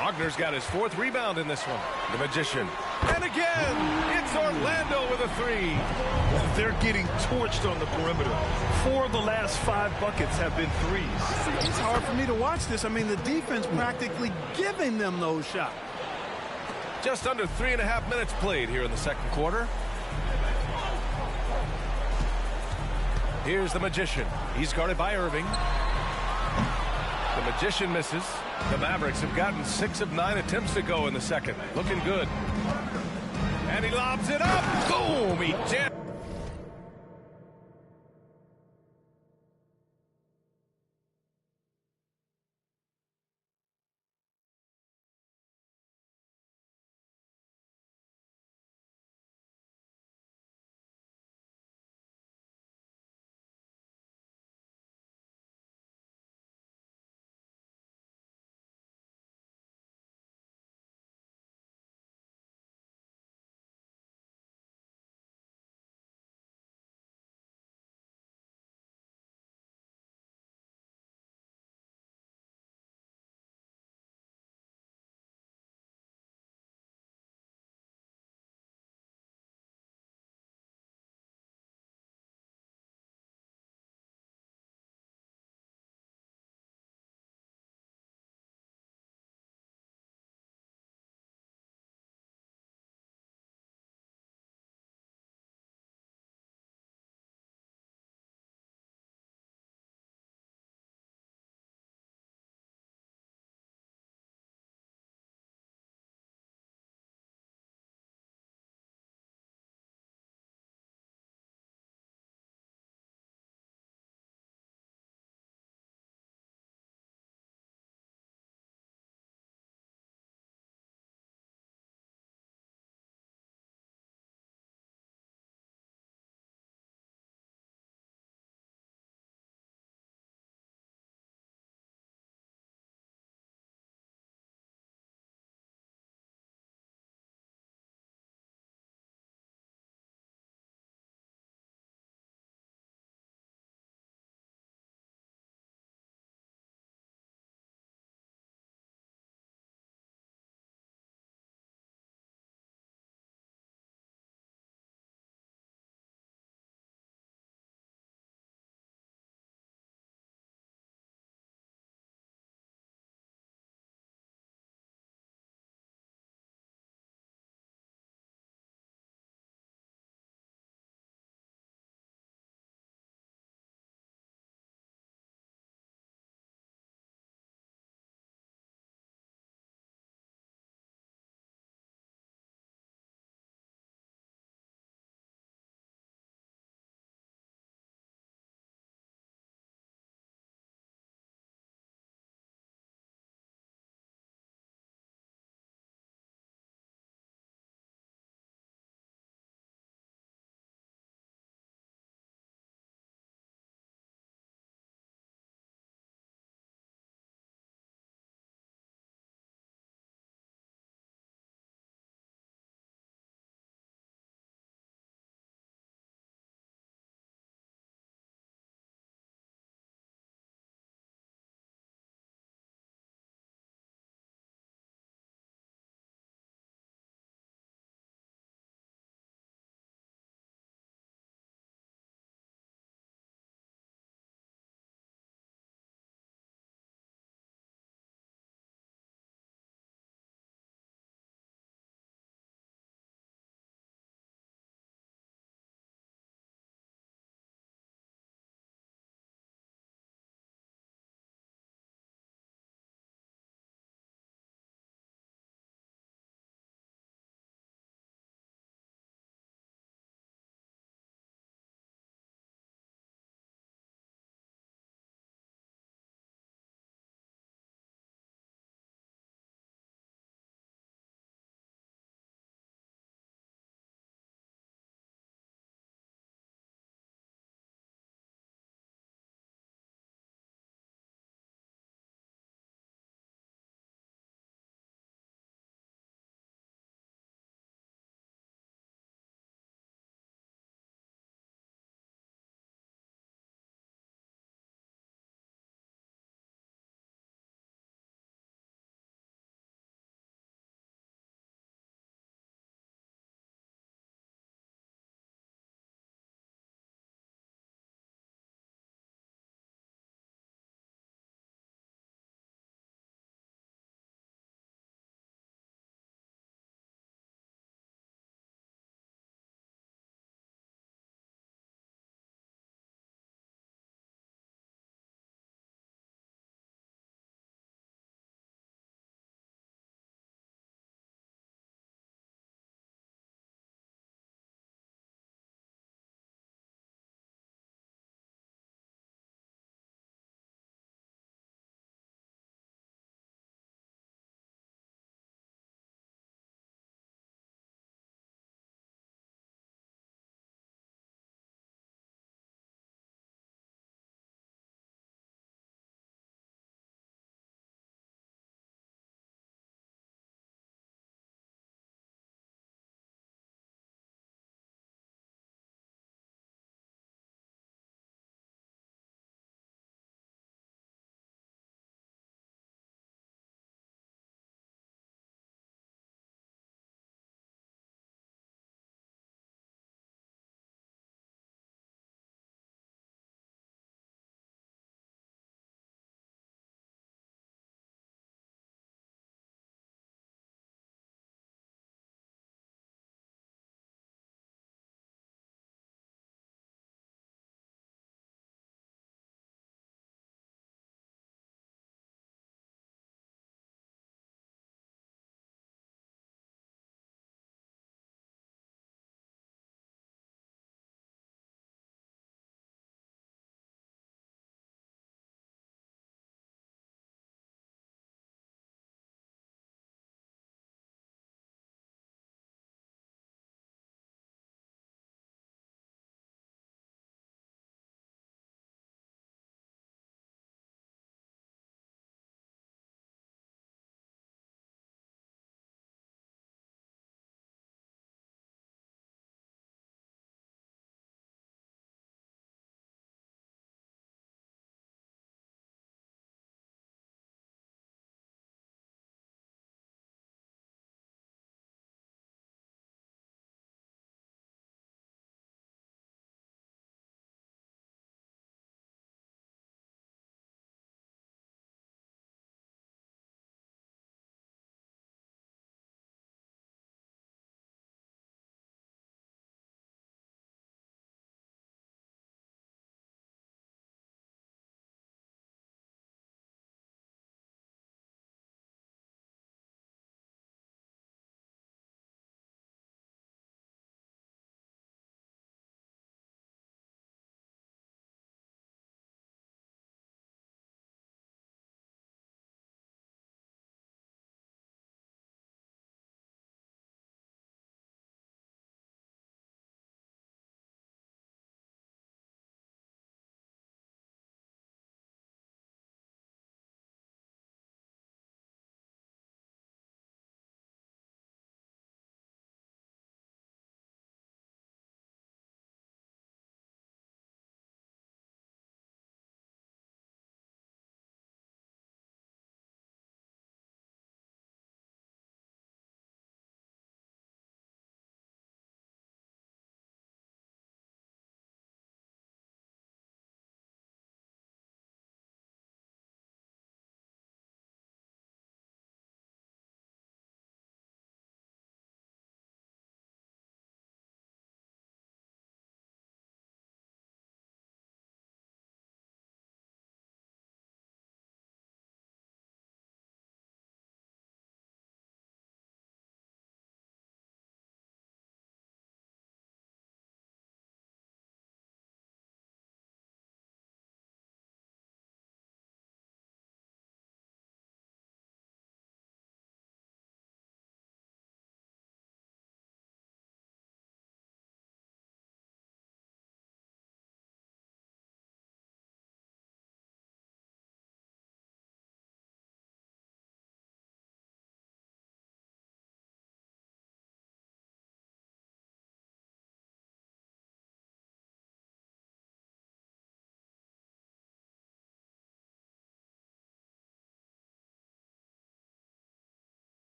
Wagner's got his 4th rebound in this one. The Magician. And again, it's Orlando with a 3. They're getting torched on the perimeter. 4 of the last 5 buckets have been threes. It's hard for me to watch this. I mean, the defense practically giving them those shots. Just under 3.5 minutes played here in the second quarter. Here's the Magician. He's guarded by Irving. The Magician misses. The Mavericks have gotten 6 of 9 attempts to go in the second. Looking good. And he lobs it up. Boom! He jammed.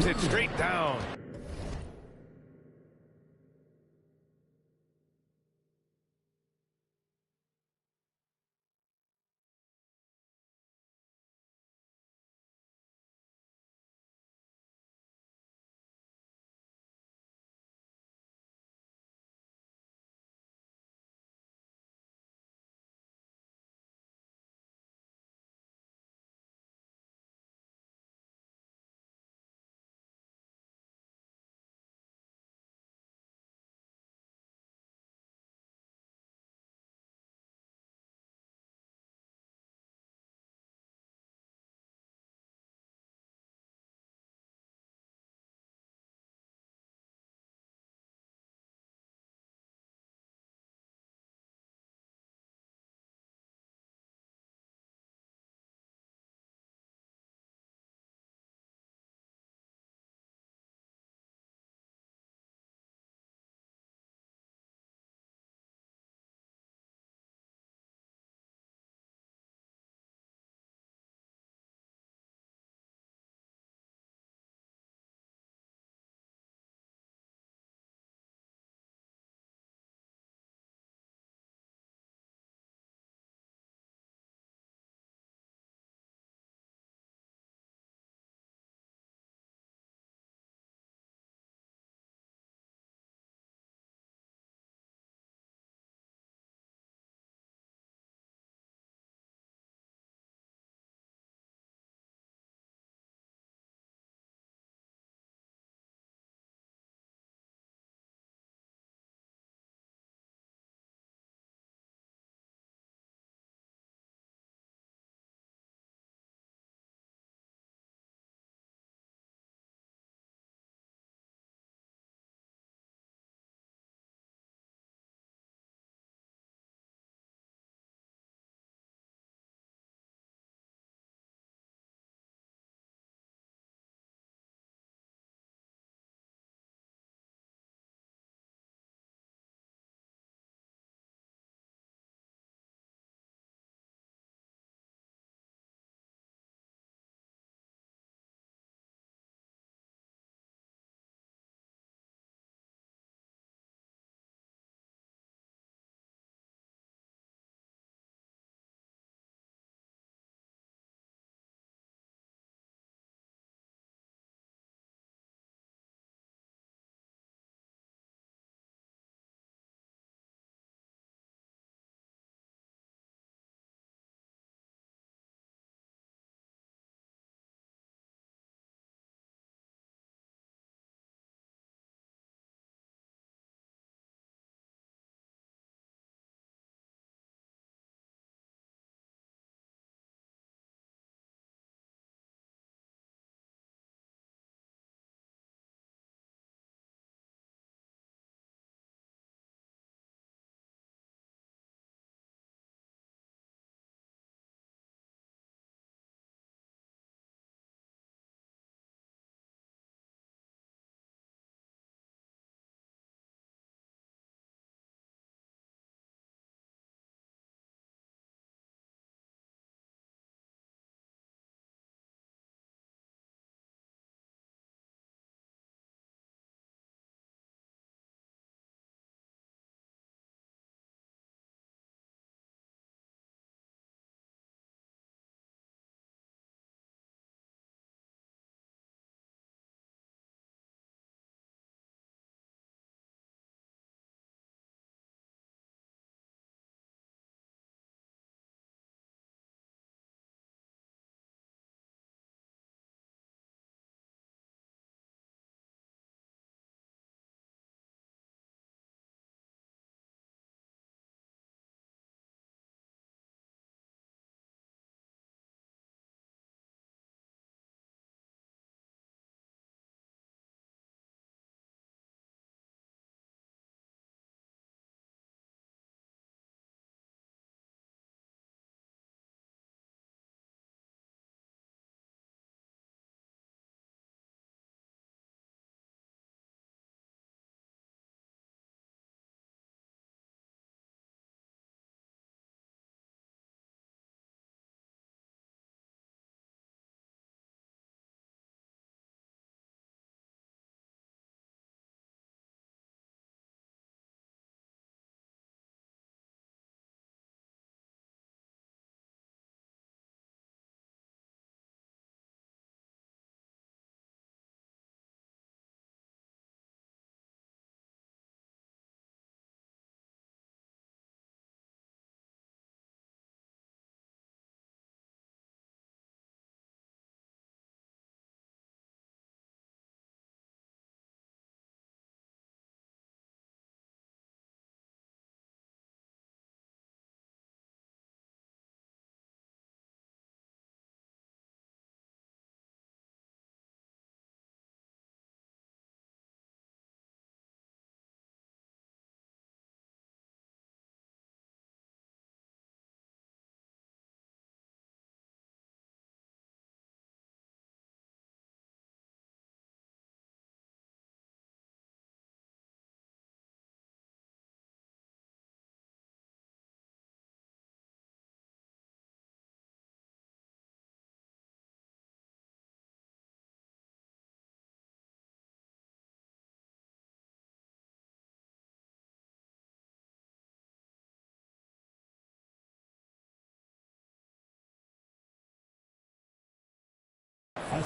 Drives it straight down.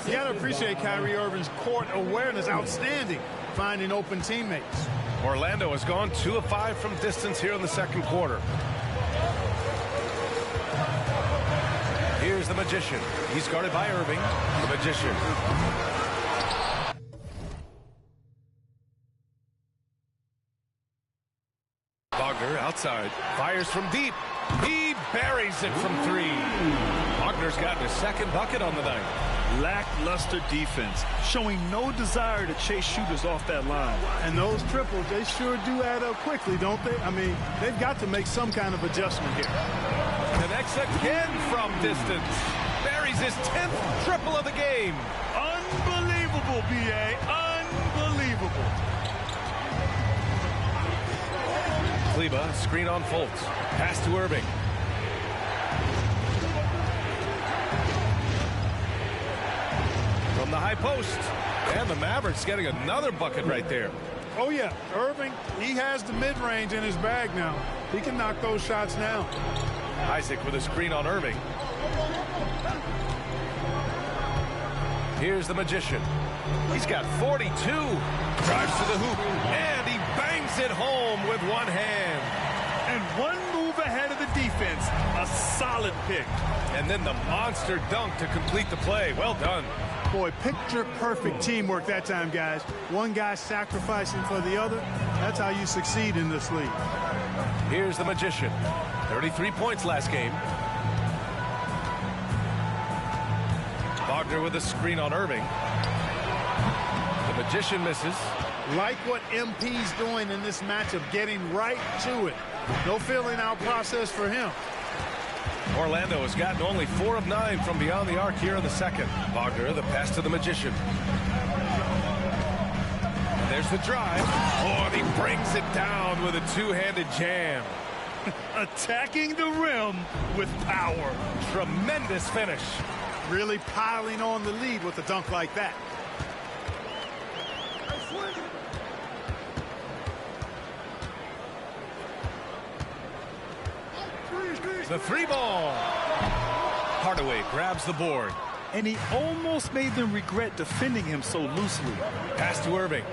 You got to appreciate Kyrie Irving's court awareness, outstanding, finding open teammates. Orlando has gone 2 of 5 from distance here in the second quarter. Here's the Magician. He's guarded by Irving. The Magician. Wagner outside. Fires from deep. He buries it from 3. Wagner's gotten his second bucket on the night. Lackluster defense, showing no desire to chase shooters off that line. And those triples, they sure do add up quickly, don't they? I mean, they've got to make some kind of adjustment here. Connects again from distance. Buries his 10th triple of the game. Unbelievable, B.A. Unbelievable. Kleber, screen on Fultz. Pass to Irving. From the high post. And the Mavericks getting another bucket right there. Oh, yeah. Irving, he has the mid-range in his bag now. He can knock those shots down. Isaac with a screen on Irving. Here's the Magician. He's got 42. Drives to the hoop. And he bangs it home with one hand. And one move ahead of the defense. A solid pick. And then the monster dunk to complete the play. Well done. Boy, picture-perfect teamwork that time, guys. One guy sacrificing for the other. That's how you succeed in this league. Here's the Magician. 33 points last game. Wagner with a screen on Irving. The Magician misses. Like what MP's doing in this matchup, getting right to it. No filling out process for him. Orlando has gotten only 4 of 9 from beyond the arc here in the second. Wagner, the pass to the Magician. And there's the drive. Oh, and he brings it down with a two-handed jam. Attacking the rim with power. Tremendous finish. Really piling on the lead with a dunk like that. The 3-ball. Hardaway grabs the board. And he almost made them regret defending him so loosely. Pass to Irving.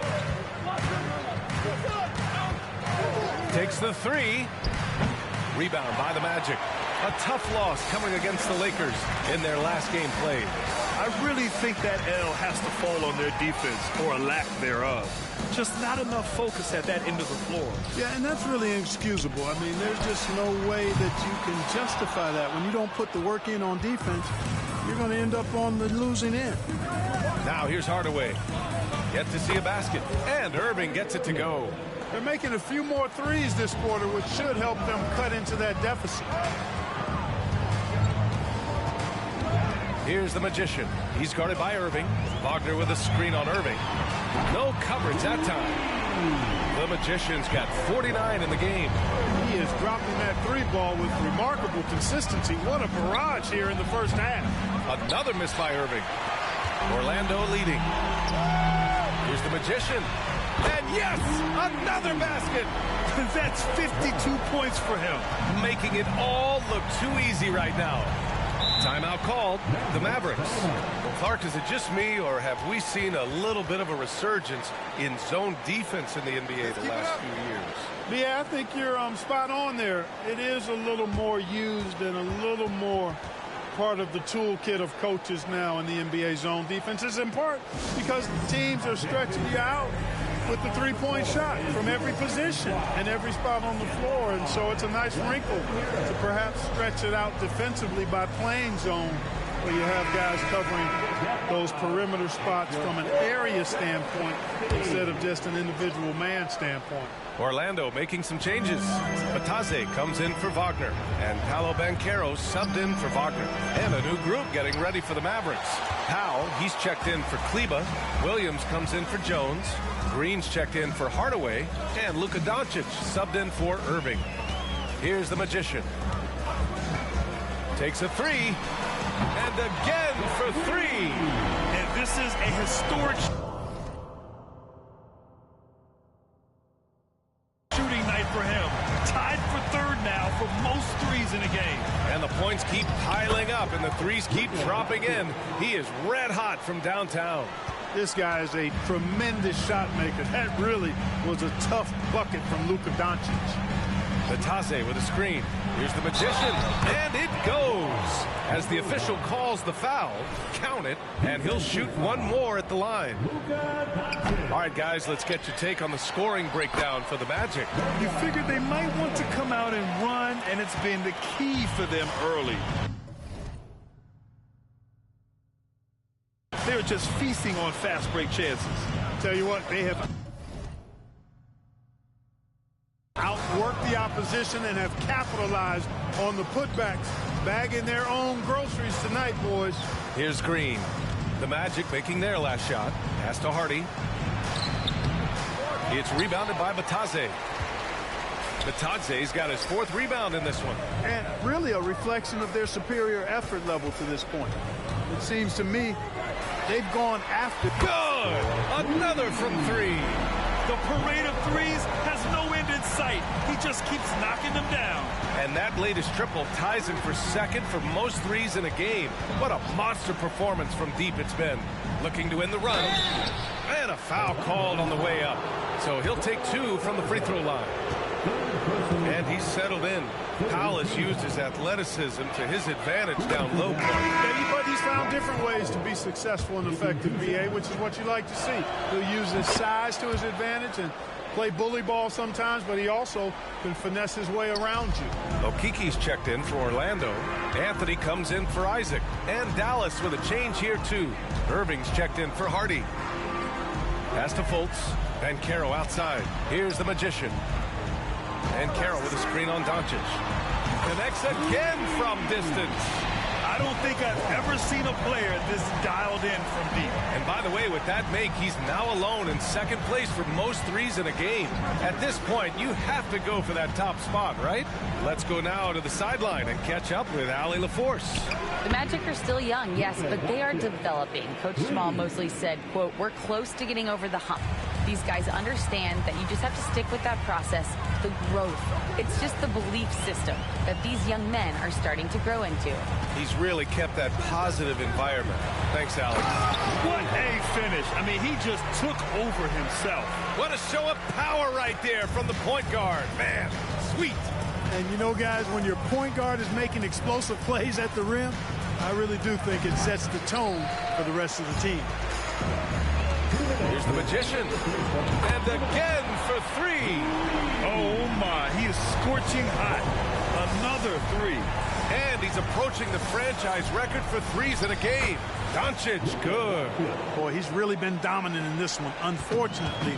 Takes the 3. Rebound by the Magic. A tough loss coming against the Lakers in their last game played. I really think that L has to fall on their defense, or a lack thereof. Just not enough focus at that end of the floor. Yeah, and that's really inexcusable. I mean, there's just no way that you can justify that. When you don't put the work in on defense, you're going to end up on the losing end. Now here's Hardaway. Yet to see a basket. And Irving gets it to go. They're making a few more threes this quarter, which should help them cut into that deficit. Here's the Magician. He's guarded by Irving. Wagner with a screen on Irving. No coverage that time. The Magician's got 49 in the game. He is dropping that 3-ball with remarkable consistency. What a barrage here in the first half. Another miss by Irving. Orlando leading. Here's the Magician. And yes, another basket. That's 52 points for him. Making it all look too easy right now. Timeout called. The Mavericks. Well, Clark, is it just me, or have we seen a little bit of a resurgence in zone defense in the NBA the last few years? Yeah, I think you're spot on there. It is a little more used and a little more part of the toolkit of coaches now in the NBA zone defense, is in part because teams are stretching you out with the three-point shot from every position and every spot on the floor. And so it's a nice wrinkle to perhaps stretch it out defensively by playing zone, where you have guys covering those perimeter spots from an area standpoint instead of just an individual man standpoint. Orlando making some changes. Bataze comes in for Wagner, and Paolo Banchero subbed in for Wagner. And a new group getting ready for the Mavericks. Powell, he's checked in for Kleber. Williams comes in for Jones. Green's checked in for Hardaway. And Luka Doncic subbed in for Irving. Here's the Magician. Takes a 3. And again for 3. And this is a historic shooting night for him. Tied for third now for most threes in a game. And the points keep piling up, and the threes keep dropping in. He is red hot from downtown. This guy is a tremendous shot maker. That really was a tough bucket from Luka Doncic. Twiizzy with a screen. Here's the magician, and it goes. As the official calls the foul, count it, and he'll shoot one more at the line. All right, guys, let's get your take on the scoring breakdown for the Magic. You figured they might want to come out and run, and it's been the key for them early. They're just feasting on fast break chances. Tell you what, they have outworked the opposition and have capitalized on the putbacks, bagging their own groceries tonight, boys. Here's Green. The Magic making their last shot. Pass to Hardy. It's rebounded by Twiizzy. Twiizzy's got his 4th rebound in this one. And really a reflection of their superior effort level to this point. It seems to me they've gone after. Good! Another from 3. The parade of threes has no end in sight. He just keeps knocking them down. And that latest triple ties him for 2nd for most threes in a game. What a monster performance from deep it's been. Looking to win the run. And a foul called on the way up. So he'll take 2 from the free throw line. And he's settled in. Powell has used his athleticism to his advantage down low. Yeah, but he's found different ways to be successful and effective, BA, which is what you like to see. He'll use his size to his advantage and play bully ball sometimes, but he also can finesse his way around you. Okiki's checked in for Orlando. Anthony comes in for Isaac. And Dallas with a change here, too. Irving's checked in for Hardy. Pass to Fultz. And Caro outside. Here's the magician. And Carroll with a screen on Doncic. Connects again from distance. I don't think I've ever seen a player this dialed in from deep. And by the way, with that make, he's now alone in 2nd place for most threes in a game. At this point, you have to go for that top spot, right? Let's go now to the sideline and catch up with Allie LaForce. The Magic are still young, yes, but they are developing. Coach Jamal Mosley said, quote, "We're close to getting over the hump." These guys understand that you just have to stick with that process, the growth. It's just the belief system that these young men are starting to grow into. He's really kept that positive environment. Thanks, Alex. What a finish. I mean, he just took over himself. What a show of power right there from the point guard. Man, sweet. And you know, guys, when your point guard is making explosive plays at the rim, I really do think it sets the tone for the rest of the team. Here's the magician. And again for 3. Oh, my. He is scorching hot. Another 3. And he's approaching the franchise record for threes in a game. Doncic, good. Boy, he's really been dominant in this one. Unfortunately,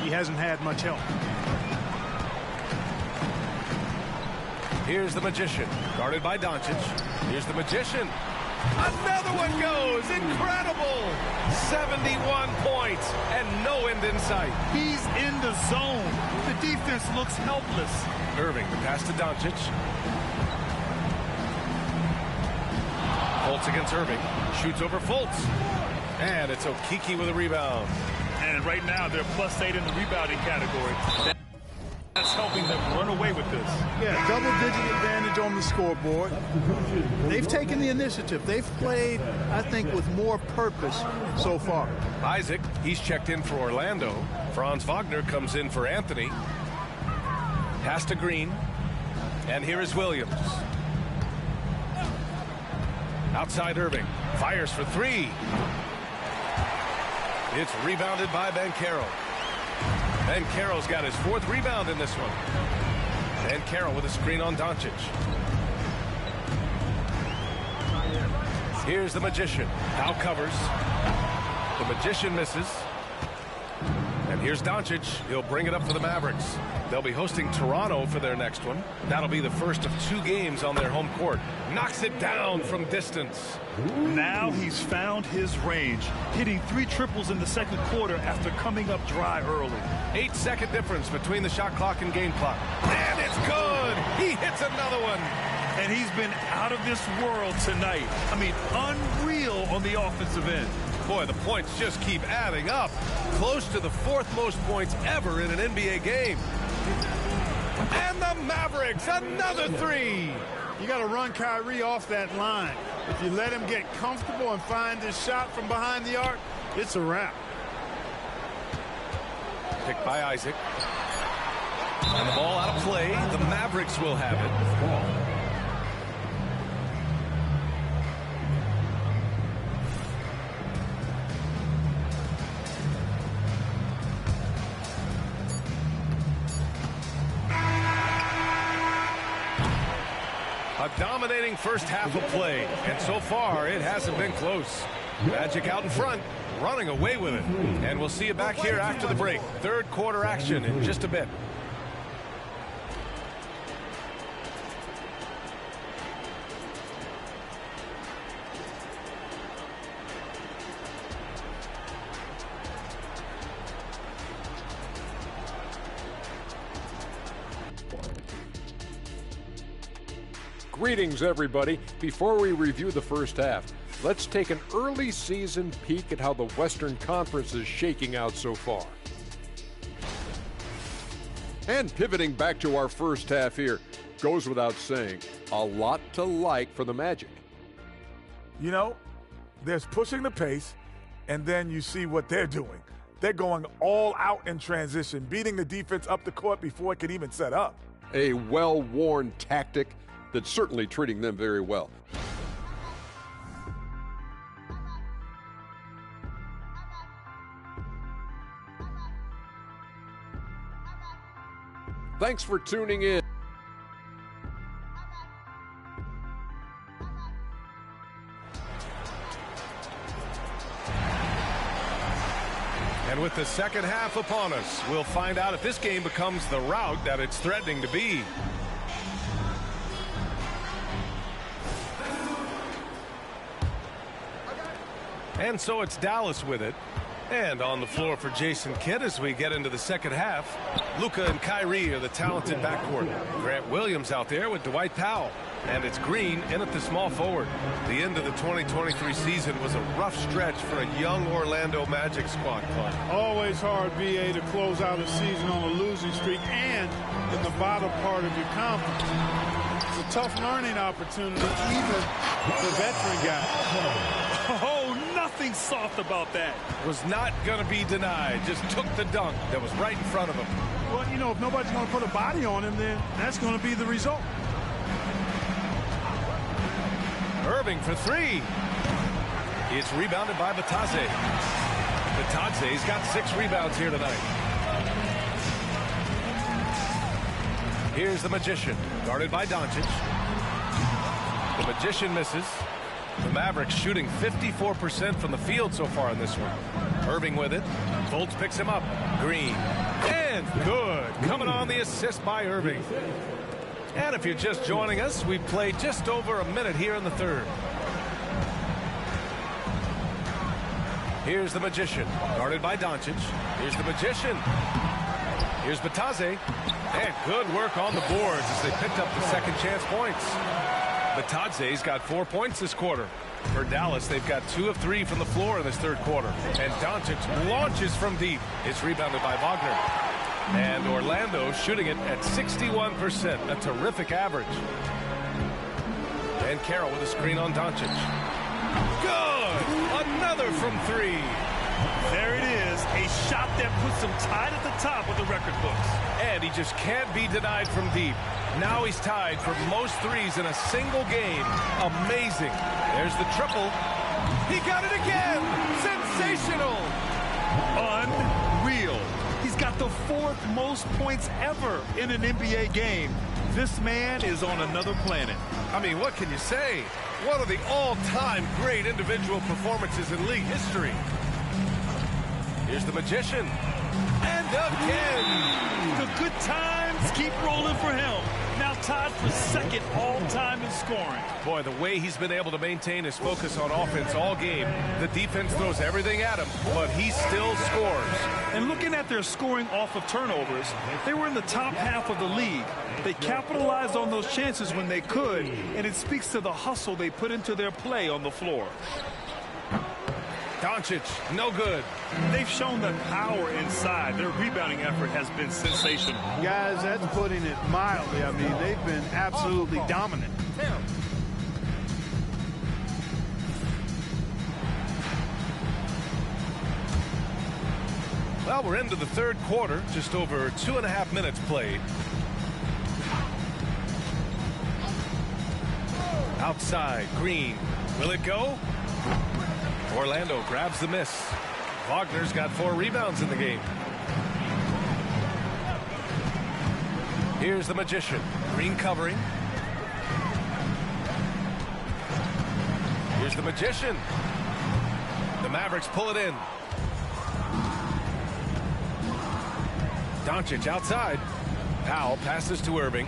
he hasn't had much help. Here's the magician, guarded by Doncic. Here's the magician. Another one goes. Incredible. 71 points and no end in sight. He's in the zone. The defense looks helpless. Irving, the pass to Doncic. Fultz against Irving. Shoots over Fultz. And it's Okiki with a rebound. And right now, they're +8 in the rebounding category. That's helping them run away with this. Yeah, double-digit advantage on the scoreboard. They've taken the initiative. They've played, I think, with more purpose so far. Isaac, he's checked in for Orlando. Franz Wagner comes in for Anthony. Pass to Green. And here is Williams. Outside Irving. Fires for 3. It's rebounded by Banchero. And Carroll's got his 4th rebound in this one. And Carroll with a screen on Doncic. Here's the magician. Now covers. The magician misses. And here's Doncic. He'll bring it up for the Mavericks. They'll be hosting Toronto for their next one. That'll be the first of 2 games on their home court. Knocks it down from distance. Now he's found his range, hitting 3 triples in the 2nd quarter after coming up dry early. 8-second difference between the shot clock and game clock. And it's good. He hits another one. And he's been out of this world tonight. I mean, unreal on the offensive end. Boy, the points just keep adding up. Close to the 4th most points ever in an NBA game. And the Mavericks, another 3. You got to run Kyrie off that line. If you let him get comfortable and find his shot from behind the arc, it's a wrap. Picked by Isaac. And the ball out of play. The Mavericks will have it. A dominating first half of play, and so far it hasn't been close. Magic out in front, running away with it. And we'll see you back here after the break. Third quarter action in just a bit. Greetings, everybody. Before we review the first half, let's take an early season peek at how the Western Conference is shaking out so far. And pivoting back to our first half here, goes without saying, a lot to like for the Magic. You know, there's pushing the pace, and then you see what they're doing. They're going all out in transition, beating the defense up the court before it can even set up. A well-worn tactic that's certainly treating them very well. Thanks for tuning in. And with the second half upon us, we'll find out if this game becomes the rout that it's threatening to be. And so it's Dallas with it. And on the floor for Jason Kidd as we get into the second half. Luka and Kyrie are the talented backcourt. Grant Williams out there with Dwight Powell. And it's Green in at the small forward. The end of the 2023 season was a rough stretch for a young Orlando Magic squad. Always hard, VA, to close out a season on a losing streak and in the bottom part of your conference. It's a tough learning opportunity even for veteran guys. Oh, nothing soft about that. Was not going to be denied. Just took the dunk that was right in front of him. Well, you know, if nobody's going to put a body on him, then that's going to be the result. Irving for three. It's rebounded by Batadze. Batadze's got 6 rebounds here tonight. Here's the Magician, guarded by Doncic. The Magician misses. The Mavericks shooting 54% from the field so far in this one. Irving with it. Fultz picks him up. Green. And good. Coming on the assist by Irving. And if you're just joining us, we've played just over a minute here in the third. Here's the Magician, guarded by Doncic. Here's the Magician. Here's Batadze. And good work on the boards as they picked up the second chance points. Batadze's got 4 points this quarter. For Dallas, they've got 2 of 3 from the floor in this third quarter. And Doncic launches from deep. It's rebounded by Wagner. And Orlando shooting it at 61%, a terrific average. And Carroll with a screen on Doncic. Good! Another from 3. There it is, a shot that puts him tied at the top of the record books. And he just can't be denied from deep. Now he's tied for most threes in a single game. Amazing. There's the triple. He got it again! Sensational! Unreal. He's got the 4th most points ever in an NBA game. This man is on another planet. I mean, what can you say? One of the all-time great individual performances in league history. Here's the Magician. And again! The good times keep rolling for him. Now tied for 2nd all-time in scoring. Boy, the way he's been able to maintain his focus on offense all game. The defense throws everything at him, but he still scores. And looking at their scoring off of turnovers, they were in the top half of the league. They capitalized on those chances when they could, and it speaks to the hustle they put into their play on the floor. Doncic, no good. They've shown the power inside. Their rebounding effort has been sensational. Guys, that's putting it mildly. I mean, they've been absolutely dominant. Well, we're into the third quarter, just over 2.5 minutes played. Outside, Green. Will it go? Orlando grabs the miss. Wagner's got 4 rebounds in the game. Here's the Magician. Green covering. Here's the Magician. The Mavericks pull it in. Doncic outside. Powell passes to Irving.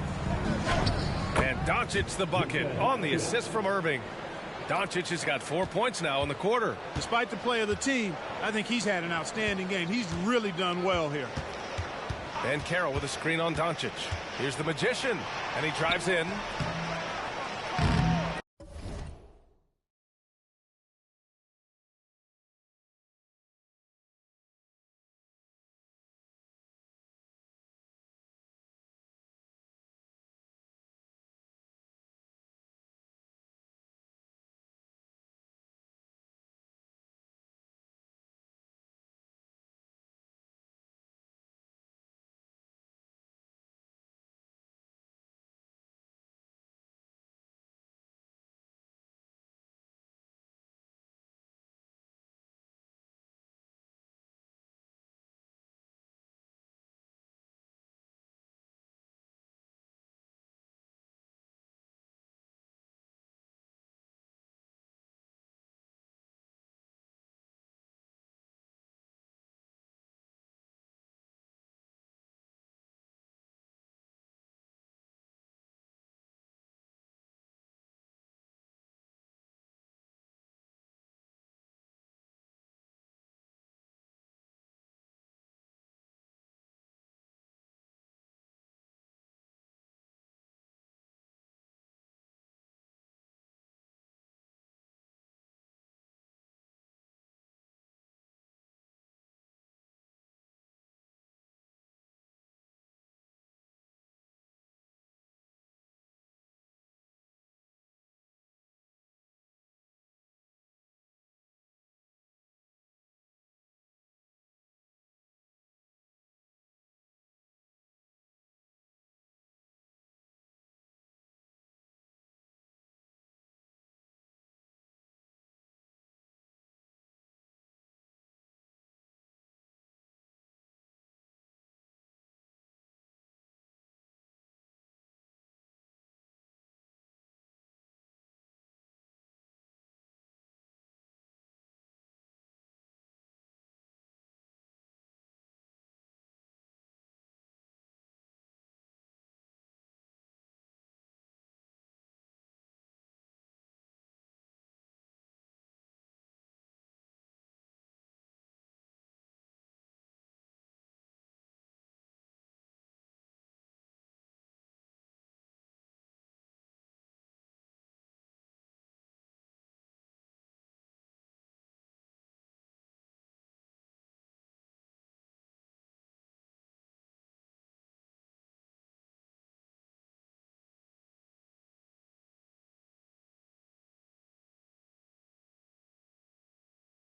And Doncic the bucket on the assist from Irving. Doncic has got 4 points now in the quarter. Despite the play of the team, I think he's had an outstanding game. He's really done well here. And Carroll with a screen on Doncic. Here's the Magician, and he drives in.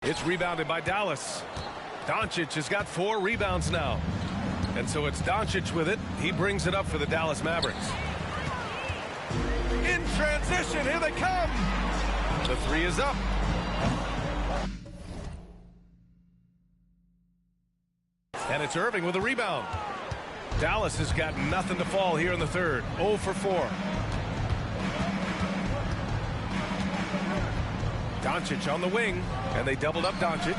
It's rebounded by Dallas. Doncic has got 4 rebounds now. And so it's Doncic with it. He brings it up for the Dallas Mavericks. In transition, here they come. The 3 is up. And it's Irving with a rebound. Dallas has got nothing to fall here in the third. 0 for 4. Doncic on the wing, and they doubled up Doncic.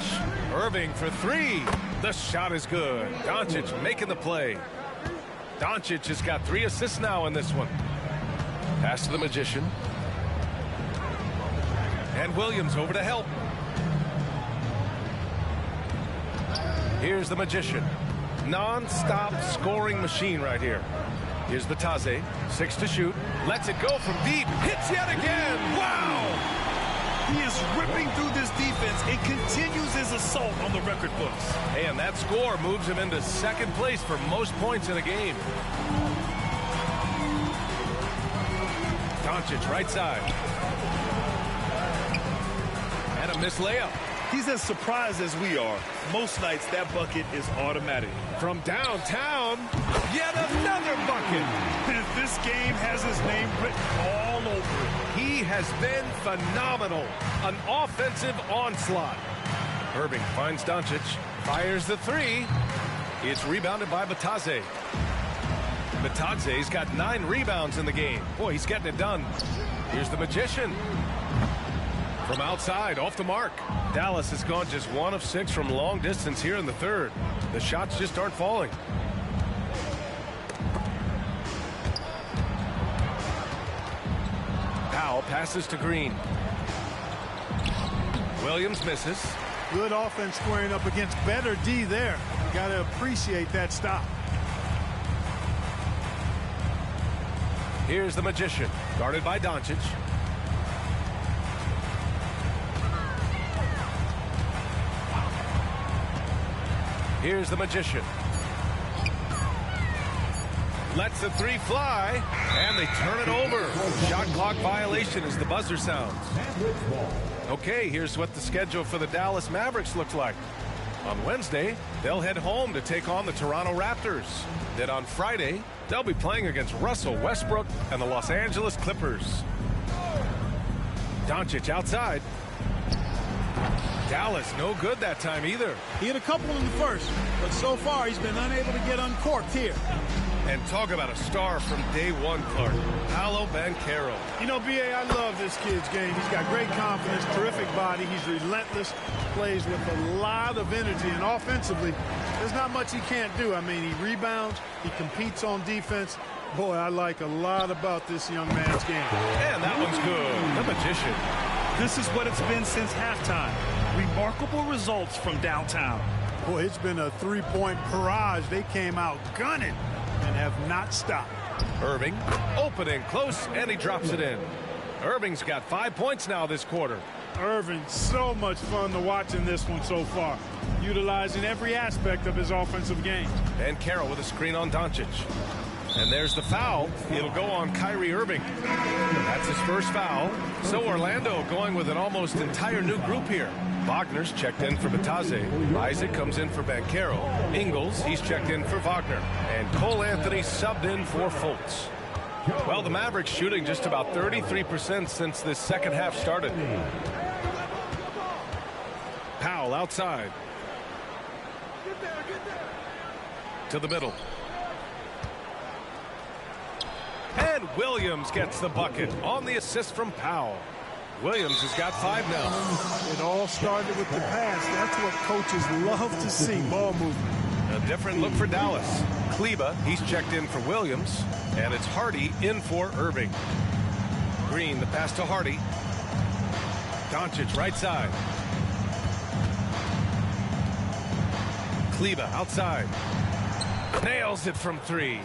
Irving for 3. The shot is good. Doncic making the play. Doncic has got 3 assists now in this one. Pass to the Magician. And Williams over to help. Here's the Magician. Non-stop scoring machine right here. Here's Batase. 6 to shoot. Lets it go from deep. Hits yet again. Wow! He is ripping through this defense and continues his assault on the record books. And that score moves him into second place for most points in a game. Doncic right side. And a missed layup. He's as surprised as we are. Most nights, that bucket is automatic. From downtown, yet another bucket. And this game has his name written all over it. He has been phenomenal. An offensive onslaught. Irving finds Doncic, fires the three. It's rebounded by Bitadze. Bitadze's got 9 rebounds in the game. Boy, he's getting it done. Here's the Magician. From outside, off the mark. Dallas has gone just 1 of 6 from long distance here in the third. The shots just aren't falling. Powell passes to Green. Williams misses. Good offense squaring up against better D there. Got to appreciate that stop. Here's the Magician, guarded by Doncic. Here's the Magician. Lets the three fly, and they turn it over. Shot clock violation as the buzzer sounds. Okay, here's what the schedule for the Dallas Mavericks looks like. On Wednesday, they'll head home to take on the Toronto Raptors. Then on Friday, they'll be playing against Russell Westbrook and the Los Angeles Clippers. Doncic outside. Dallas no good that time either. He had a couple in the first, but so far he's been unable to get uncorked here. And talk about a star from day one, Clark. Paolo Banchero. You know, B.A., I love this kid's game. He's got great confidence, terrific body. He's relentless, plays with a lot of energy, and offensively, there's not much he can't do. I mean, he rebounds, he competes on defense. Boy, I like a lot about this young man's game. And that one's good. The Magician. This is what it's been since halftime. Remarkable results from downtown. Boy, it's been a three-point barrage. They came out gunning and have not stopped. Irving, opening close, and he drops it in. Irving's got 5 points now this quarter. Irving, so much fun to watch in this one so far, utilizing every aspect of his offensive game. And Carroll with a screen on Doncic. And there's the foul. It'll go on Kyrie Irving. That's his first foul. So Orlando going with an almost entire new group here. Wagner's checked in for Bitadze. Isaac comes in for Banchero. Ingles, he's checked in for Wagner. And Cole Anthony subbed in for Fultz. Well, the Mavericks shooting just about 33% since this second half started. Powell outside. To the middle. And Williams gets the bucket on the assist from Powell. Williams has got 5 now. It all started with the pass. That's what coaches love to see, ball movement. A different look for Dallas. Kleber, he's checked in for Williams. And it's Hardy in for Irving. Green, the pass to Hardy. Doncic right side. Kleber outside. Nails it from 3.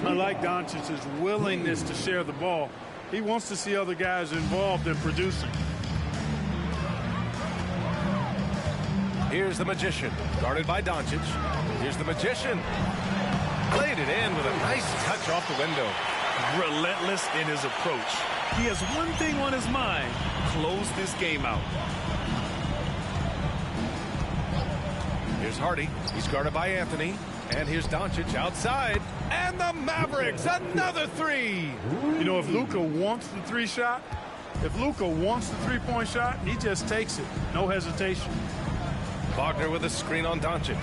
I like Doncic's willingness to share the ball. He wants to see other guys involved in producing. Here's the Magician, guarded by Doncic. Here's the Magician. Played it in with a nice touch off the window. Relentless in his approach. He has one thing on his mind: close this game out. Here's Hardy. He's guarded by Anthony. And here's Doncic outside. And the Mavericks, another 3. You know, if Luka wants the 3 shot, if Luka wants the 3-point shot, he just takes it. No hesitation. Wagner with a screen on Doncic.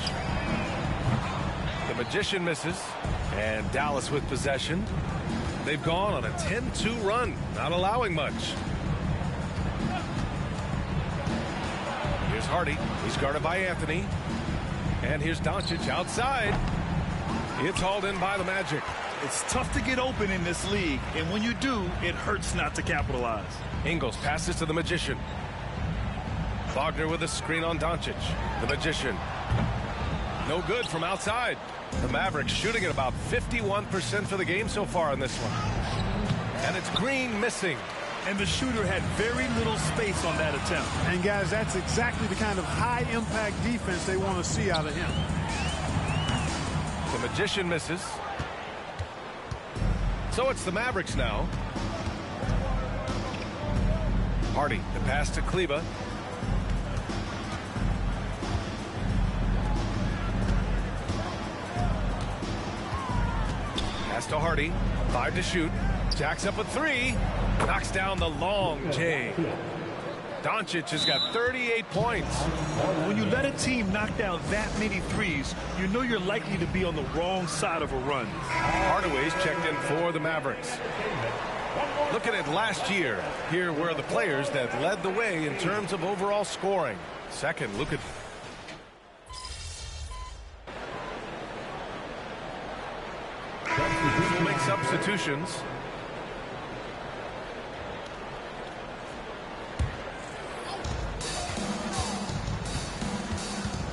The Magician misses. And Dallas with possession. They've gone on a 10-2 run, not allowing much. Here's Hardy. He's guarded by Anthony. And here's Doncic outside. It's hauled in by the Magic. It's tough to get open in this league, and when you do, it hurts not to capitalize. Ingles passes to the Magician. Wagner with a screen on Doncic. The Magician. No good from outside. The Mavericks shooting at about 51% for the game so far in this one. And it's Green missing. And the shooter had very little space on that attempt. And guys, that's exactly the kind of high-impact defense they want to see out of him. The Magician misses. So it's the Mavericks now. Hardy, the pass to Kleber. to Hardy. 5 to shoot. Jacks up a 3. Knocks down the long J. Doncic has got 38 points. When you let a team knock down that many threes, you know you're likely to be on the wrong side of a run. Hardaway's checked in for the Mavericks. Looking at last year, here were the players that led the way in terms of overall scoring. Second, LuH. We'll make substitutions.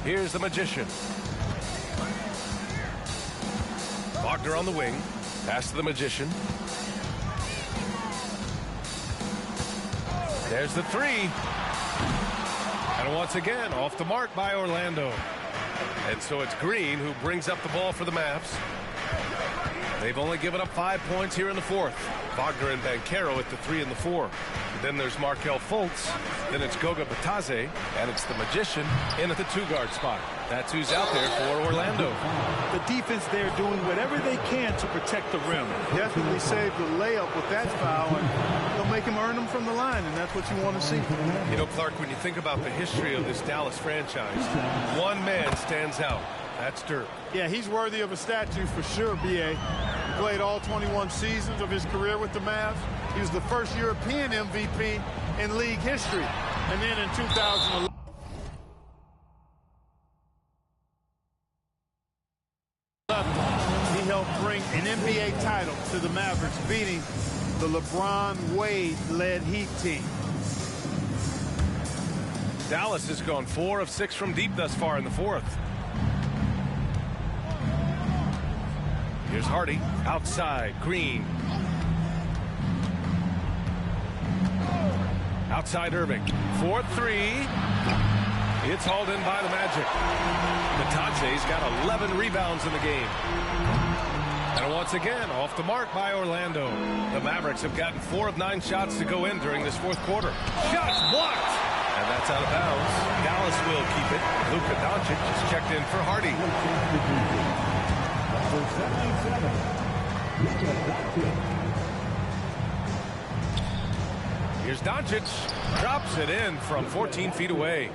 Here's the Magician. Wagner on the wing. Pass to the Magician. There's the 3. And once again, off the mark by Orlando. And so it's Green who brings up the ball for the Mavs. They've only given up 5 points here in the fourth. Wagner and Banchero at the 3 and the 4. Then there's Markelle Fultz. Then it's Goga Bitadze. And it's the Magician in at the 2-guard spot. That's who's out there for Orlando. The defense there doing whatever they can to protect the rim. Definitely saved the layup with that foul, and they'll make him earn them from the line, and that's what you want to see. You know, Clark, when you think about the history of this Dallas franchise, one man stands out. That's Dirk. Yeah, he's worthy of a statue for sure, B.A. He played all 21 seasons of his career with the Mavs. He was the first European MVP in league history. And then in 2011, he helped bring an NBA title to the Mavericks, beating the LeBron Wade-led Heat team. Dallas has gone 4 of 6 from deep thus far in the fourth. Here's Hardy, outside, Green. Outside Irving, 4-3. It's hauled in by the Magic. Bitadze's got 11 rebounds in the game. And once again, off the mark by Orlando. The Mavericks have gotten 4 of 9 shots to go in during this fourth quarter. Shots blocked! And that's out of bounds. Dallas will keep it. Luka Doncic is checked in for Hardy. Here's Doncic. Drops it in from 14 feet away.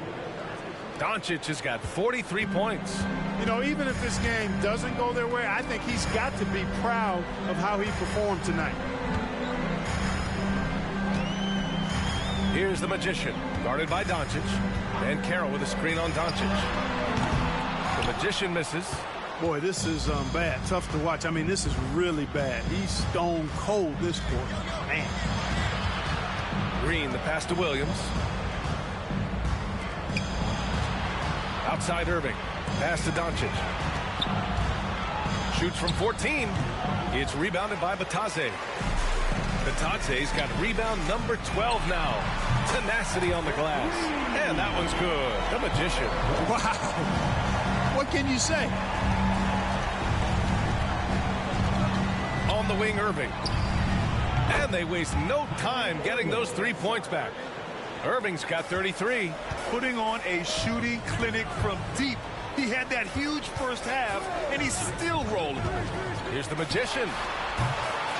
Doncic has got 43 points. You know, even if this game doesn't go their way, I think he's got to be proud of how he performed tonight. Here's the Magician, guarded by Doncic. And Carroll with a screen on Doncic. The Magician misses. Boy, this is bad. Tough to watch. I mean, this is really bad. He's stone cold this quarter. Man. Green, the pass to Williams. Outside Irving. Pass to Doncic. Shoots from 14. It's rebounded by Bitadze. Bitadze's got rebound number 12 now. Tenacity on the glass. And that one's good. The Magician. Wow. What can you say? On the wing, Irving. And they waste no time getting those 3 points back. Irving's got 33. Putting on a shooting clinic from deep. He had that huge first half, and he's still rolling. Here's the Magician.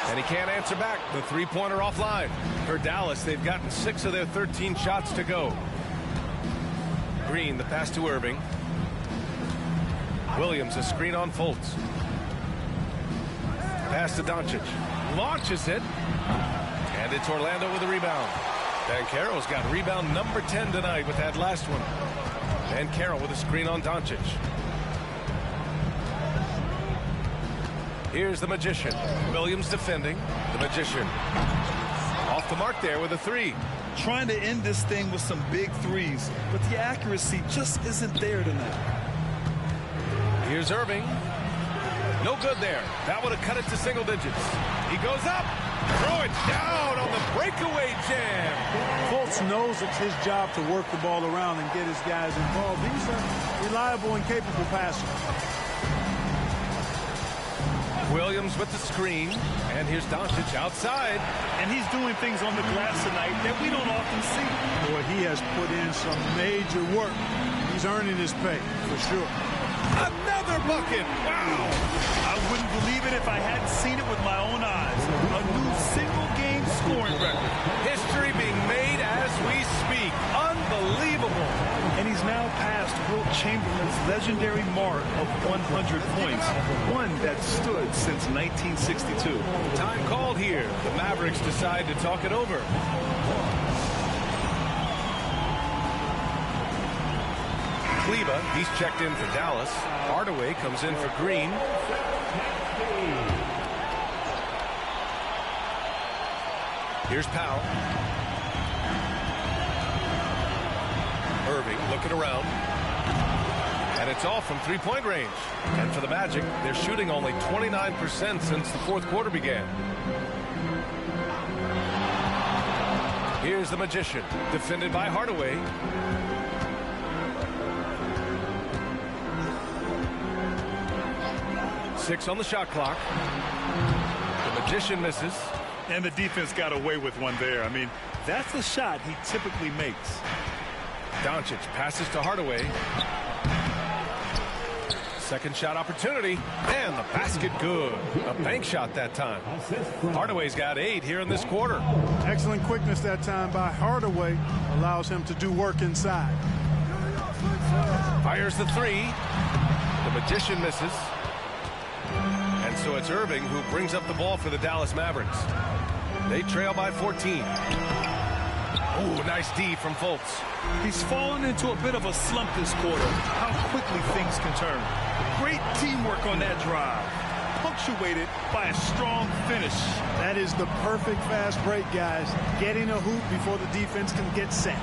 And he can't answer back. The three-pointer offline. For Dallas, they've gotten 6 of their 13 shots to go. Green, the pass to Irving. Williams, a screen on Fultz. Pass to Doncic. Launches it. And it's Orlando with a rebound. Banchero's got rebound number 10 tonight with that last one. And Carroll with a screen on Doncic. Here's the Magician. Williams defending. The Magician. Off the mark there with a 3. Trying to end this thing with some big threes, but the accuracy just isn't there tonight. Here's Irving. No good there. That would have cut it to single digits. He goes up. Throw it down on the breakaway jam. Fultz knows it's his job to work the ball around and get his guys involved. He's a reliable and capable passer. Williams with the screen. And here's Doncic outside. And he's doing things on the glass tonight that we don't often see. Boy, he has put in some major work. He's earning his pay, for sure. Another bucket. Wow. I wouldn't believe it if I hadn't seen it with my own eyes. A new single-game scoring record. History being made as we speak. Unbelievable. And he's now passed Wilt Chamberlain's legendary mark of 100 points, one that stood since 1962. Time called here. The Mavericks decide to talk it over. Kleba, he's checked in for Dallas. Hardaway comes in for Green. Here's Powell. Irving looking around. And it's off from three-point range. And for the Magic, they're shooting only 29% since the fourth quarter began. Here's the Magician, defended by Hardaway. Six on the shot clock. The Magician misses. And the defense got away with one there. I mean, that's a shot he typically makes. Doncic passes to Hardaway. Second shot opportunity. And the basket good. A bank shot that time. Hardaway's got 8 here in this quarter. Excellent quickness that time by Hardaway. Allows him to do work inside. Fires the three. The Magician misses. And so it's Irving who brings up the ball for the Dallas Mavericks. They trail by 14. Oh, nice D from Fultz. He's fallen into a bit of a slump this quarter. How quickly things can turn. Great teamwork on that drive. Punctuated by a strong finish. That is the perfect fast break, guys. Getting a hoop before the defense can get set.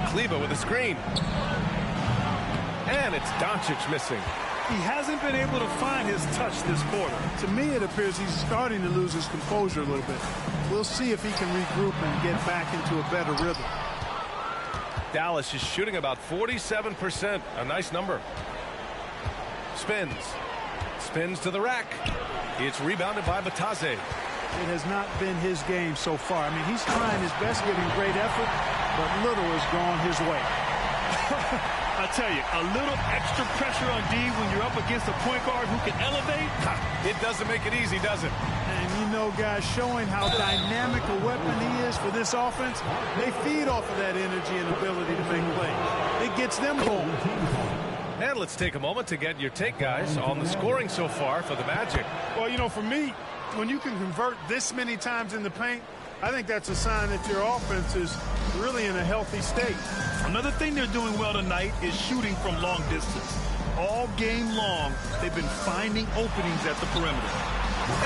Kleba with a screen. And it's Doncic missing. He hasn't been able to find his touch this quarter. To me, it appears he's starting to lose his composure a little bit. We'll see if he can regroup and get back into a better rhythm. Dallas is shooting about 47%. A nice number. Spins. Spins to the rack. It's rebounded by Batase. It has not been his game so far. I mean, he's trying his best, giving great effort, but little has gone his way. I tell you, a little extra pressure on D when you're up against a point guard who can elevate. It doesn't make it easy, does it? And you know, guys, showing how dynamic a weapon he is for this offense, they feed off of that energy and ability to make plays. It gets them going. And let's take a moment to get your take, guys, on the scoring so far for the Magic. Well, you know, for me, when you can convert this many times in the paint, I think that's a sign that your offense is really in a healthy state. Another thing they're doing well tonight is shooting from long distance. All game long, they've been finding openings at the perimeter.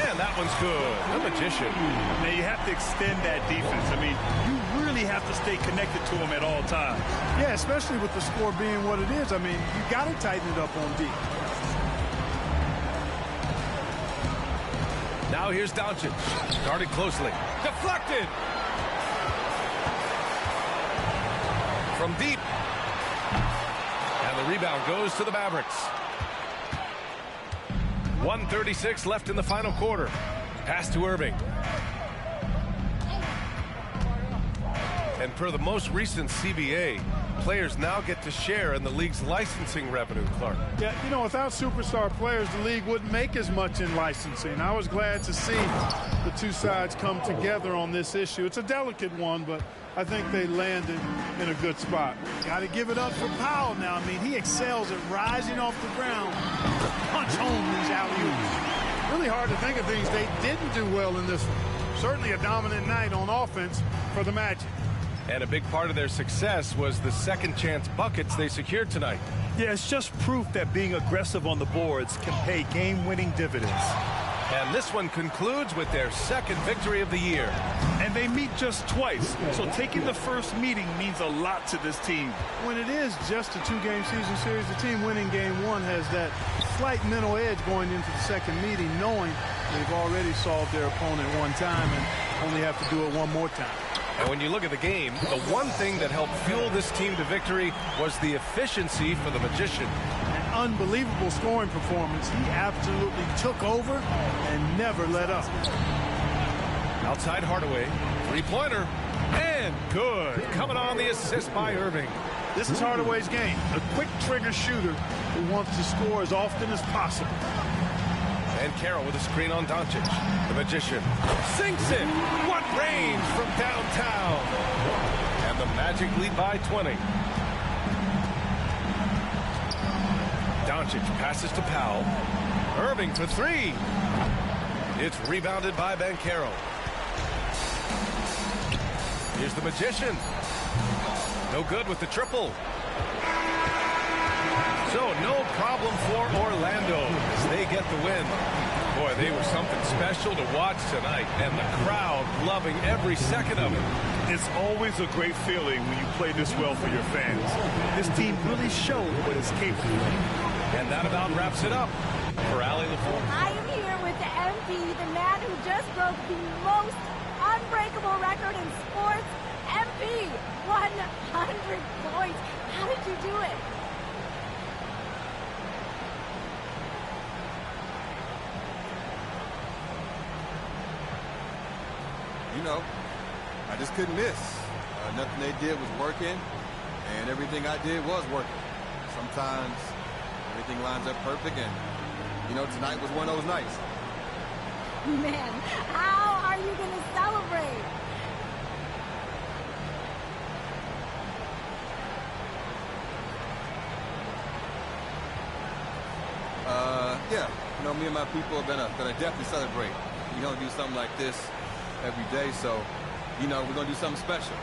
And that one's good. The Magician. Now, you have to extend that defense. I mean, you really have to stay connected to them at all times. Yeah, especially with the score being what it is. I mean, you got to tighten it up on D. Now here's Doncic. Guarded closely. Deflected. From deep. And the rebound goes to the Mavericks. 1:36 left in the final quarter. Pass to Irving. And per the most recent CBA, players now get to share in the league's licensing revenue, Clark. Yeah, you know, without superstar players, the league wouldn't make as much in licensing. I was glad to see the two sides come together on this issue. It's a delicate one, but I think they landed in a good spot. Got to give it up for Powell now. I mean, he excels at rising off the ground to punch home these alley-oops. Really hard to think of things they didn't do well in this one. Certainly a dominant night on offense for the Magic. And a big part of their success was the second chance buckets they secured tonight. Yeah, it's just proof that being aggressive on the boards can pay game-winning dividends. And this one concludes with their second victory of the year. And they meet just twice, so taking the first meeting means a lot to this team. When it is just a two-game season series, the team winning game one has that slight mental edge going into the second meeting, knowing they've already solved their opponent one time and only have to do it one more time. And when you look at the game, the one thing that helped fuel this team to victory was the efficiency for the Magician. An unbelievable scoring performance. He absolutely took over and never let up. Outside Hardaway, three-pointer, and in. Good. Coming on the assist by Irving. This is Hardaway's game. A quick trigger shooter who wants to score as often as possible. And Carroll with a screen on Doncic. The Magician sinks it. What range from downtown. And the Magic lead by 20. Doncic passes to Powell. Irving for three. It's rebounded by Banchero. Here's the Magician. No good with the triple. So no problem for Orlando as they get the win. Boy, they were something special to watch tonight, and the crowd loving every second of it. It's always a great feeling when you play this well for your fans. This team really showed what it's capable of. And that about wraps it up for Allie LaForge. I am here with the MP, the man who just broke the most unbreakable record in sports. MP, 100 points. How did you do it? You know, I just couldn't miss. Nothing they did was working, and everything I did was working. Sometimes everything lines up perfect, and, you know, tonight was one of those nights. Man, how are you going to celebrate? Yeah, you know, me and my people are gonna definitely celebrate. We don't do something like this every day, so, you know, we're gonna do something special.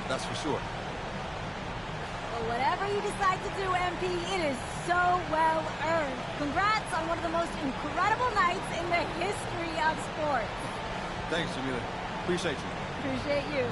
That's for sure. Well, whatever you decide to do, MP, it is so well earned. Congrats on one of the most incredible nights in the history of sports. Thanks, Jamila. Appreciate you. Appreciate you.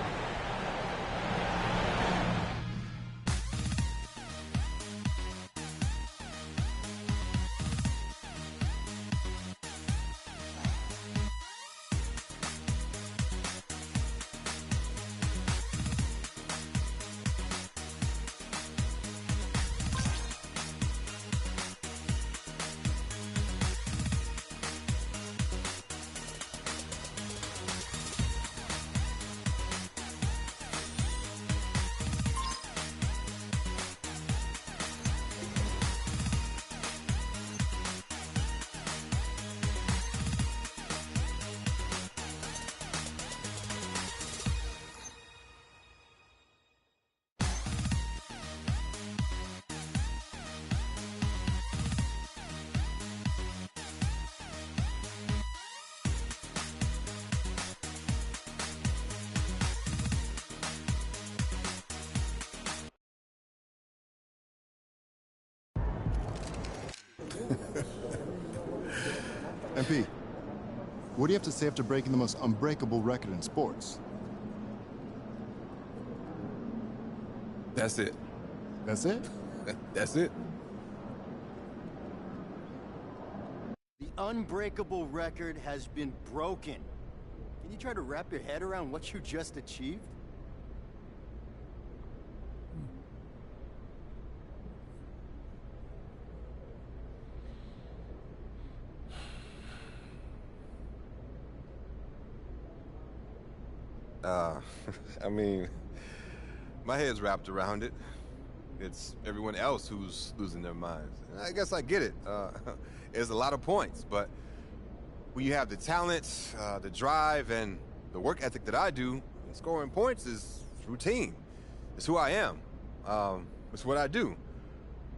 MP, what do you have to say after breaking the most unbreakable record in sports? That's it. That's it? That's it. The unbreakable record has been broken. Can you try to wrap your head around what you just achieved? I mean, my head's wrapped around it. It's everyone else who's losing their minds. I guess I get it. It's a lot of points, but when you have the talent, the drive, and the work ethic that I do, scoring points is routine. It's who I am. It's what I do.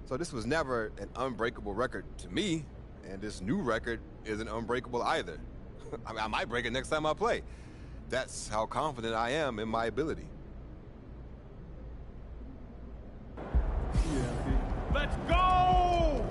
So this was never an unbreakable record to me, and this new record isn't unbreakable either. I mean, I might break it next time I play. That's how confident I am in my ability. Let's go!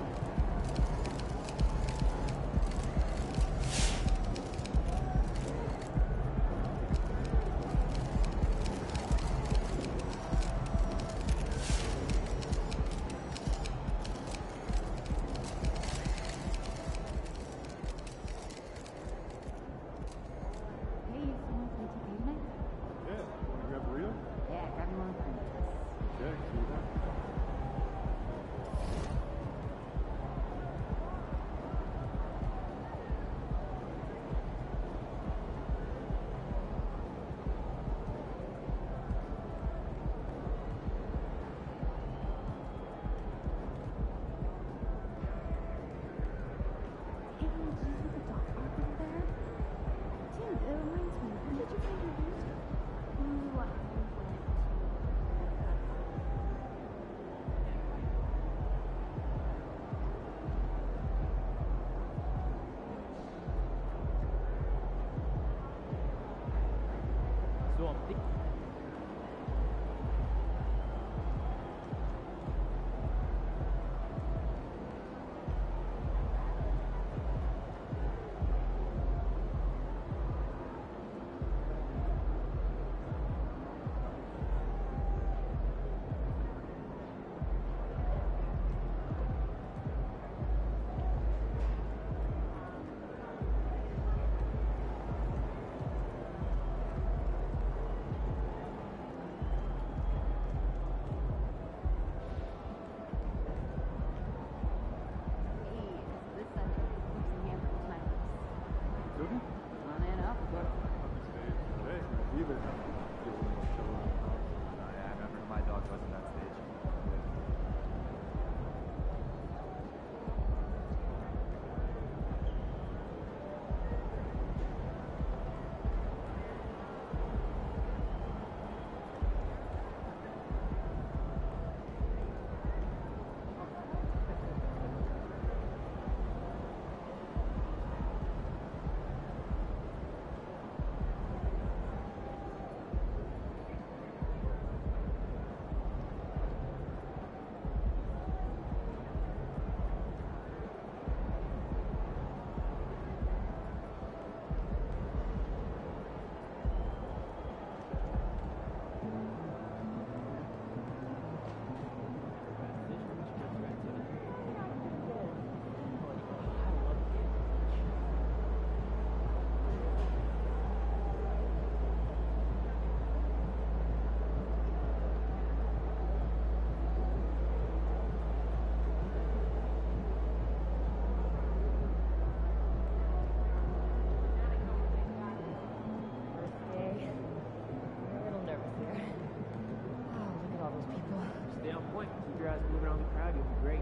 eyes moving around the crowd, you'll be great.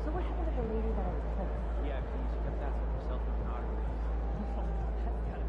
So what happened to the lady that I was kissing? Yeah, she kept asking herself for an autograph. That's gotta